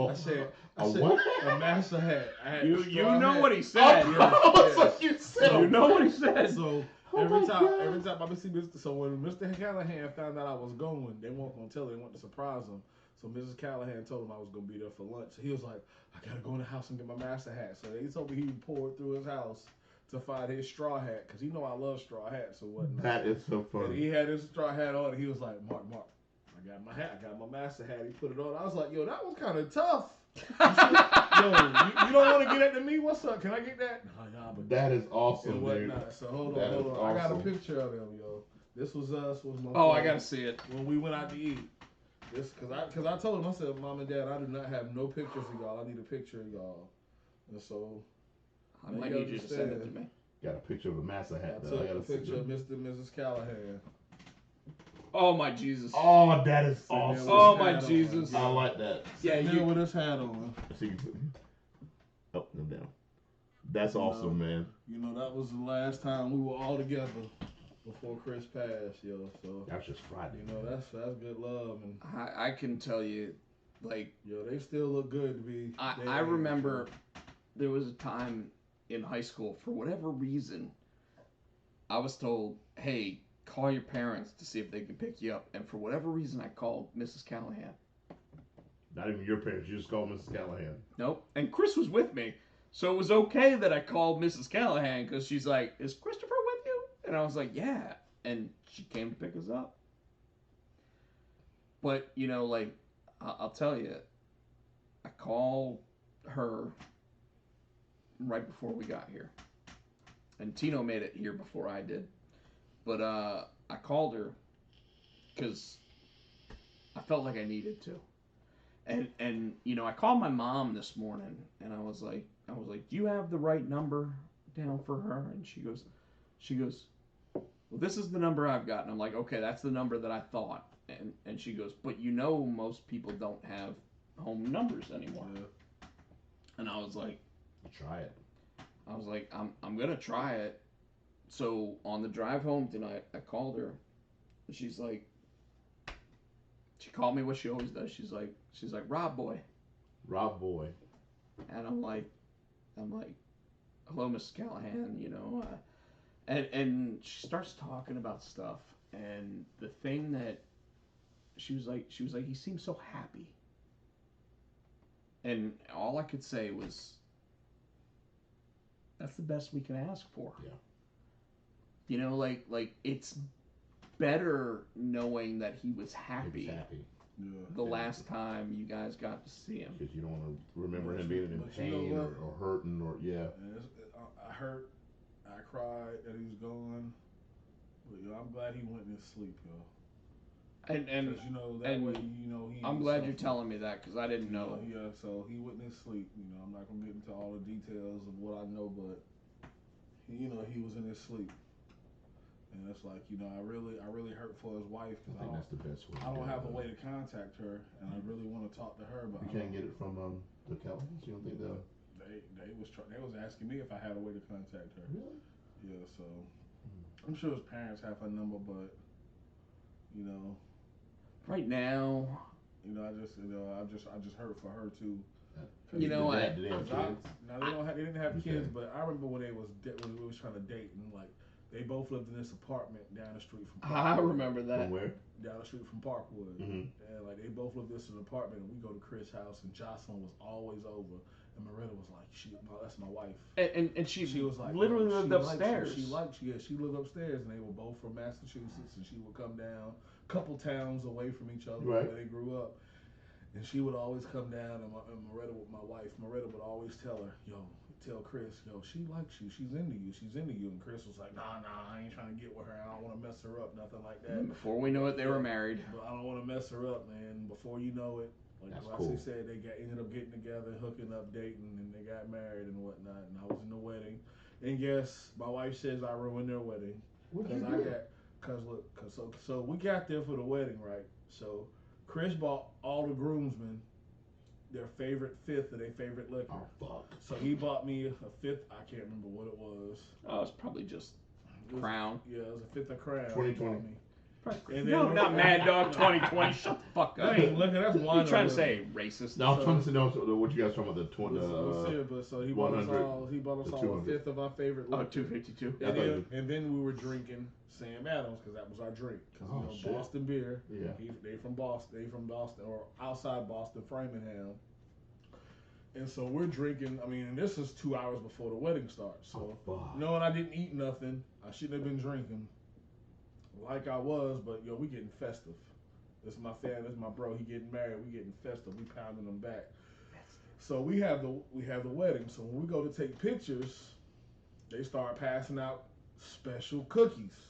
I said, what? A massa hat. I had You a straw know hat. what he said. What's what you said? You know what he said. So Oh every my time God. I see Mr. So when Mr. Callahan found out I was going, they weren't gonna tell him, they wanted to surprise him. So Mrs. Callahan told him I was gonna be there for lunch. So he was like, I gotta go in the house and get my master hat. So they told me he poured through his house to find his straw hat, because he know I love straw hats or whatnot. That is so And funny. he had his straw hat on, and he was like, Mark, I got my hat, I got my master hat. He put it on. I was like, yo, that was kind of tough. Yo, you don't want to get that to me? What's up? Can I get that? Nah, but That is awesome, and dude. whatnot. So hold That on. is I got a awesome. picture of them, yo. This was us. Was my Oh, I friend gotta see it. when we went out to eat. This because I told him, I said, Mom and Dad, I do not have no pictures of y'all. I need a picture of y'all. And so I might need you to send it to me. Got a picture of a massa I hat, though. took I a gotta see picture of them. Mr. and Mrs. Callahan. Oh my Jesus. Oh, that is Sitting there awesome. with Oh his my hat on. Jesus. I like that. Yeah, Sitting there with his hat on. See you putting up and down. That's awesome, man. You know, that was the last time we were all together before Chris passed, yo. So That was just Friday. you know, that's good love, and I can tell you, like, yo, they still look good to be. I remember there was a time in high school, for whatever reason, I was told, hey, call your parents to see if they can pick you up. And for whatever reason, I called Mrs. Callahan. Not even your parents. You just called Mrs. Callahan. Nope. And Chris was with me. So it was okay that I called Mrs. Callahan, because she's like, is Christopher with you? And I was like, yeah. And she came to pick us up. But, you know, like, I'll tell you, I called her right before we got here. And Tino made it here before I did. But I called her, because I felt like I needed to. And I called my mom this morning, and I was like, do you have the right number down for her? And she goes, well, this is the number I've got. And I'm like, okay, that's the number that I thought. And she goes, but most people don't have home numbers anymore. Yeah. And I was like, Try it. I'm gonna try it. So on the drive home tonight, I called her. And she called me what she always does. She's like, Rob boy. Rob boy. And I'm like, hello, Miss Callahan. And she starts talking about stuff. And the thing that she was like, he seems so happy. And all I could say was, that's the best we can ask for. Yeah. Like it's better knowing that he was happy. He was happy. Yeah. The last time you guys got to see him. Because you don't want to remember him being in pain or hurting or, yeah. I hurt. I cried that he was gone. But, I'm glad he went in his sleep, yo. And that way, he. I'm glad you're telling me that because I didn't know. Yeah, so he went in his sleep. I'm not gonna get into all the details of what I know, but he was in his sleep, and it's like I really hurt for his wife because I think that's the best way. I don't have a way to contact her, and I really want to talk to her, but you can't get it from the Callahans. You don't think they'll? They was asking me if I had a way to contact her. Really? Yeah, so I'm sure his parents have her number, but Right now, I just hurt for her too. Did they have kids? They didn't have kids, but I remember when when we was trying to date, and like they both lived in this apartment down the street from Parkwood. I remember that. From where? Down the street from Parkwood. Mm-hmm. And like they both lived in this apartment, and we go to Chris' house, and Jocelyn was always over, and Maretta was like, that's my wife. And she was like, literally lived upstairs. She lived upstairs, and they were both from Massachusetts, and she would come down a couple towns away from each other where they grew up. And she would always come down, and Maretta, my wife, would always tell her, tell Chris, she likes you, she's into you. And Chris was like, nah, I ain't trying to get with her. I don't want to mess her up, nothing like that. And before we know it, they were married. But I don't want to mess her up, man. Before you know it, like Wesley said, they ended up getting together, hooking up, dating, and they got married and whatnot. And I was in the wedding. And yes, my wife says I ruined their wedding. So we got there for the wedding, right? So Chris bought all the groomsmen their favorite fifth of their favorite liquor. Oh, fuck. So he bought me a fifth. I can't remember what it was. Oh, it's probably just Crown. Yeah, it was a fifth of Crown. 2020. No, not Mad Dog 2020. Shut the fuck up. Hey, look, that's one. You're trying to say racist? No, I'm trying to know what you guys talking about the 20. So he bought us all a fifth of our favorite liquor. Oh, 252. And then we were drinking Sam Adams because that was our drink. Because Boston beer. Yeah. They from Boston or outside Boston, Framingham. And so we're drinking. I mean, and this is 2 hours before the wedding starts. So knowing I didn't eat nothing, I shouldn't have been drinking like I was. But we getting festive. This is my family. This is my bro. He getting married. We getting festive. We pounding them back. So we have the wedding. So when we go to take pictures, they start passing out special cookies.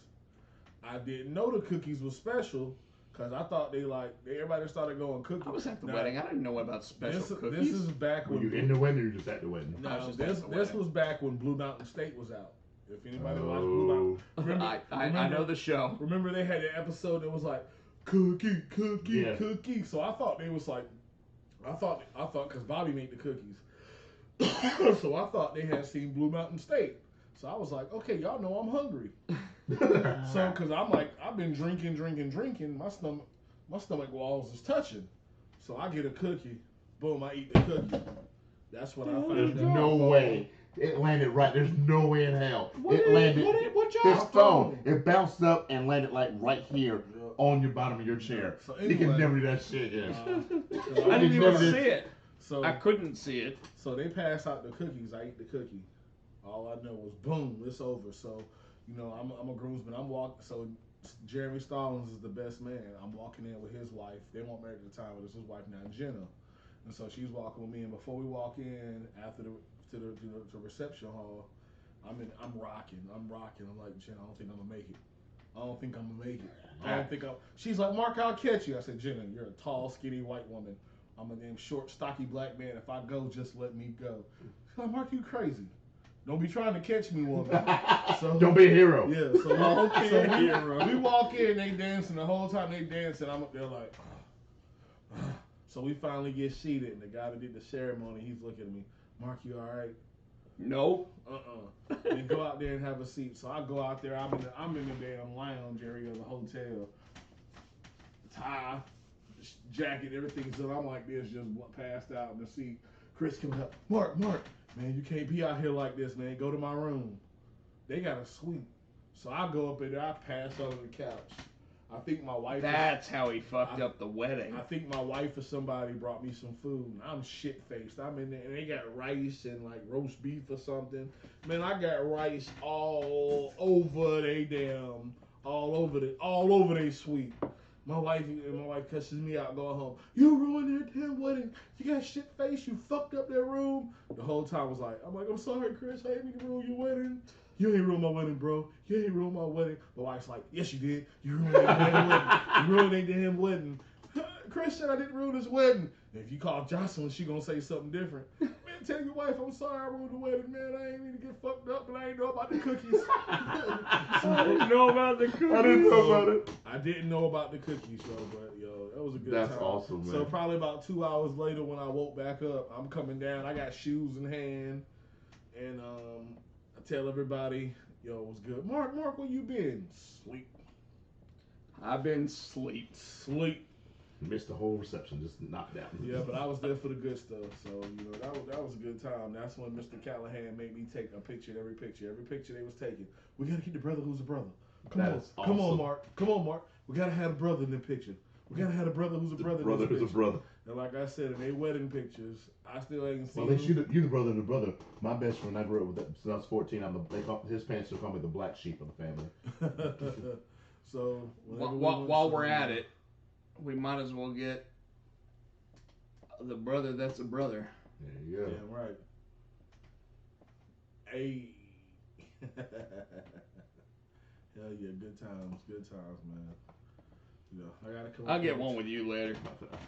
I didn't know the cookies were special because I thought everybody started going cookies. I was at the wedding. I didn't know about special cookies. This is back when you in the wedding or you just at the wedding? No, this was back when Blue Mountain State was out. If anybody watched Blue Mountain, I know the show. Remember they had an episode that was like cookie. So I thought they was like, I thought because Bobby made the cookies, so I thought they had seen Blue Mountain State. So I was like, okay, y'all know I'm hungry. So because I'm like, I've been drinking, my stomach walls is touching. So I get a cookie, boom, I eat the cookie. That's what I found. There's no way. It landed right. There's no way in hell. It landed. What his phone. It bounced up and landed like right here on your bottom of your chair. So anyway, you can never do that shit. I didn't even see it. So I couldn't see it. So they pass out the cookies. I eat the cookie. All I know was boom, it's over. So I'm a groomsman. I'm walking. So Jeremy Stallings is the best man. I'm walking in with his wife. They weren't married at the time, but it's his wife now, Jenna. And so she's walking with me. And before we walk in, after the reception hall, I'm rocking. I'm like, Jenna, I don't think I'm gonna make it. I don't think I'm gonna make it. I don't think I'm. She's like, Mark, I'll catch you. I said, Jenna, you're a tall, skinny white woman. I'm a damn short, stocky black man. If I go, just let me go. She's like, Mark, you crazy. Don't be trying to catch me, woman. So, don't be a hero. Yeah, so we walk in, they dancing. The whole time they dancing, I'm up there like, so we finally get seated, and the guy that did the ceremony, he's looking at me. Mark, you all right? Nope. Then go out there and have a seat. So I go out there. I'm in the damn lounge area of the hotel. Tie, jacket, everything's done. I'm like this, just passed out in the seat. Chris comes up. Mark, man, you can't be out here like this, man. Go to my room. They got a suite. So I go up in there. I pass under the couch. I think my wife. That's how he fucked up the wedding. I think my wife or somebody brought me some food. And I'm shit faced. I'm in there and they got rice and like roast beef or something. Man, I got rice all over they suite. My wife cusses me out going home. You ruined their damn wedding. You got shit face. You fucked up their room. The whole time I'm sorry, Chris. I didn't mean to ruin your wedding. You ain't ruined my wedding, bro. You ain't ruined my wedding. My wife's like, yes, you did. You ruined their damn wedding. You ruined their damn wedding. Chris said I didn't ruin his wedding. If you call Jocelyn, she gonna say something different. Man, tell your wife I'm sorry I ruined the wedding, man. I ain't mean to get fucked up, but I ain't know about the cookies. I didn't know about the cookies. I didn't know about it. I didn't know about the cookies, but that was a good time. That's awesome, man. So probably about 2 hours later when I woke back up, I'm coming down. I got shoes in hand, and I tell everybody, it was good. Mark, where you been? Sleep. I've been sleep. Missed the whole reception, just knocked out. Yeah, but I was there for the good stuff. So, that was a good time. That's when Mr. Callahan made me take a picture, every picture they was taking. We got to keep the brother who's a brother. Come on, Mark. We got to have a brother in the picture. We got to have a brother who's a brother. Brother who's a brother. And like I said, in their wedding pictures, I still ain't seen. Well, you the brother of the brother. My best friend, I grew up with that since I was 14. His parents still call me the black sheep of the family. So while we're at it, we might as well get the brother that's a brother. There you go. Damn right. Hey. Hell yeah, good times, man. Yeah, I gotta come. I'll get one with you later.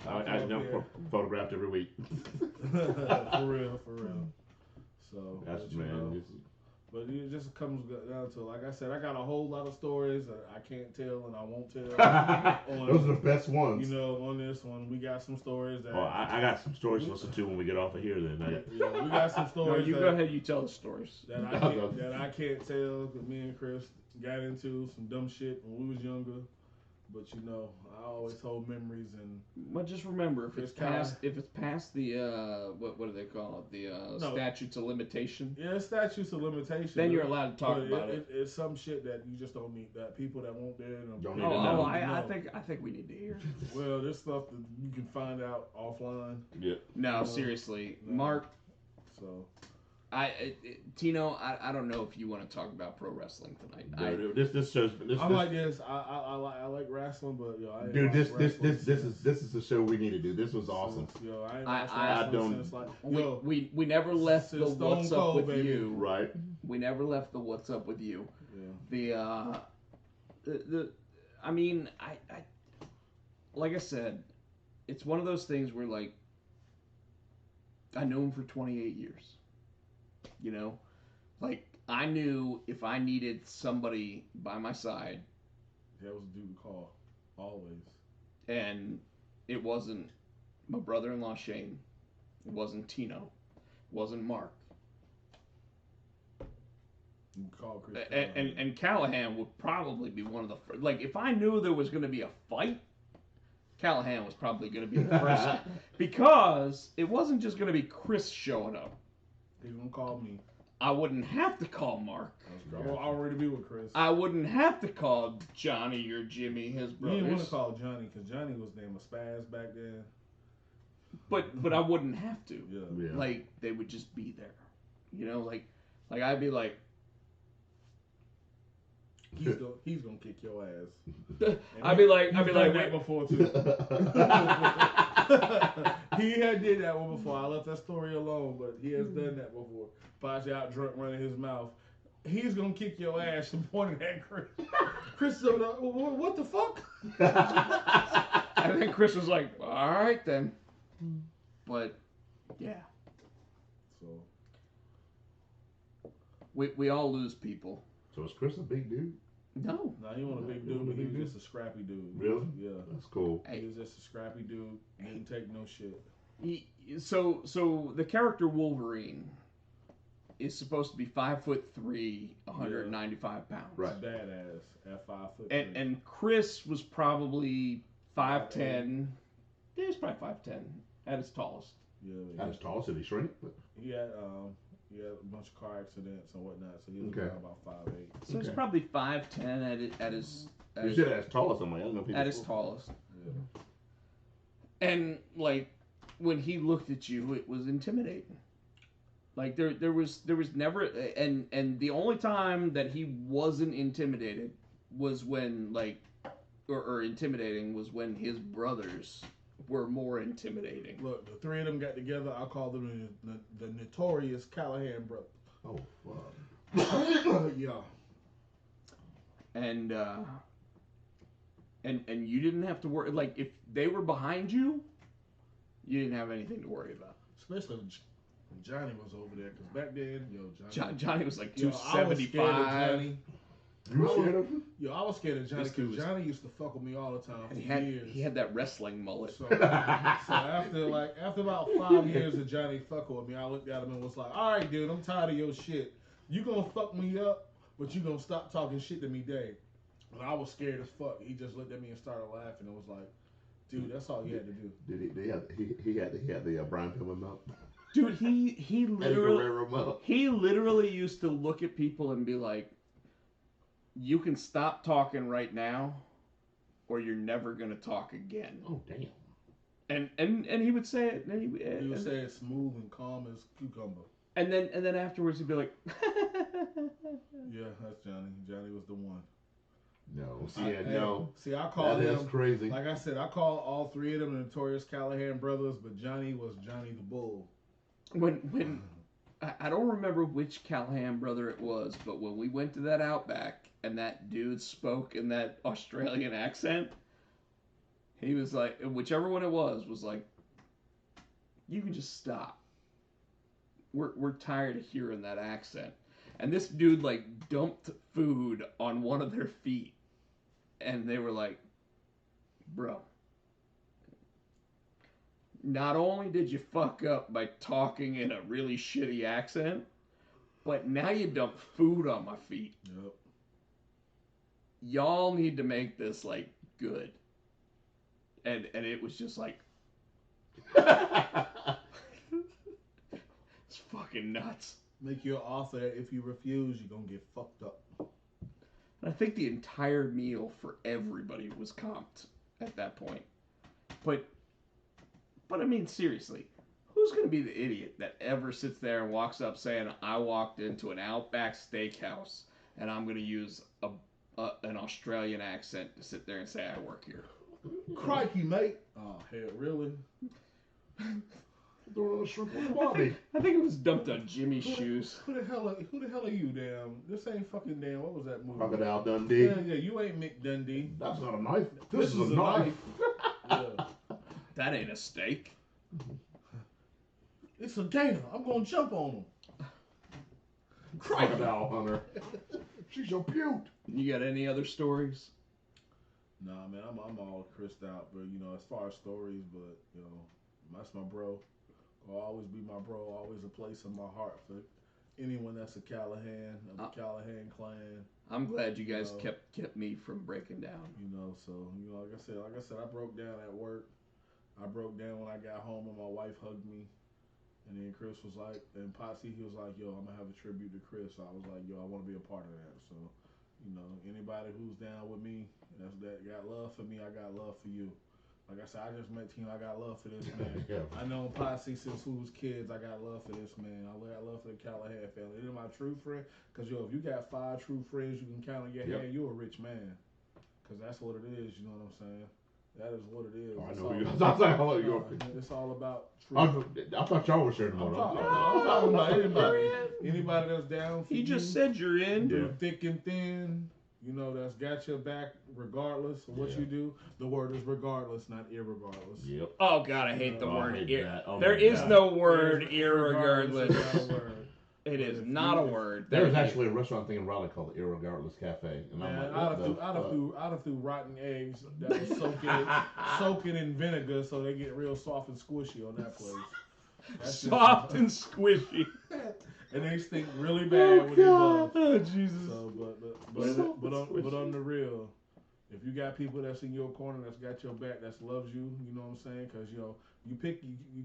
I photographed every week. for real. So That's man. But it just comes down to, like I said, I got a whole lot of stories that I can't tell and I won't tell. Those are the best ones. On this one, we got some stories that. Oh, I got some stories to listen to when we get off of here. Then we got some stories. No, you go ahead. You tell the stories. That I can't tell because me and Chris got into some dumb shit when we was younger. But I always hold memories and. But just remember, if it's past the what do they call it? The statutes of limitation. Yeah, statutes of limitation. Then you're allowed to talk about it. It's some shit that you just don't need. That people that won't there don't need to know. I think we need to hear. Well, there's stuff that you can find out offline. Yeah. No, seriously, Mark. So. Tino, I don't know if you want to talk about pro wrestling tonight. This shows. I'm like this. I like wrestling, but dude, this is the show we need to do. This was awesome. I don't. We never left the what's up with you. Right. We never left the what's up with you. Yeah. I mean, I like I said, it's one of those things where like I knew him for 28 years. Like I knew if I needed somebody by my side, that was a dude to call, always. And it wasn't my brother-in-law Shane, it wasn't Tino, it wasn't Mark. You call Chris and Callahan would probably be one of the first. Like if I knew there was going to be a fight, Callahan was probably going to be the first because it wasn't just going to be Chris showing up. He's gonna call me. I wouldn't have to call Mark. I will already be with Chris. I wouldn't have to call Johnny or Jimmy, his brothers. You didn't want to call Johnny because Johnny was damn a spaz back then. But I wouldn't have to. Yeah. Like they would just be there. Like I'd be like, he's gonna kick your ass. I'd be like, that before too. He had did that one before. I left that story alone, but he has done that before. Potsy out drunk, running his mouth. he's gonna kick your ass and pointed at Chris. Chris is like, what the fuck? I think Chris was like, all right then. But yeah, So we all lose people. So is Chris a big dude? No. now he wasn't a big dude, but he was just a scrappy dude. Really? Yeah. That's cool. He was just a scrappy dude. Didn't take no shit. So the character Wolverine is supposed to be 5'3", 195 pounds. Right. Badass at 5'3". And Chris was probably 5'10". He was probably 5'10" at his tallest. Yeah. Not as tall, so he shrink. He had a bunch of car accidents and whatnot, so he was Okay. around about 5'8". So he's probably 5'10" at his You said as tall as somebody. I don't know if he at was his tall. tallest. Yeah. And like when he looked at you, it was intimidating. Like there was never and the only time that he wasn't intimidated was when or intimidating was when his brothers were more intimidating. Look, the three of them got together. I call them the notorious Callahan brothers. Oh, fuck. Yeah. And you didn't have to worry. Like if they were behind you, you didn't have anything to worry about. Especially when Johnny was over there, because back then, Johnny was like Yo, I was scared of 275. Johnny. You were scared of him? Yo, I was scared of Johnny This dude because was- Johnny used to fuck with me all the time for And years. he had that wrestling mullet. So after about 5 years of Johnny fucking with me, I looked at him and was like, all right, dude, I'm tired of your shit. You gonna fuck me up, but you gonna stop talking shit to me, Dave. And I was scared as fuck. He just looked at me and started laughing and was like, dude, that's all you had to do. Did he had the Brian Pillman mouth? Dude, he Eddie literally Guerrero mouth. he literally used to look at people and be like, you can stop talking right now or you're never gonna talk again. Oh, damn. And he would say it and He would say it smooth and calm as cucumber. and then afterwards he'd be like Yeah, that's Johnny. Johnny was the one. No. See, I call That him. is crazy. Like I said, I call all three of them the notorious Callahan brothers, but Johnny was Johnny the Bull. when I don't remember which Callahan brother it was, but when we went to that Outback and that dude spoke in that Australian accent, he was like, whichever one it was like, you can just stop. We're tired of hearing that accent. And this dude like dumped food on one of their feet, and they were like, bro. Not only did you fuck up by talking in a really shitty accent, but now you dumped food on my feet. Yep. Y'all need to make this like good. And it was just like it's fucking nuts. Make your offer that if you refuse, you're gonna get fucked up. And I think the entire meal for everybody was comped at that point. But I mean, seriously, who's going to be the idiot that ever sits there and walks up saying, I walked into an Outback Steakhouse and I'm going to use an Australian accent to sit there and say I work here? Crikey, mate. Oh, hell, really? Throwing a shrimp on the barbie. I think it was dumped on Jimmy's shoes. Who the hell are you, damn? This ain't fucking damn. What was that movie? Crocodile Dundee. Yeah, you ain't Mick Dundee. That's not a knife. This is a knife. Yeah. That ain't a steak. It's a gator. I'm gonna jump on him. Crocodile hunter. She's so cute. You got any other stories? Nah, man, I'm all crisped out, but as far as stories, but that's my bro. Will always be my bro. Always a place in my heart for anyone that's a Callahan of the Callahan clan. I'm glad you guys kept me from breaking down. So like I said, I broke down at work. I broke down when I got home and my wife hugged me. And then Chris was like, and Potsy, he was like, yo, I'm gonna have a tribute to Chris. So I was like, yo, I want to be a part of that. So, anybody who's down with me, that got love for me, I got love for you. Like I said, I just met Tino. I got love for this man. Yeah. I know Potsy since we was kids. I got love for this man. I got love for the Callahan family. They're my true friend. Cause if you got 5 true friends you can count on your hand, you're a rich man. Cause that's what it is. You know what I'm saying? That is what it is. Oh, I It's know all- you. I was like, oh, It's all about I truth. thought y'all were sharing I'm more. talking about anybody that's down for He you. just said you're in. Yeah. Through thick and thin, that's got your back regardless of what Yeah. you do. The word is regardless, not irregardless. Yep. Oh God, I hate the Oh, I word. hate that. Oh, There my is God. no word Irregardless irregardless. is not a word. It is If not you- a word. There's Thank actually a restaurant thing in Raleigh called the Irregardless Cafe, and I'm Man, like, I'd what the have threw rotten eggs that was soaking in vinegar so they get real soft and squishy on that place. That's Soft and squishy. and they stink really bad when they buzz. Oh Jesus. So, Soft but and on the real, if you got people that's in your corner that's got your back, that's loves you, you know what I'm saying? Because you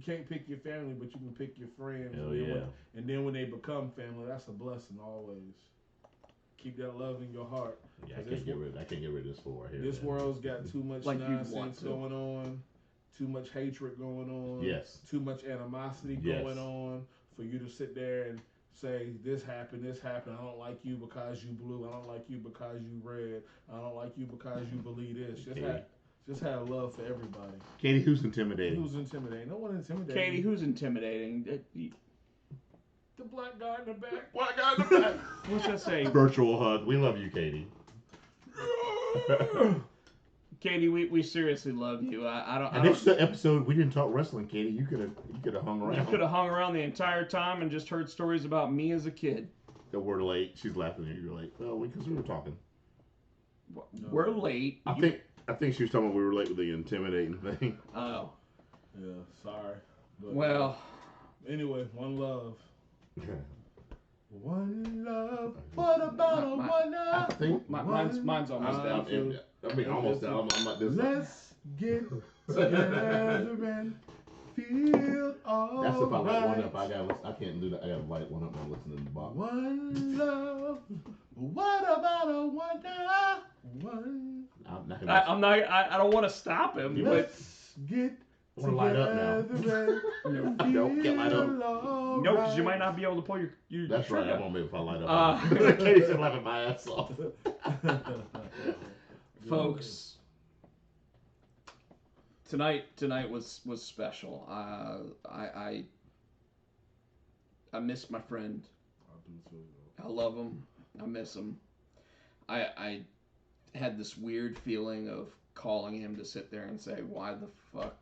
can't pick your family, but you can pick your friends. Hell yeah. And then when they become family, that's a blessing always. Keep that love in your heart. Yeah, I can't get rid of this fool right here. This man. world's got too much Like you'd want nonsense to. going on, too much hatred going on, Yes. too much animosity Yes. going on for you to sit there and say this happened. I don't like you because you blue. I don't like you because you red. I don't like you because you believe this. Just have love for everybody. Katie, who's intimidating? Who's intimidating? No one intimidating. Katie, who's intimidating? The black guy in the back. Black guy in the back. What's that say? Virtual hug. We love you, Katie. Katie, we seriously love you. And this is the episode we didn't talk wrestling, Katie. You could have hung around. You could have hung around the entire time and just heard stories about me as a kid. So we're late. She's laughing at you. You're like, well, because we were talking. We're late. I think she was talking about we were late with the intimidating thing. Oh. Yeah, sorry. But, Well. Anyway, one love. One love. What about a one I love? think Mine's almost down. Almost down. I'm not this. Let's get together and feel all That's if I light one right. up. I can't do that. I gotta light one up and listen to the box. One love. What about a one love? One. I'm not gonna. I don't want to stop him, but Let's get I wanna light up now. together and Nope, can't light up. feel all no, because you right. might not be able to pull your That's right. I trigger. won't be if I light up. Katie's laughing my ass off. Folks. Tonight was special. I miss my friend. I love him. I miss him. I had this weird feeling of calling him to sit there and say, "Why the fuck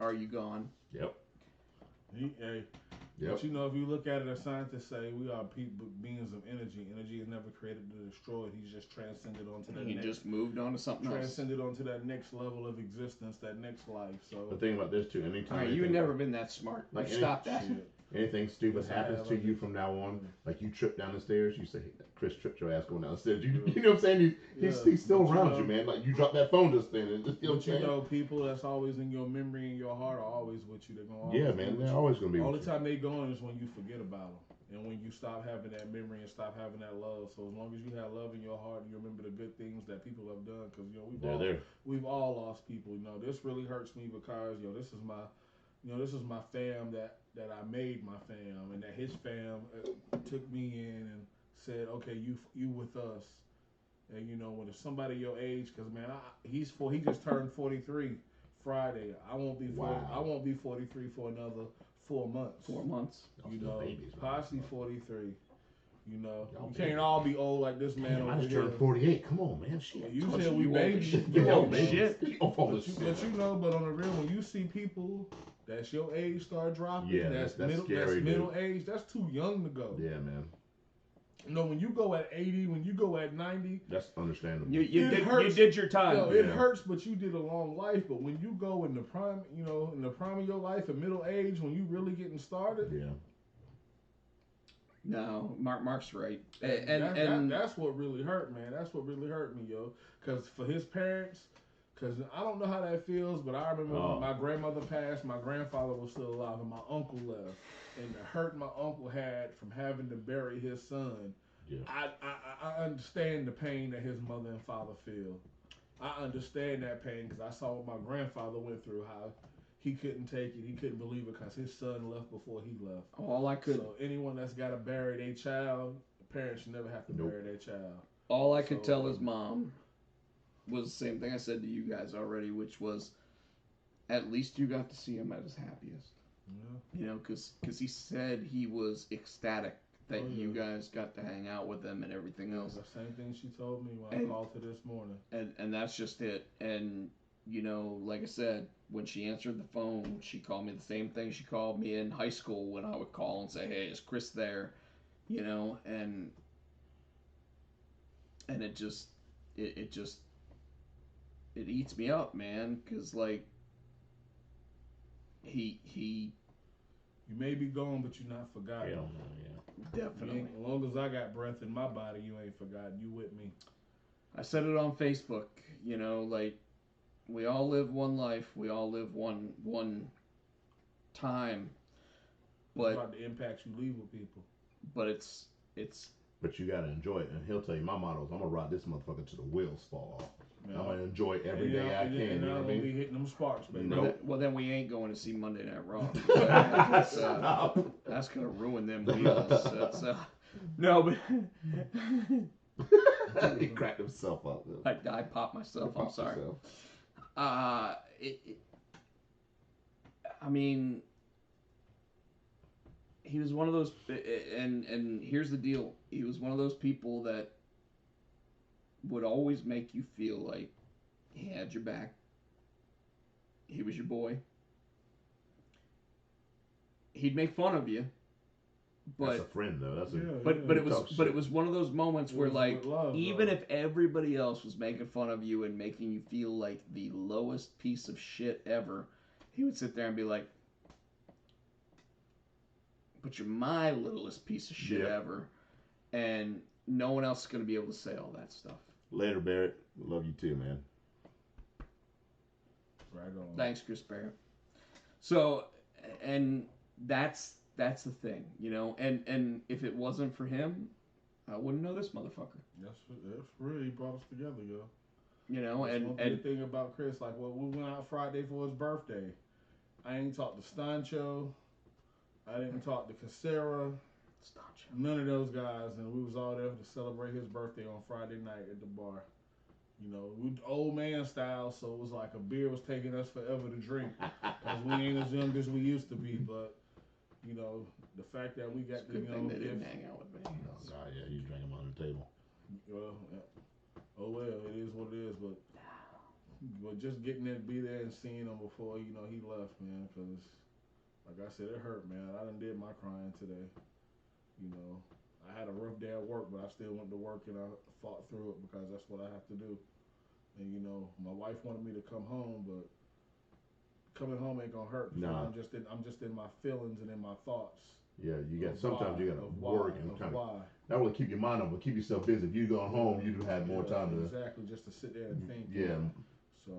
are you gone?" Yep. But if you look at it, as scientists say, we are beings of energy. Energy is never created to destroy it. He's just transcended onto that. He just moved on to something else. Transcended onto that next level of existence, that next life. So The thing about this too, anytime. All right, you've never been that smart. Like Stop that. shit. Anything stupid Yes, I happens have. to you from now on, like you trip down the stairs, you say, Chris tripped your ass going down the stairs. You know what I'm saying? He's still But around you, man. Like you dropped that phone just then and just still But people that's always in your memory and your heart are always with you. They're gonna always Yeah, be man, with they're you. always gonna be All with the you. time they gone is when you forget about them. And when you stop having that memory and stop having that love. So as long as you have love in your heart, you remember the good things that people have done. Because we've all lost people. This really hurts me because this is my fam that I made my fam, and that his fam took me in and said, okay, you with us. And when it's somebody your age, because man, he just turned 43 Friday. I won't be 40, Wow. I won't be 43 for another 4 months. 4 months. Babies, man. Potsy 43. You Y'all can't all be old like this man Damn, I over just here. turned 48. Come on, man. Shit. You Told said you we you old as babies. shit. You You old old as shit. You old as But shit. but on the real, when you see people that's your age start dropping, Yeah, that's that's middle, scary, that's middle age, that's too young to go. Yeah, man. When you go at 80, when you go at 90, That's understandable. You hurts. did your time. it Yeah. hurts, but you did a long life. But when you go in the prime, in the prime of your life, at middle age, when you really getting started, Yeah. No, Mark's right. And that's what really hurt, man. That's what really hurt me, yo. Because for his parents, because I don't know how that feels, but I remember when my grandmother passed, my grandfather was still alive, and my uncle left. And the hurt my uncle had from having to bury his son, Yeah. I understand the pain that his mother and father feel. I understand that pain because I saw what my grandfather went through, how he couldn't take it. He couldn't believe it because his son left before he left. So anyone that's got to bury their child, parents should never have to bury their child. all I could tell his mom was the same thing I said to you guys already, which was at least you got to see him at his happiest. Yeah. You know, because he said he was ecstatic that you guys got to hang out with him and everything else. The same thing she told me when I called her this morning. And that's just it. And, you know, like I said, when she answered the phone, she called me the same thing she called me in high school when I would call and say, hey, is Chris there? You know, and it just, it eats me up, man, because, like, he you may be gone, but you're not forgotten. Hell no, yeah. definitely. As long as I got breath in my body, you ain't forgotten. You with me. I said it on Facebook, you know, like, we all live one life, we all live one time, It's but about the impact you leave with people. but it's But you gotta enjoy it, and he'll tell you my motto is I'm gonna ride this motherfucker till the wheels fall off. Man, I'm gonna enjoy every day I can. And you know I'm what I gonna be mean? hitting them sparks, baby. Nope. well then we ain't going to see Monday Night Raw. That's gonna ruin them wheels. That's, no, but He cracked himself up. I popped myself. I'm sorry. I mean, he was one of those, and here's the deal. He was one of those people that would always make you feel like he had your back. He was your boy. He'd make fun of you, That's a but friend though. That's a but it was one of those moments where, like, love, even if everybody else was making fun of you and making you feel like the lowest piece of shit ever, he would sit there and be like, but you're my littlest piece of shit ever, and no one else is going to be able to say all that stuff. Later, Barrett. Love you too, man. Right on. Thanks, Chris Barrett. So, and that's the thing, you know, and if it wasn't for him, I wouldn't know this motherfucker. That's really brought us together, yo. You know, That's and one good thing about Chris, like, well, we went out Friday for his birthday. I ain't talked to Stancho. I didn't talk to Casera. None of those guys, and we was all there to celebrate his birthday on Friday night at the bar. You know, we old man style, so it was like a beer was taking us forever to drink, because we ain't as young as we used to be. But you know, the fact that we got It's a good thing they didn't hang out with me. Oh God, yeah, you drank him on the table. Well, oh well, it is what it is. But just getting there, be there, and seeing him before he left, man. Because like I said, it hurt, man. I done did my crying today. You know, I had a rough day at work, but I still went to work and I fought through it because that's what I have to do. And you know, my wife wanted me to come home, but coming home ain't gonna hurt. Nah. I'm just in my feelings and in my thoughts. Yeah, you got sometimes you gotta work and kind of why. not really keep your mind up, but keep yourself busy. If you going home, you'd have more time to exactly just to sit there and think. Yeah. So,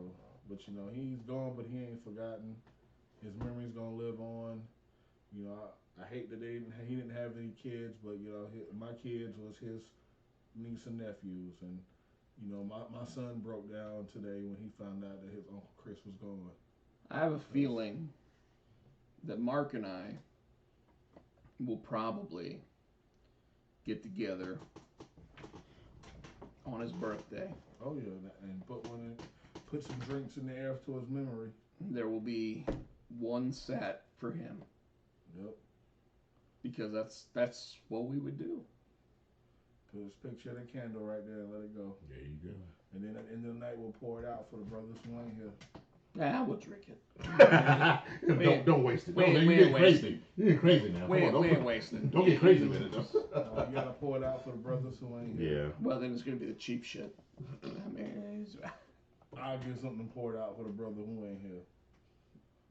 but you know, he's gone, but he ain't forgotten. His memory's gonna live on. You know, I hate that he didn't have any kids, but you know, my kids was his niece and nephews, and you know, my son broke down today when he found out that his Uncle Chris was gone. I have a feeling that Mark and I will probably get together on his birthday. Oh yeah, and put some drinks in the air to his memory. There will be one set for him. Yep. Because that's what we would do. Put his picture in a candle right there and let it go. There you go. And then at the end of the night, we'll pour it out for the brothers who ain't here. Nah, we'll drink it. Don't waste it. We ain't You get wasting. crazy. You get crazy now. We Come on, ain't wasting. don't get crazy with it. You gotta pour it out for the brothers who ain't here. Yeah. Well, then it's gonna be the cheap shit. I mean, I'll get something poured out for the brother who ain't here.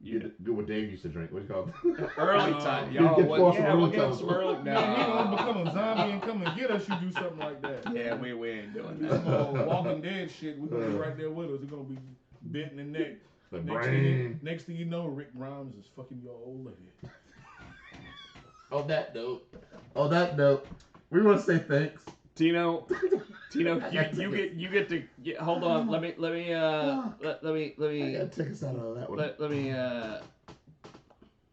Get what Dave used to drink. What do you call it? Early time, y'all. Get What? some Yeah, early we'll get time. some early. He gonna No. become a zombie and come and get us. You do something like that. Yeah, we ain't doing Some that. Walking Dead shit. We're gonna be right there with us. We're gonna be bit in the neck. The brain. Next thing you know, Rick Grimes is fucking your old lady. On that note, we want to say thanks. Tino, you get to hold on. Let me I gotta take us out of that one. let me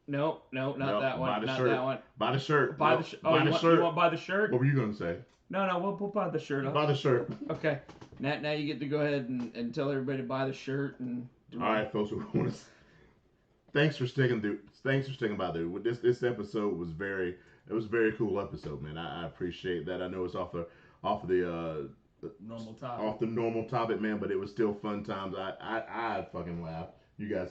no, not that one. Buy the Not shirt. that one. Buy the shirt. Buy the Nope. shirt. Oh, Buy you the want shirt. to buy the shirt? What were you gonna say? No, we'll buy the shirt. Buy the shirt. Okay. Now you get to go ahead and tell everybody to buy the shirt and. All right, folks. Thanks for sticking by there. This episode was very cool episode, man. I appreciate that. I know it's off the normal topic, man, but it was still fun times. I fucking laughed. You guys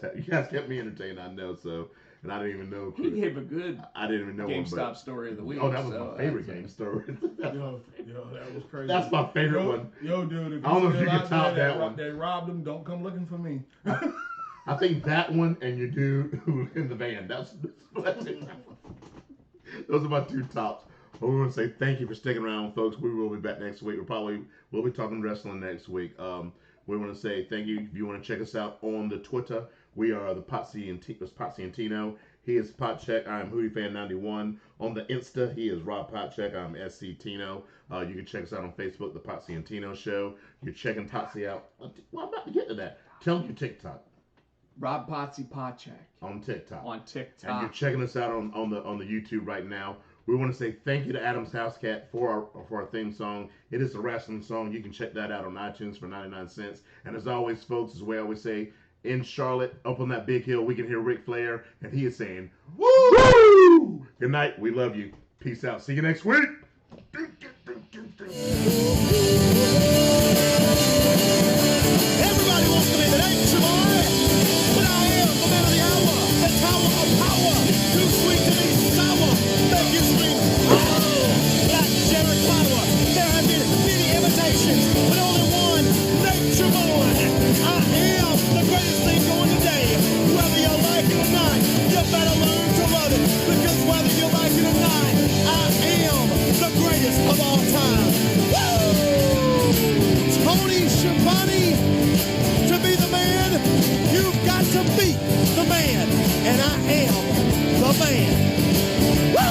kept me entertained. I know so. And I didn't even know. He gave a good. I didn't even know GameStop story of the week. Oh, that was my favorite game story. Yo, that was crazy. That's my favorite one. Yo, dude, if I don't know if you can out top there that one. They robbed him. Don't come looking for me. I think that one and your dude who was in the van. Those are my two tops. But we want to say thank you for sticking around, folks. We will be back next week. We'll be talking wrestling next week. We want to say thank you. If you want to check us out on the Twitter, we are the Potsy and Tino. He is Potcheck. I am HootieFan91. On the Insta, he is Rob Potcheck. I'm SC Tino. You can check us out on Facebook, the Potsy and Tino Show. You're checking Potsy out. Well, I'm about to get to that. Tell them your TikTok. Rob Potsy Potcheck. On TikTok. And you're checking us out on the YouTube right now. We want to say thank you to Adam's House Cat for our theme song. It is a wrestling song. You can check that out on iTunes for 99 cents. And as always, folks, as we always say, in Charlotte, up on that big hill, we can hear Ric Flair, and he is saying, woo! Good night. We love you. Peace out. See you next week. Everybody wants to be the nature boy, but I am the man of the hour, the tower of power, too sweet to be sour, make you scream, oh! Like Jared Power, there have been many imitations, but only one nature boy. I am the greatest thing going today. Whether you like it or not, you better learn to love it, because whether you like it or not, I am the greatest of all time. Woo! Tony Schiavone, to be the man, you've got to be the man, and I am the man. Woo!